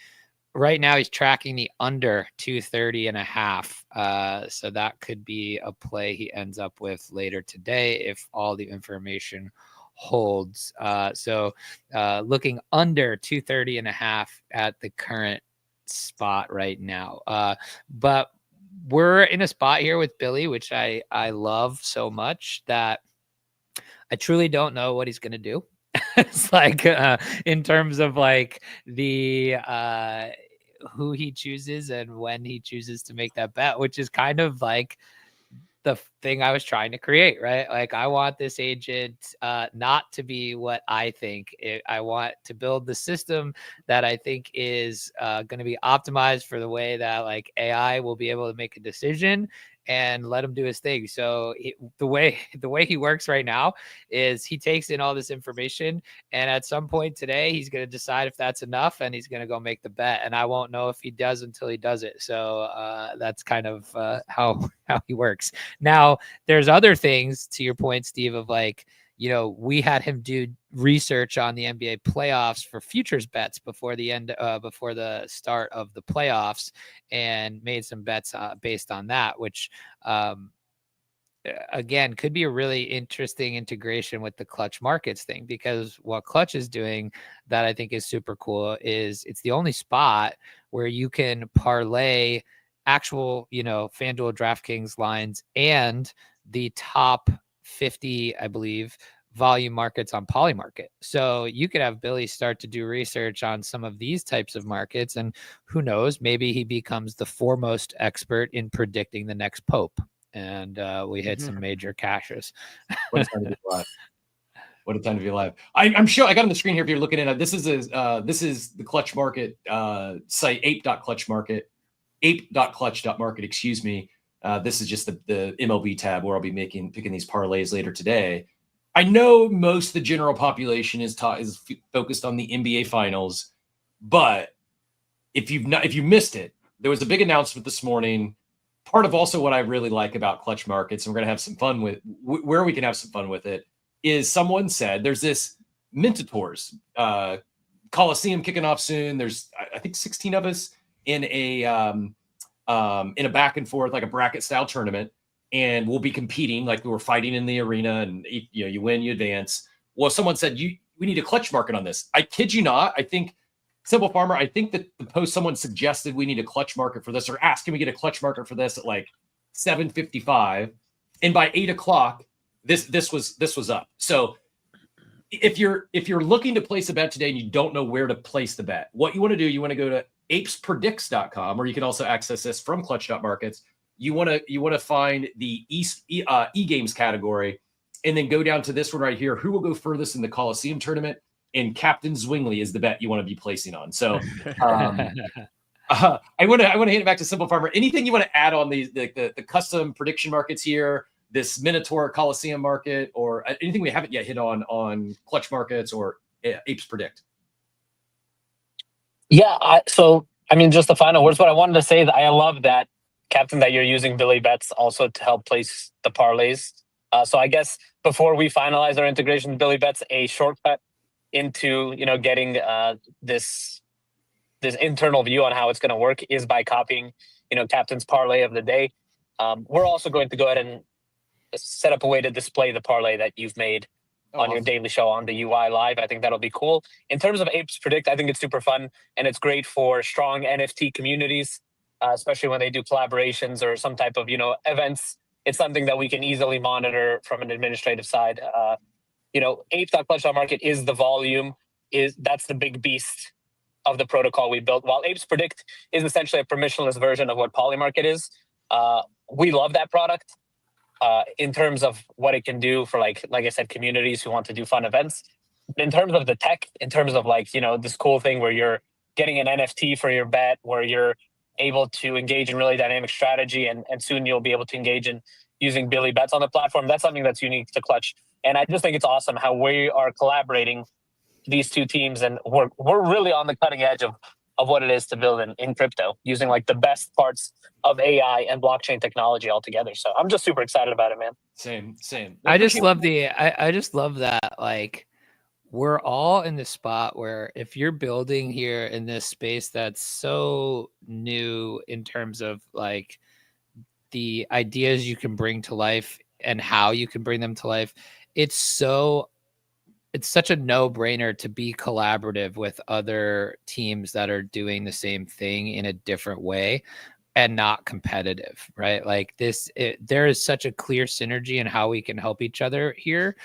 right now he's tracking the under 230.5. So that could be a play he ends up with later today if all the information holds. So looking under 230.5 at the current spot right now. But we're in a spot here with Billy, which I love so much, that I truly don't know what he's going to do. It's like in terms of like the who he chooses and when he chooses to make that bet, which is kind of like the thing I was trying to create, right? Like I want this agent not to be what I think. I want to build the system that I think is going to be optimized for the way that like AI will be able to make a decision. and let him do his thing. So the way he works right now is he takes in all this information, and at some point today, he's going to decide if that's enough, and he's going to go make the bet. And I won't know if he does until he does it. So that's kind of how he works. Now, there's other things, to your point, Steve, of like, you know, we had him do research on the NBA playoffs for futures bets before the start of the playoffs, and made some bets based on that, which again could be a really interesting integration with the Clutch Markets thing, because what Clutch is doing that I think is super cool is it's the only spot where you can parlay actual, you know, FanDuel, DraftKings lines and the top 50, I believe, volume markets on Polymarket. So you could have Billy start to do research on some of these types of markets, and who knows, maybe he becomes the foremost expert in predicting the next Pope, and we hit some major cashes. What a time to be alive. What a time to be alive. I'm sure I got on the screen here if you're looking at it. This is the Clutch Market site, ape.clutchmarket, ape.clutch.market, excuse me. This is just the MLB tab where I'll be picking these parlays later today. I know most of the general population is focused on the NBA Finals, but if you missed it, there was a big announcement this morning. Part of also what I really like about Clutch Markets, and we're gonna have some fun with where we can have some fun with it, is someone said there's this Mintators Coliseum kicking off soon. There's I think 16 of us in a back and forth, like a bracket style tournament, and we'll be competing like we were fighting in the arena, and you win, you advance. Well, someone said we need a Clutch Market on this. I kid you not. I think Simple Farmer, I think that the post someone suggested we need a Clutch Market for this, or asked, can we get a Clutch Market for this at like 7:55, and by 8 o'clock this was up. So if you're looking to place a bet today and you don't know where to place the bet, what you want to do, you want to go to apespredicts.com, or you can also access this from Clutch.markets. You want to find the e-games category, and then go down to this one right here. Who will go furthest in the Coliseum tournament? And Captain Zwingli is the bet you want to be placing on. So I want to hand it back to Simple Farmer. Anything you want to add on the custom prediction markets here, this Minotaur Coliseum market, or anything we haven't yet hit on Clutch Markets or Apes Predict? Yeah. So just the final words. What I wanted to say is I love that, Captain, that you're using Billy Bets also to help place the parlays. So I guess before we finalize our integration with Billy Bets, a shortcut into getting this internal view on how it's going to work is by copying Captain's parlay of the day. We're also going to go ahead and set up a way to display the parlay that you've made on your daily show on the UI live. I think that'll be cool. In terms of Apes Predict, I think it's super fun, and it's great for strong NFT communities, especially when they do collaborations or some type of events. It's something that we can easily monitor from an administrative side. Apes.clutch.market is the volume, that's the big beast of the protocol we built, while Apes Predict is essentially a permissionless version of what Polymarket is. We love that product in terms of what it can do for like I said, communities who want to do fun events. In terms of the tech, in terms of this cool thing where you're getting an NFT for your bet, where you're able to engage in really dynamic strategy, and soon you'll be able to engage in using Billy Bets on the platform. That's something that's unique to Clutch. And I just think it's awesome how we are collaborating these two teams, and we're really on the cutting edge of what it is to build in crypto using the best parts of AI and blockchain technology all together. So I'm just super excited about it, man. Same. I just love that we're all in the spot where if you're building here in this space that's so new in terms of the ideas you can bring to life and how you can bring them to life, it's such a no-brainer to be collaborative with other teams that are doing the same thing in a different way and not competitive, right? There is such a clear synergy in how we can help each other here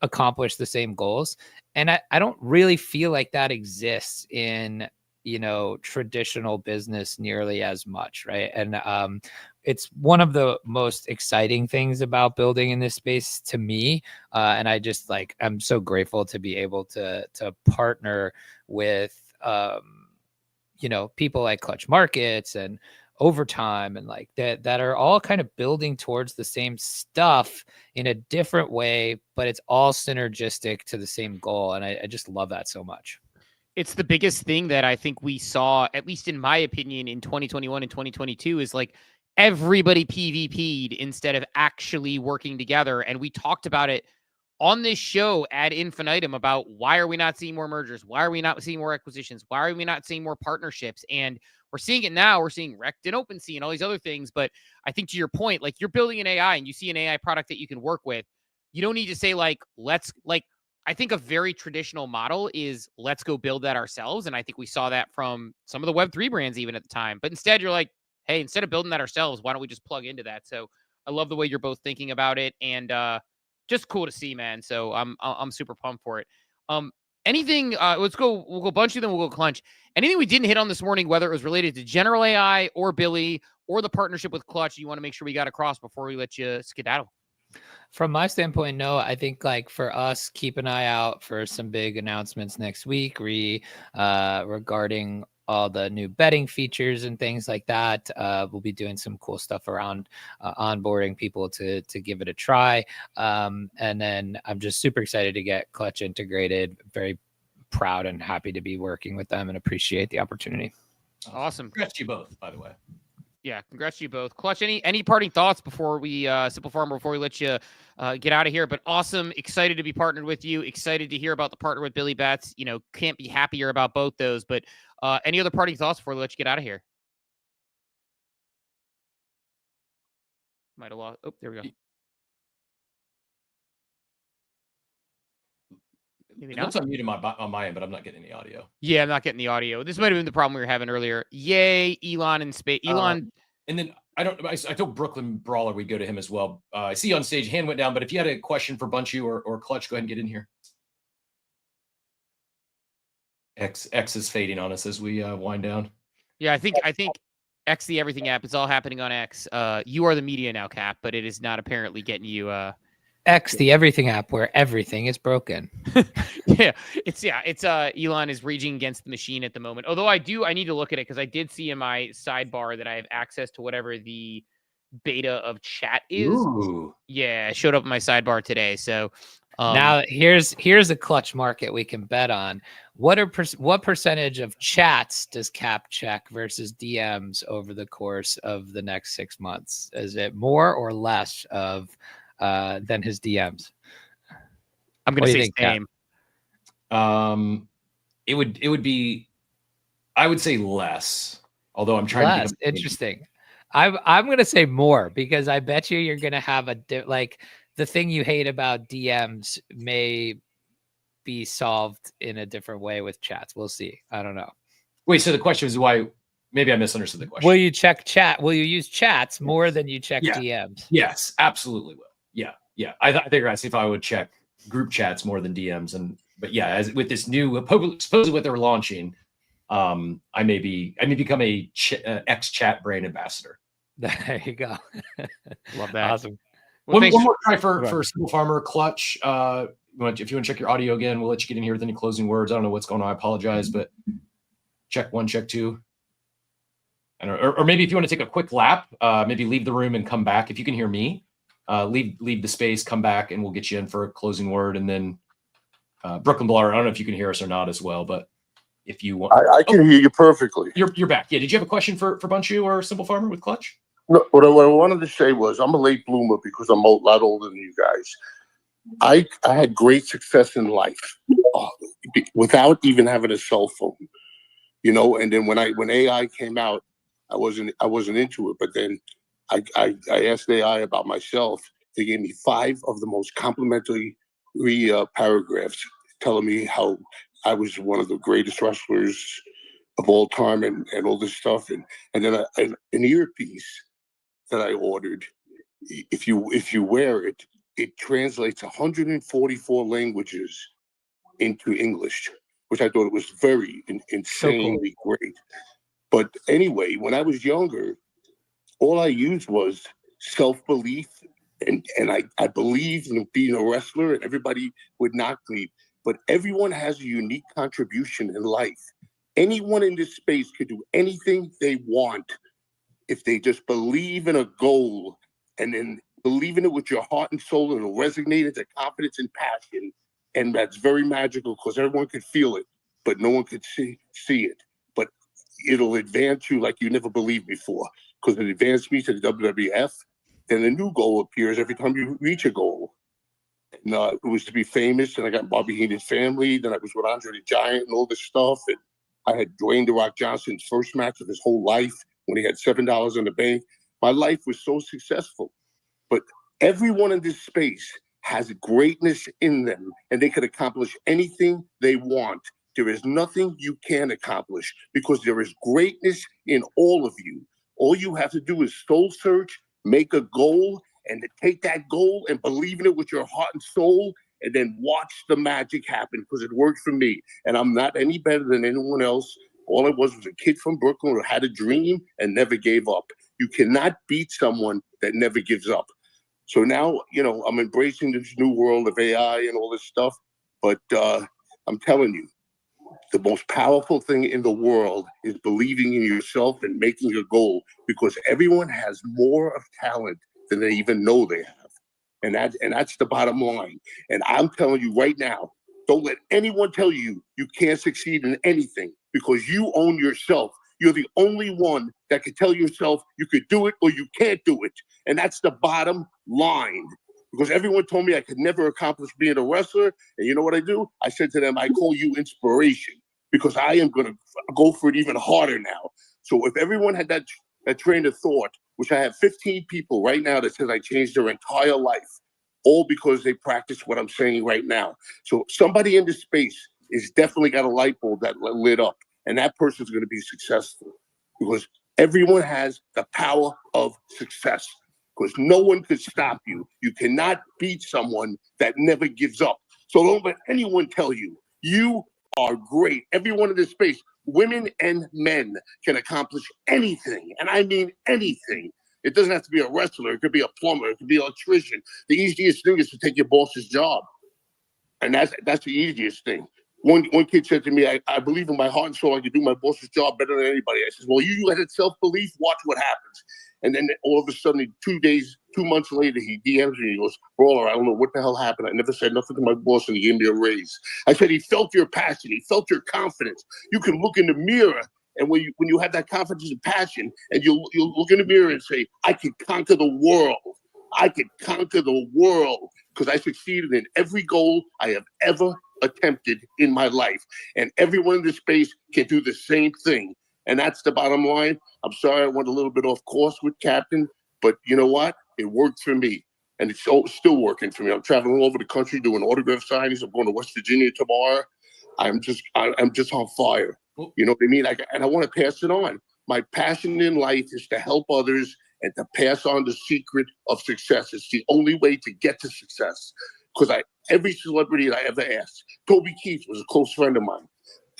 accomplish the same goals. And I don't really feel like that exists in traditional business nearly as much, right? And it's one of the most exciting things about building in this space to me. And I just I'm so grateful to be able to partner with, people like Clutch Markets and Overtime and like that are all kind of building towards the same stuff in a different way, but it's all synergistic to the same goal. And I just love that so much. It's the biggest thing that I think we saw, at least in my opinion, in 2021 and 2022 is like everybody PvP'd instead of actually working together. And we talked about it on this show ad infinitum about why are we not seeing more mergers? Why are we not seeing more acquisitions? Why are we not seeing more partnerships? And we're seeing it now. We're seeing Rect and OpenSea and all these other things. But I think to your point, like you're building an AI and you see an AI product that you can work with. You don't need to say I think a very traditional model is let's go build that ourselves. And I think we saw that from some of the Web3 brands even at the time. But instead, you're like, hey, instead of building that ourselves, why don't we just plug into that? So I love the way you're both thinking about it. And just cool to see, man. So I'm super pumped for it. Anything, we'll go Bunchu, then we'll go Clunch. Anything we didn't hit on this morning, whether it was related to general AI or Billy or the partnership with Clutch, you want to make sure we got across before we let you skedaddle? From my standpoint, no. I think like for us, keep an eye out for some big announcements next week regarding all the new betting features and things like that. We'll be doing some cool stuff around onboarding people to give it a try. And then I'm just super excited to get Clutch integrated. Very proud and happy to be working with them and appreciate the opportunity. Awesome. Congrats to you both, by the way. Yeah, congrats to you both. Clutch, any parting thoughts before we, Simple Farmer, before we let you get out of here? But awesome. Excited to be partnered with you. Excited to hear about the partner with Billy Bats. You know, can't be happier about both those. But any other parting thoughts before we let you get out of here? Might have lost. Oh, there we go. Maybe not. Looks unmuted on my end, but I'm not getting any audio. Yeah, I'm not getting the audio. This might have been the problem we were having earlier. Yay, Elon and space. Elon. And then I told Brooklyn Brawler we'd go to him as well. I see you on stage, hand went down, but if you had a question for Bunchu or Clutch, go ahead and get in here. X is fading on us as we wind down. Yeah, I think X, the everything app, is all happening on X. You are the media now, Cap, but it is not apparently getting you. X, the everything app where everything is broken. It's Elon is raging against the machine at the moment. Although I need to look at it because I did see in my sidebar that I have access to whatever the beta of chat is. Ooh. Yeah, it showed up in my sidebar today. So now here's a Clutch market we can bet on. What percentage of chats does Cap check versus DMs over the course of the next 6 months? Is it more or less of than his DMs? I'm going to say same. It would be, I would say less. Although I'm trying less. to think of Interesting. I'm going to say more because I bet you're going to have the thing you hate about DMs may be solved in a different way with chats. We'll see. I don't know. Wait, so the question is why? Maybe I misunderstood the question. Will you check chat? Will you use chats more than you check DMs? Yes, absolutely will. Yeah. I think you're asking if I would check group chats more than DMs, but yeah, as with this new supposedly what they're launching, I may become a X chat brand ambassador. There you go. Love that. Awesome. Well, one more try for Simple Farmer. Clutch. If you want to check your audio again, we'll let you get in here with any closing words. I don't know what's going on. I apologize, but check 1, check 2. Or maybe if you want to take a quick lap, maybe leave the room and come back. If you can hear me, leave the space, come back, and we'll get you in for a closing word. And then Brooklyn Brawler, I don't know if you can hear us or not as well, but if you want, I can hear you perfectly. You're back. Yeah. Did you have a question for Bunchu or Simple Farmer with Clutch? No, what I wanted to say was I'm a late bloomer because I'm a lot older than you guys. I had great success in life without even having a cell phone, And then when AI came out, I wasn't into it. But then I asked AI about myself. They gave me 5 of the most complimentary paragraphs telling me how I was one of the greatest wrestlers of all time and all this stuff. And then an earpiece that I ordered, if you wear it, it translates 144 languages into English, which I thought it was very insanely great. But anyway, when I was younger, all I used was self-belief, and I believed in being a wrestler, and everybody would knock me. But everyone has a unique contribution in life. Anyone in this space could do anything they want if they just believe in a goal and then believe in it with your heart and soul, and it'll resonate into confidence and passion. And that's very magical because everyone could feel it, but no one could see it. But it'll advance you like you never believed before, because it advanced me to the WWF. Then a new goal appears every time you reach a goal. And, it was to be famous, and I got Bobby Heenan's family. Then I was with Andre the Giant and all this stuff. And I had Dwayne "The Rock" Johnson's first match of his whole life when he had $7 in the bank. My life was so successful. But everyone in this space has greatness in them, and they could accomplish anything they want. There is nothing you can't accomplish because there is greatness in all of you. All you have to do is soul search, make a goal, and to take that goal and believe in it with your heart and soul, and then watch the magic happen, because it worked for me. And I'm not any better than anyone else. All I was a kid from Brooklyn who had a dream and never gave up. You cannot beat someone that never gives up. So now, I'm embracing this new world of AI and all this stuff. But I'm telling you, the most powerful thing in the world is believing in yourself and making a goal, because everyone has more of talent than they even know they have. And that's the bottom line. And I'm telling you right now, don't let anyone tell you you can't succeed in anything, because you own yourself. You're the only one that can tell yourself you could do it or you can't do it. And that's the bottom line. Because everyone told me I could never accomplish being a wrestler. And you know what I do? I said to them, I call you inspiration, because I am going to go for it even harder now. So if everyone had that train of thought, which I have 15 people right now that says I changed their entire life, all because they practice what I'm saying right now. So somebody in this space is definitely got a light bulb that lit up, and that person's going to be successful, because everyone has the power of success, because no one could stop you. You cannot beat someone that never gives up. So don't let anyone tell you you are great. Everyone in this space, women and men, can accomplish anything. And I mean anything. It doesn't have to be a wrestler. It could be a plumber. It could be an electrician. The easiest thing is to take your boss's job. And that's the easiest thing. One kid said to me, I believe in my heart and soul I can do my boss's job better than anybody. I said, well, you had self-belief, watch what happens. And then all of a sudden, 2 months later, he DMs me. He goes, Brawler, I don't know what the hell happened. I never said nothing to my boss, and he gave me a raise. I said, he felt your passion. He felt your confidence. You can look in the mirror, and when you have that confidence and passion, and you'll look in the mirror and say, I can conquer the world. I can conquer the world, because I succeeded in every goal I have ever attempted in my life. And everyone in this space can do the same thing. And that's the bottom line. I'm sorry I went a little bit off course with Captain, but you know what? It worked for me, and it's still working for me. I'm traveling all over the country doing autograph signings. I'm going to West Virginia tomorrow. I'm just on fire. You know what I mean? And I want to pass it on. My passion in life is to help others and to pass on the secret of success. It's the only way to get to success. Because every celebrity that I ever asked, Toby Keith was a close friend of mine.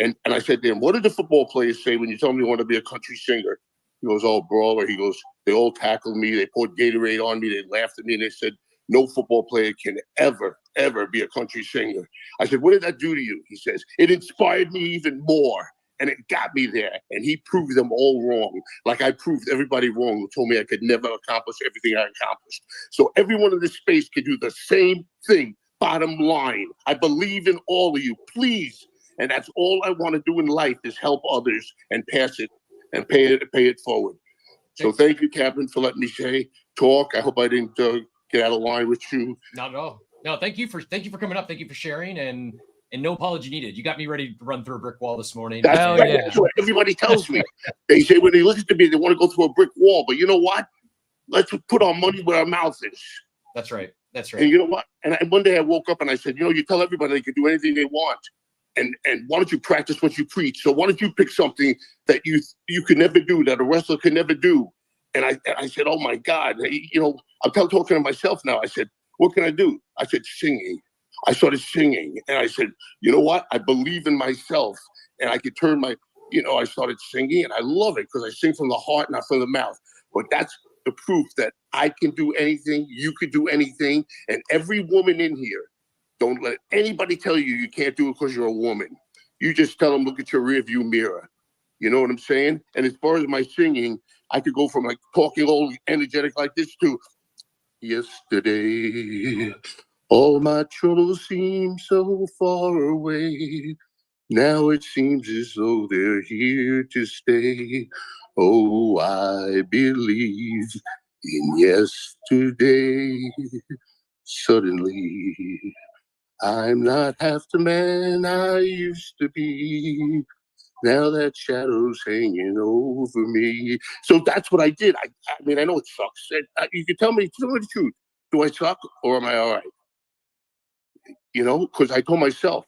And I said to him, what did the football players say when you tell them you want to be a country singer? He goes, oh, Brawler. He goes, they all tackled me. They poured Gatorade on me. They laughed at me. And they said, no football player can ever, ever be a country singer. I said, what did that do to you? He says, it inspired me even more. And it got me there. And he proved them all wrong. Like I proved everybody wrong who told me I could never accomplish everything I accomplished. So everyone in this space can do the same thing. Bottom line, I believe in all of you. Please. And that's all I want to do in life is help others and pass it and pay it forward. So thank you, Captain, for letting me talk. I hope I didn't get out of line with you. Not at all. No, thank you for coming up. Thank you for sharing, and no apology needed. You got me ready to run through a brick wall this morning. That's what everybody tells me. They say when they listen to me, they want to go through a brick wall. But you know what? Let's put our money where our mouth is. That's right. That's right. And you know what? And one day I woke up and I said, you tell everybody they can do anything they want. And why don't you practice what you preach? So why don't you pick something that you could never do, that a wrestler could never do? And I said, oh my God, I'm talking to myself now. I said, what can I do? I said, singing. I started singing, and I said, you know what? I believe in myself, and I could turn I started singing, and I love it because I sing from the heart, not from the mouth. But that's the proof that I can do anything, you could do anything, and every woman in here, don't let anybody tell you you can't do it because you're a woman. You just tell them, look at your rearview mirror. You know what I'm saying? And as far as my singing, I could go from like talking all energetic like this to yesterday. All my troubles seem so far away. Now it seems as though they're here to stay. Oh, I believe in yesterday. Suddenly, I'm not half the man I used to be. Now that shadow's hanging over me. So that's what I did. I mean, I know it sucks. You can tell me the truth. Do I suck or am I all right? You know, because I told myself,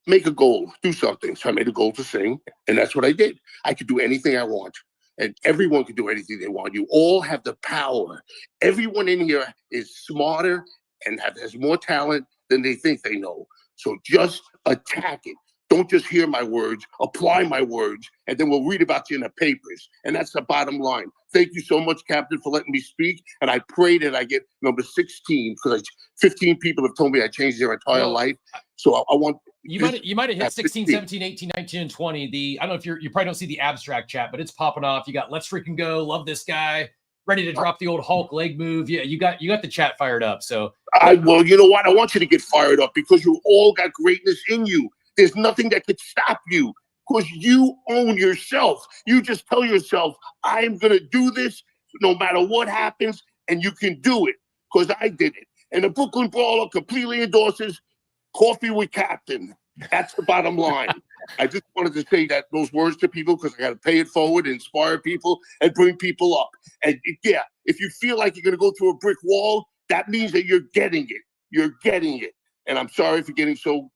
make a goal, do something. So I made a goal to sing, and that's what I did. I could do anything I want, and everyone can do anything they want. You all have the power. Everyone in here is smarter and has more talent than they think they know. So just attack it. Don't just hear my words, apply my words, and then we'll read about you in the papers. And that's the bottom line. Thank you so much, Captain, for letting me speak. And I pray that I get number 16, because 15 people have told me I changed their entire life. So I want... You might have hit 16, 17, 18, 19, and 20. I don't know if you probably don't see the abstract chat, but it's popping off. You got Let's Freaking Go, Love This Guy, ready to drop the old Hulk leg move. Yeah, you got the chat fired up. So well, you know what? I want you to get fired up because you all got greatness in you. There's nothing that could stop you because you own yourself. You just tell yourself, I'm going to do this no matter what happens, and you can do it because I did it. And the Brooklyn Brawler completely endorses Coffee with Captain. That's the bottom line. I just wanted to say those words to people because I got to pay it forward, inspire people, and bring people up. And yeah, if you feel like you're going to go through a brick wall, that means that you're getting it. You're getting it. And I'm sorry for getting so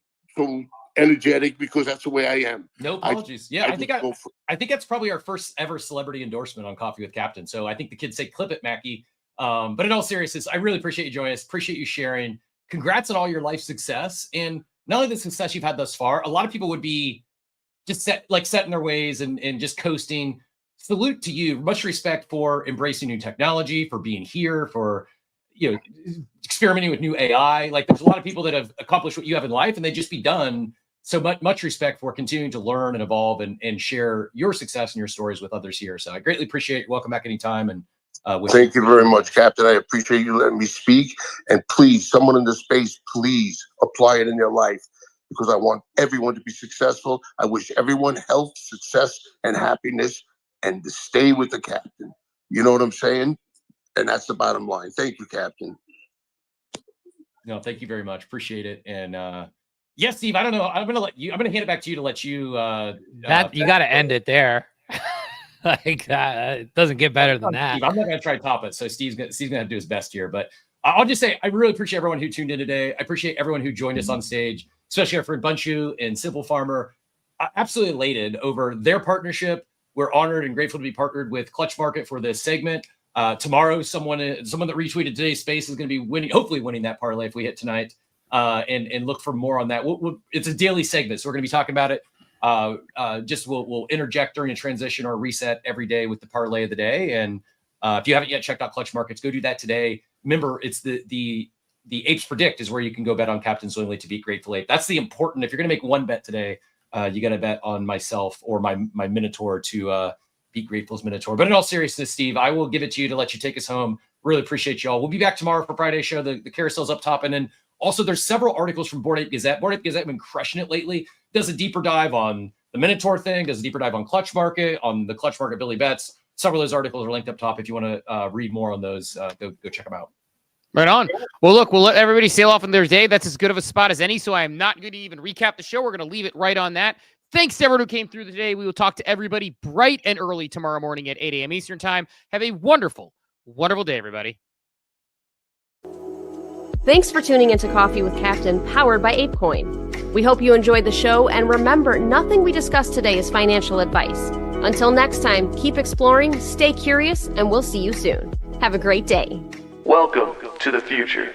energetic because that's the way I am. No apologies. I think that's probably our first ever celebrity endorsement on Coffee with Captain. So I think the kids say clip it, Mackie. But in all seriousness, I really appreciate you joining us. Appreciate you sharing. Congrats on all your life success. And not only the success you've had thus far, a lot of people would be just set in their ways and just coasting. Salute to you. Much respect for embracing new technology, for being here, for experimenting with new AI. Like there's a lot of people that have accomplished what you have in life and they just be done. So much respect for continuing to learn and evolve and share your success and your stories with others here. So I greatly appreciate it. Welcome back anytime. And thank you very much, Captain. I appreciate you letting me speak. And please, someone in this space, please apply it in their life because I want everyone to be successful. I wish everyone health, success, and happiness and to stay with the Captain. You know what I'm saying? And that's the bottom line. Thank you, Captain. No, thank you very much. Appreciate it. And yes, Steve, I don't know. I'm going to hand it back to you to let you. You got to end it there. Like that. It doesn't get better than that. Steve, I'm not going to try to top it. So Steve's going to do his best here. But I'll just say I really appreciate everyone who tuned in today. I appreciate everyone who joined us on stage, especially our friend Bunchu and Simple Farmer. Absolutely elated over their partnership. We're honored and grateful to be partnered with Clutch Market for this segment. Tomorrow, someone that retweeted today's space is going to be hopefully winning that parlay if we hit tonight. And look for more on that. It's a daily segment, so we're going to be talking about it. We'll interject during a transition or a reset every day with the parlay of the day. And if you haven't yet checked out Clutch Markets, go do that today. Remember, it's the Apes Predict is where you can go bet on Captain Zwingli to beat Grateful Ape. That's the important. If you're going to make one bet today, you got to bet on myself or my Minotaur to beat Grateful's Minotaur. But in all seriousness, Steve, I will give it to you to let you take us home. Really appreciate y'all. We'll be back tomorrow for Friday's show. The carousel's up top. And then also there's several articles from Bored Ape Gazette. Bored Ape Gazette have been crushing it lately. Does a deeper dive on the Minotaur thing, does a deeper dive on Clutch Market, on the Clutch Market Billy Bets. Several of those articles are linked up top. If you want to read more on those, go check them out. Right on. Well, look, we'll let everybody sail off on their day. That's as good of a spot as any, so I am not going to even recap the show. We're going to leave it right on that. Thanks to everyone who came through today. We will talk to everybody bright and early tomorrow morning at 8 a.m. Eastern Time. Have a wonderful, wonderful day, everybody. Thanks for tuning into Coffee with Captain, powered by ApeCoin. We hope you enjoyed the show, and remember, nothing we discussed today is financial advice. Until next time, keep exploring, stay curious, and we'll see you soon. Have a great day. Welcome to the future.